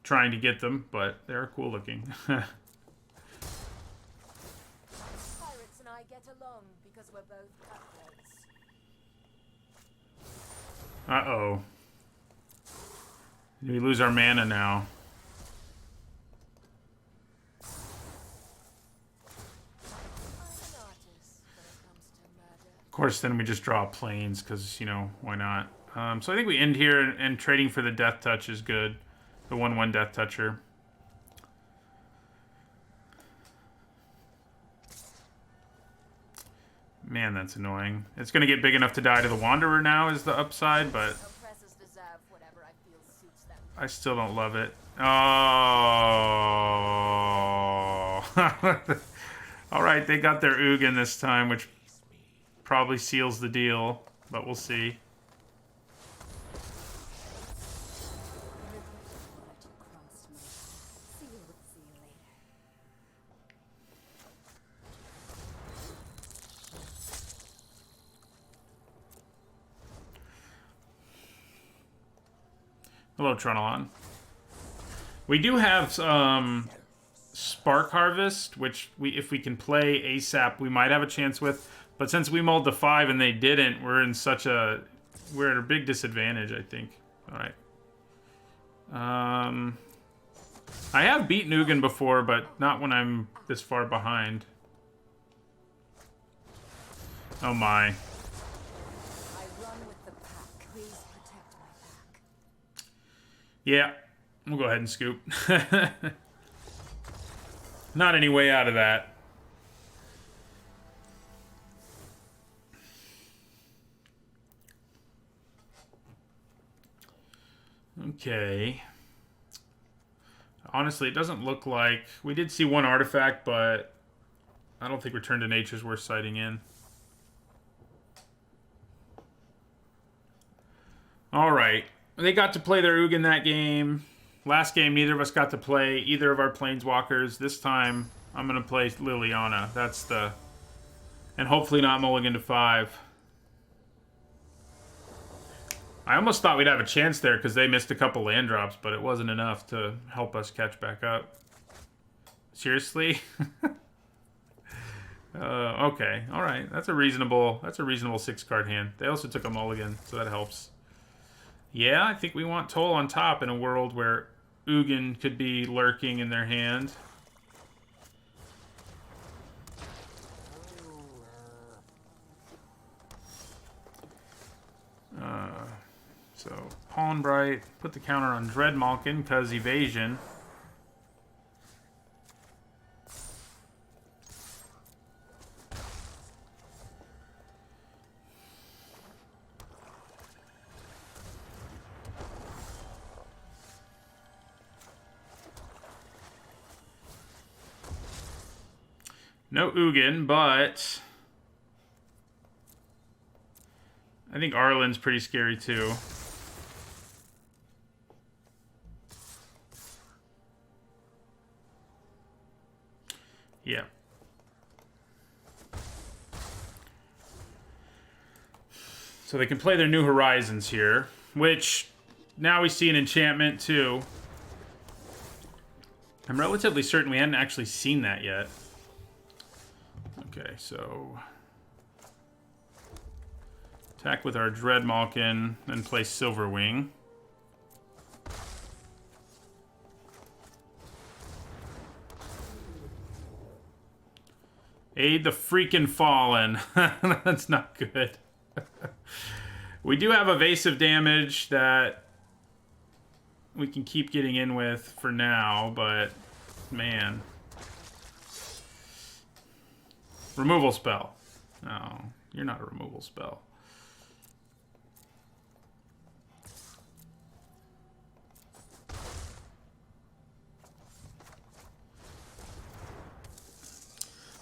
trying to get them, but they're cool looking. Pirates and I get along because we're both cutthroats. Uh-oh. We lose our mana now. Of course, then we just draw planes because, you know, why not? So I think we end here, and trading for the Death Touch is good. The 1/1 Death Toucher. Man, that's annoying. It's going to get big enough to die to the Wanderer now is the upside, but I still don't love it. Oh. Alright, they got their Ugin this time, which probably seals the deal, but we'll see. Hello, Tronalon. We do have Spark Harvest, which if we can play ASAP, we might have a chance with. But since we mulled the 5 and they didn't, we're at a big disadvantage, I think. All right. I have beaten Ugin before, but not when I'm this far behind. Oh my. Yeah, we'll go ahead and scoop. Not any way out of that. Okay. Honestly, it doesn't look like... We did see one artifact, but I don't think Return to Nature's worth sighting in. Alright. They got to play their Ugin that game. Last game, neither of us got to play either of our Planeswalkers. This time, I'm going to play Liliana. That's the... And hopefully not mulligan to 5. I almost thought we'd have a chance there because they missed a couple land drops, but it wasn't enough to help us catch back up. Seriously? Okay. Alright. That's a reasonable 6-card hand. They also took a mulligan, so that helps. Yeah, I think we want Toll on top in a world where Ugin could be lurking in their hand. So, Pawnbright, put the counter on Dreadmalkin, because evasion. No Ugin, but I think Arlen's pretty scary too. Yeah. So they can play their New Horizons here, which now we see an enchantment too. I'm relatively certain we hadn't actually seen that yet. Okay, so attack with our Dreadmalkin, then play Silverwing. Aid the freaking fallen. That's not good. We do have evasive damage that we can keep getting in with for now, but man. Removal spell. No, you're not a removal spell.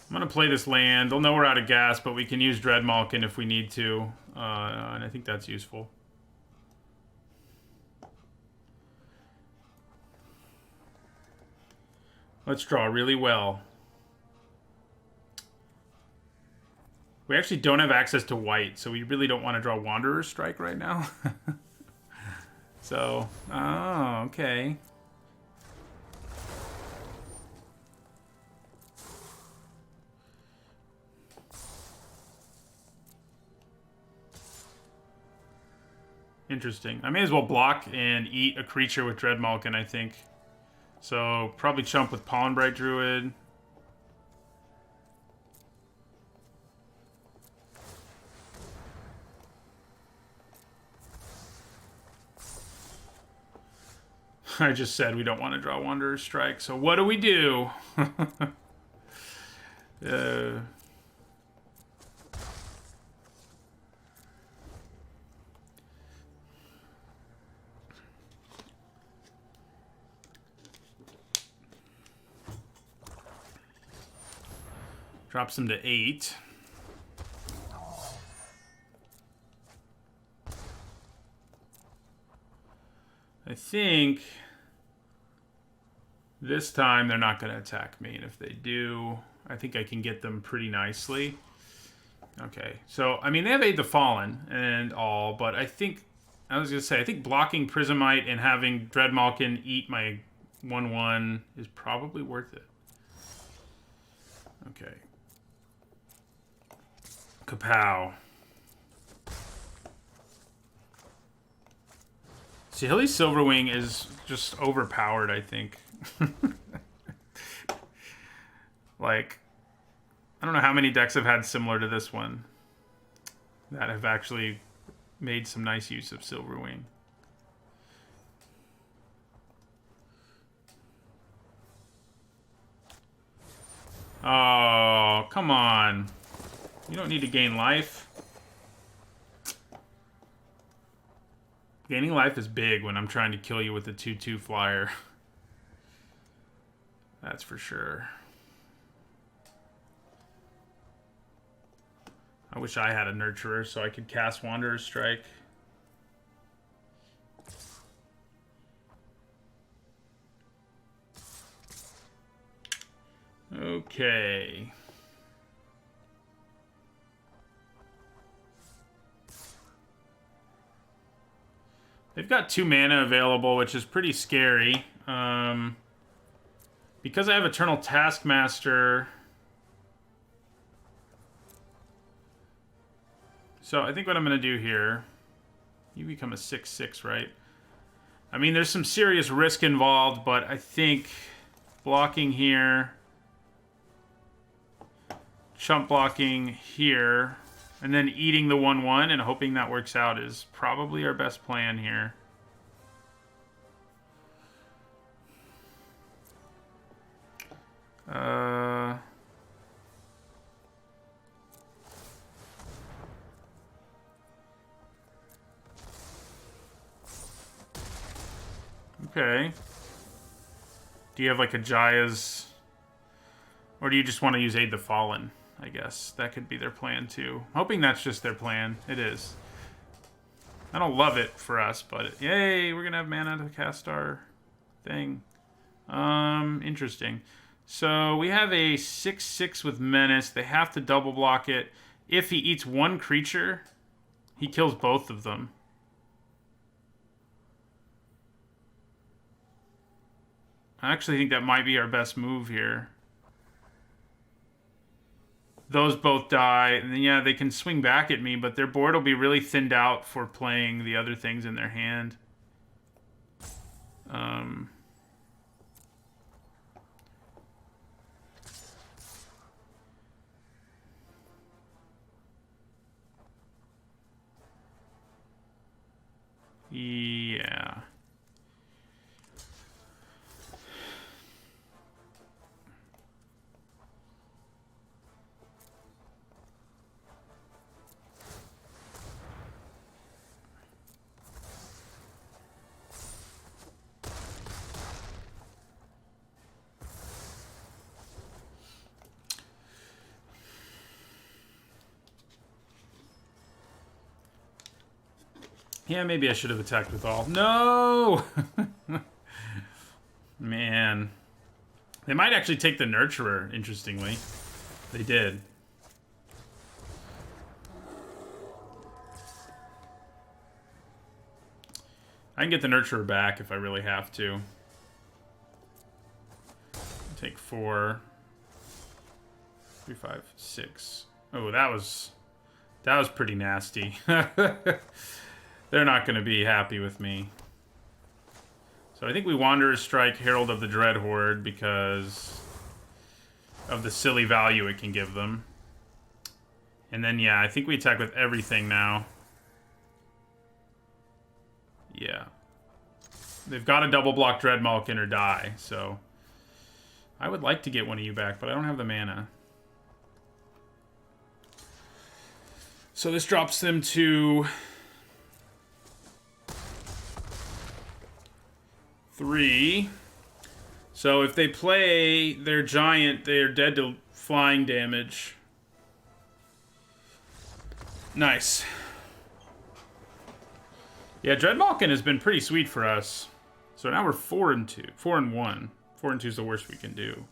I'm going to play this land. They'll know we're out of gas, but we can use Dreadmalkin if we need to. And I think that's useful. Let's draw really well. We actually don't have access to white, so we really don't want to draw Wanderer's Strike right now. So, oh, okay. Interesting. I may as well block and eat a creature with Dreadmalkin, I think. So, probably chump with Pawnbright Druid. I just said we don't want to draw Wanderer's Strike, so what do we do? Drops them to 8. I think this time they're not going to attack me, and if they do, I think I can get them pretty nicely. Okay, so, I mean, they have Aid the Fallen and all, but I think, I was going to say, I think blocking Prismite and having Dreadmalkin eat my 1/1 is probably worth it. Okay. Kapow. Hilly's Silverwing is just overpowered, I think. Like, I don't know how many decks I've had similar to this one that have actually made some nice use of Silverwing. Oh, come on. You don't need to gain life. Gaining life is big when I'm trying to kill you with a 2/2 flyer. That's for sure. I wish I had a Nurturer so I could cast Wanderer's Strike. Okay. They've got 2 mana available, which is pretty scary. Because I have Eternal Taskmaster... So I think what I'm going to do here... You become a 6/6, right? I mean, there's some serious risk involved, but I think blocking here... Chump blocking here... And then eating the 1/1 and hoping that works out is probably our best plan here. Okay. Do you have like a Jaya's... Or do you just want to use Aid the Fallen? I guess that could be their plan too. Hoping that's just their plan. It is. I don't love it for us, but yay, we're gonna have mana to cast our thing. Interesting. So we have a 6/6 with Menace. They have to double block it. If he eats one creature, he kills both of them. I actually think that might be our best move here. Those both die, and then, yeah, they can swing back at me, but their board will be really thinned out for playing the other things in their hand. Yeah. Yeah, maybe I should have attacked with all. No! Man. They might actually take the Nurturer, interestingly. They did. I can get the Nurturer back if I really have to. Take 4. 3, 5, 6. Oh, that was pretty nasty. They're not going to be happy with me. So I think we Wanderer's Strike Herald of the Dread Horde because of the silly value it can give them. And then, yeah, I think we attack with everything now. Yeah. They've got to double block Dread Malkin or die, so... I would like to get one of you back, but I don't have the mana. So this drops them to... 3. So if they play their giant, they are dead to flying damage. Nice. Yeah, Dread Malkin has been pretty sweet for us. So now we're 4-2. 4-1. 4-2 is the worst we can do.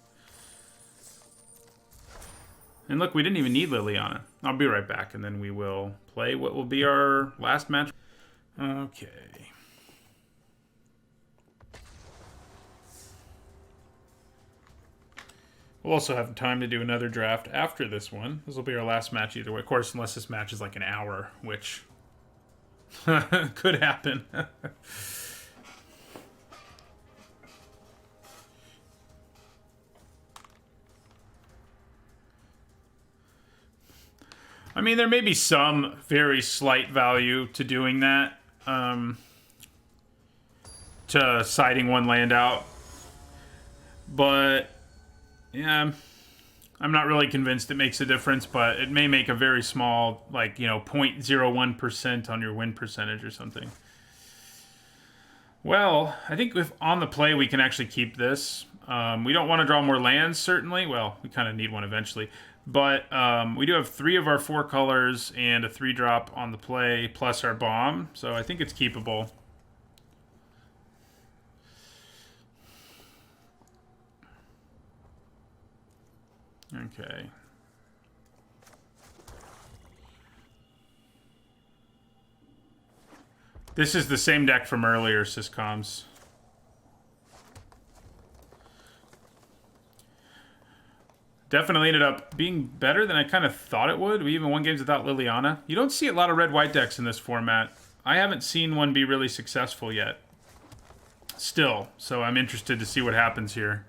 And look, we didn't even need Liliana. I'll be right back, and then we will play what will be our last match. Okay. We'll also have time to do another draft after this one. This will be our last match either way. Of course, unless this match is like an hour, which could happen. I mean, there may be some very slight value to doing that. To siding one land out. But... yeah, I'm not really convinced it makes a difference, but it may make a very small, like, you know, 0.01% on your win percentage or something. Well, I think if on the play we can actually keep this. We don't want to draw more lands, certainly. Well, we kind of need one eventually. But we do have 3 of our 4 colors and a 3-drop on the play, plus our bomb. So I think it's keepable. Okay. This is the same deck from earlier, Syscoms. Definitely ended up being better than I kind of thought it would. We even won games without Liliana. You don't see a lot of red-white decks in this format. I haven't seen one be really successful yet. Still, so I'm interested to see what happens here.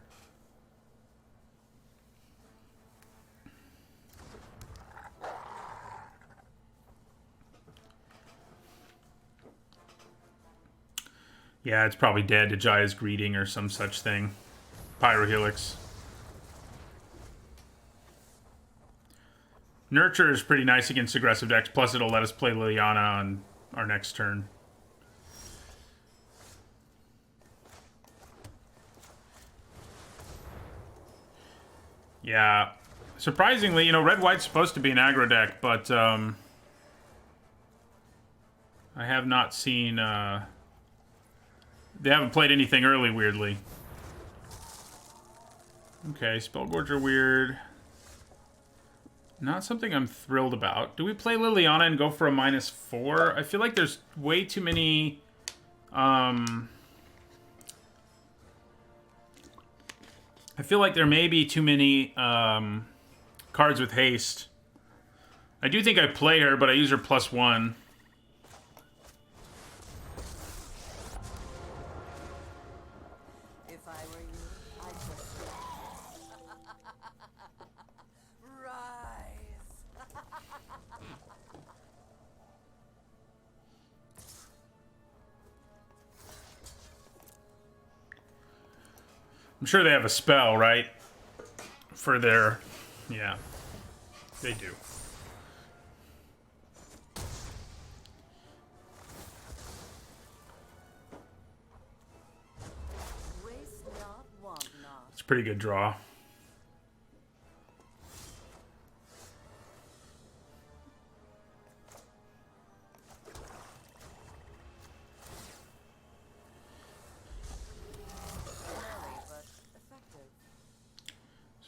Yeah, it's probably dead to Jaya's Greeting or some such thing. Pyrohelix. Nurture is pretty nice against aggressive decks, plus it'll let us play Liliana on our next turn. Yeah. Surprisingly, you know, red-white's supposed to be an aggro deck, but I have not seen... They haven't played anything early, weirdly. Okay, Spellgorger weird. Not something I'm thrilled about. Do we play Liliana and go for a -4? I feel like there's way too many... I feel like there may be too many cards with haste. I do think I play her, but I use her +1. I'm sure they have a spell, right? For their... Yeah. They do. It's a pretty good draw.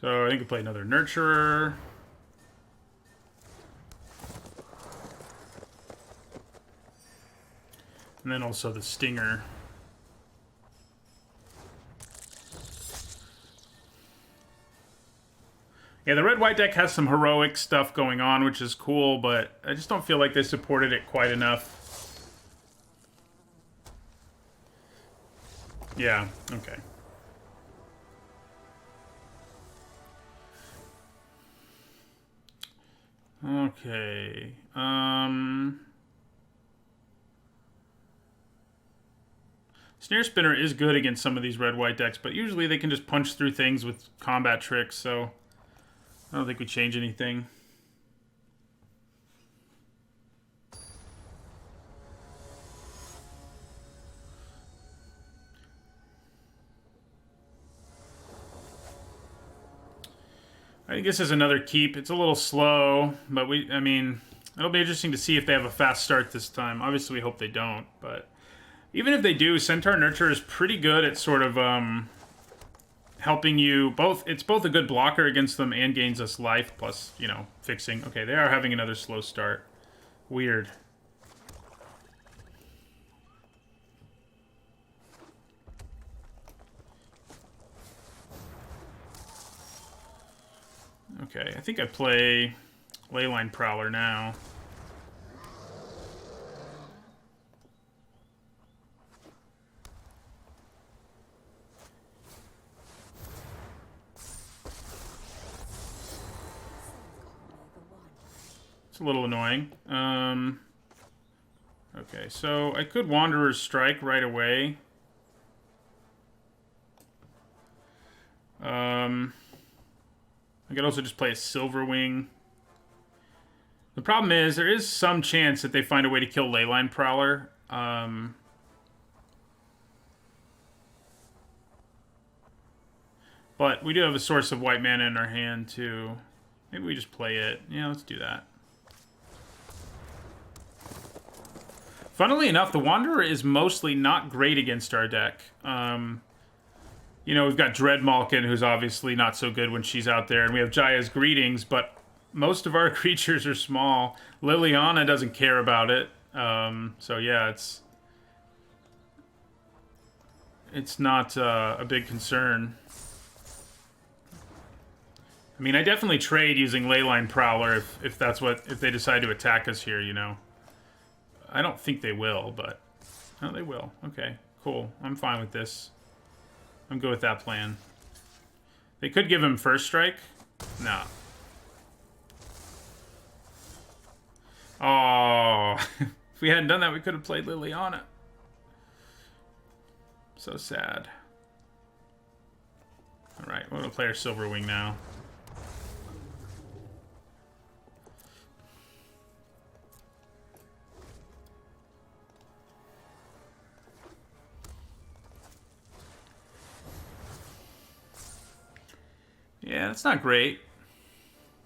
So I think we play another Nurturer. And then also the Stinger. Yeah, the red-white deck has some heroic stuff going on, which is cool, but I just don't feel like they supported it quite enough. Yeah, okay. Okay. Snare Spinner is good against some of these red-white decks, but usually they can just punch through things with combat tricks, so I don't think we change anything. I think this is another keep. It's a little slow, but I mean, it'll be interesting to see if they have a fast start this time. Obviously, we hope they don't, but even if they do, Centaur Nurture is pretty good at sort of helping you both. It's both a good blocker against them and gains us life, plus, you know, fixing. Okay, they are having another slow start. Weird. Okay, I think I play Leyline Prowler now. It's a little annoying. Okay, so I could Wanderer's Strike right away. I could also just play a Silverwing. The problem is, there is some chance that they find a way to kill Leyline Prowler. But we do have a source of white mana in our hand, too. Maybe we just play it. Yeah, let's do that. Funnily enough, the Wanderer is mostly not great against our deck. You know, we've got Dread Malkin, who's obviously not so good when she's out there, and we have Jaya's Greetings, but most of our creatures are small. Liliana doesn't care about it. So yeah, it's not a big concern. I mean, I definitely trade using Leyline Prowler if they decide to attack us here, you know. I don't think they will, but... Oh, they will. Okay, cool. I'm fine with this. I'm good with that plan. They could give him first strike. Nah. Oh, if we hadn't done that, we could have played Liliana. So sad. Alright, we're going to play our Silverwing now. Yeah, that's not great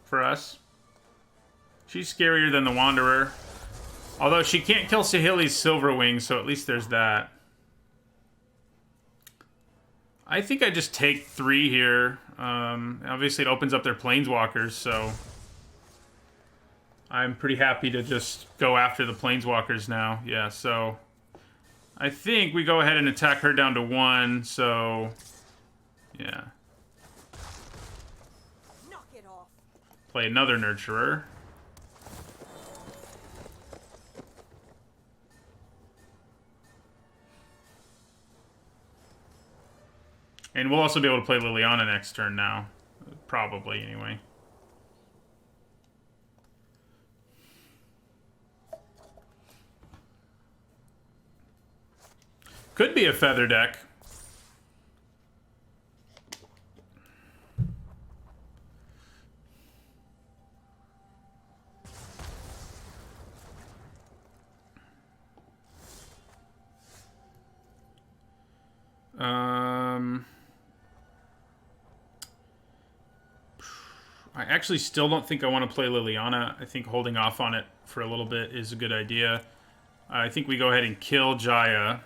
for us. She's scarier than the Wanderer. Although she can't kill Sahili's Silverwing, so at least there's that. I think I just take 3 here. Obviously, it opens up their Planeswalkers, so... I'm pretty happy to just go after the Planeswalkers now. Yeah, so... I think we go ahead and attack her down to 1, so... Yeah. Play another Nurturer. And we'll also be able to play Liliana next turn now. Probably, anyway. Could be a feather deck. I actually still don't think I want to play Liliana. I think holding off on it for a little bit is a good idea. I think we go ahead and kill Jaya.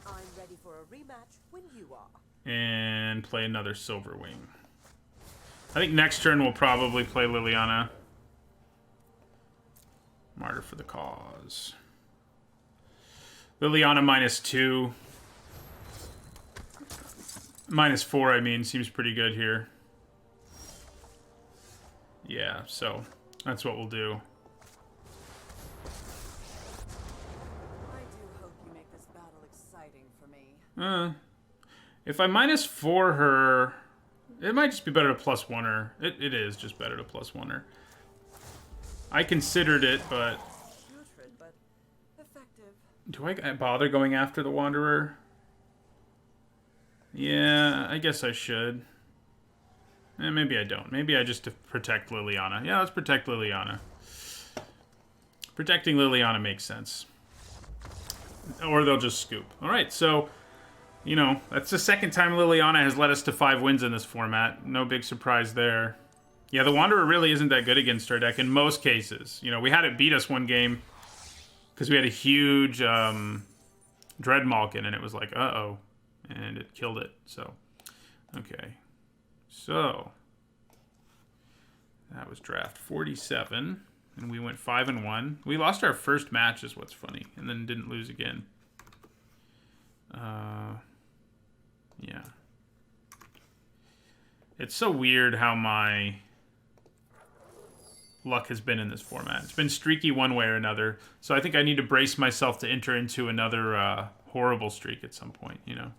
I'm ready for a rematch when you are. And play another Silverwing. I think next turn we'll probably play Liliana. Martyr for the cause. Liliana -2. -4, I mean, seems pretty good here. Yeah, so that's what we'll do. I do hope you make this battle exciting for me. If I -4 her, it might just be better to +1 her. It is just better to +1 her. I considered it, but... Putrid, but effective. Do I bother going after the Wanderer? Yeah, I guess I should. Maybe I don't. Maybe I just protect Liliana. Yeah, let's protect Liliana. Protecting Liliana makes sense. Or they'll just scoop. Alright, so... You know, that's the second time Liliana has led us to 5 wins in this format. No big surprise there. Yeah, the Wanderer really isn't that good against our deck in most cases. You know, we had it beat us one game because we had a huge Dread Malkin, and it was like, uh-oh. And it killed it, so. Okay. So. That was draft 47, and we went 5-1. We lost our first match is what's funny, and then didn't lose again. Yeah. It's so weird how my luck has been in this format. It's been streaky one way or another. So I think I need to brace myself to enter into another horrible streak at some point, you know.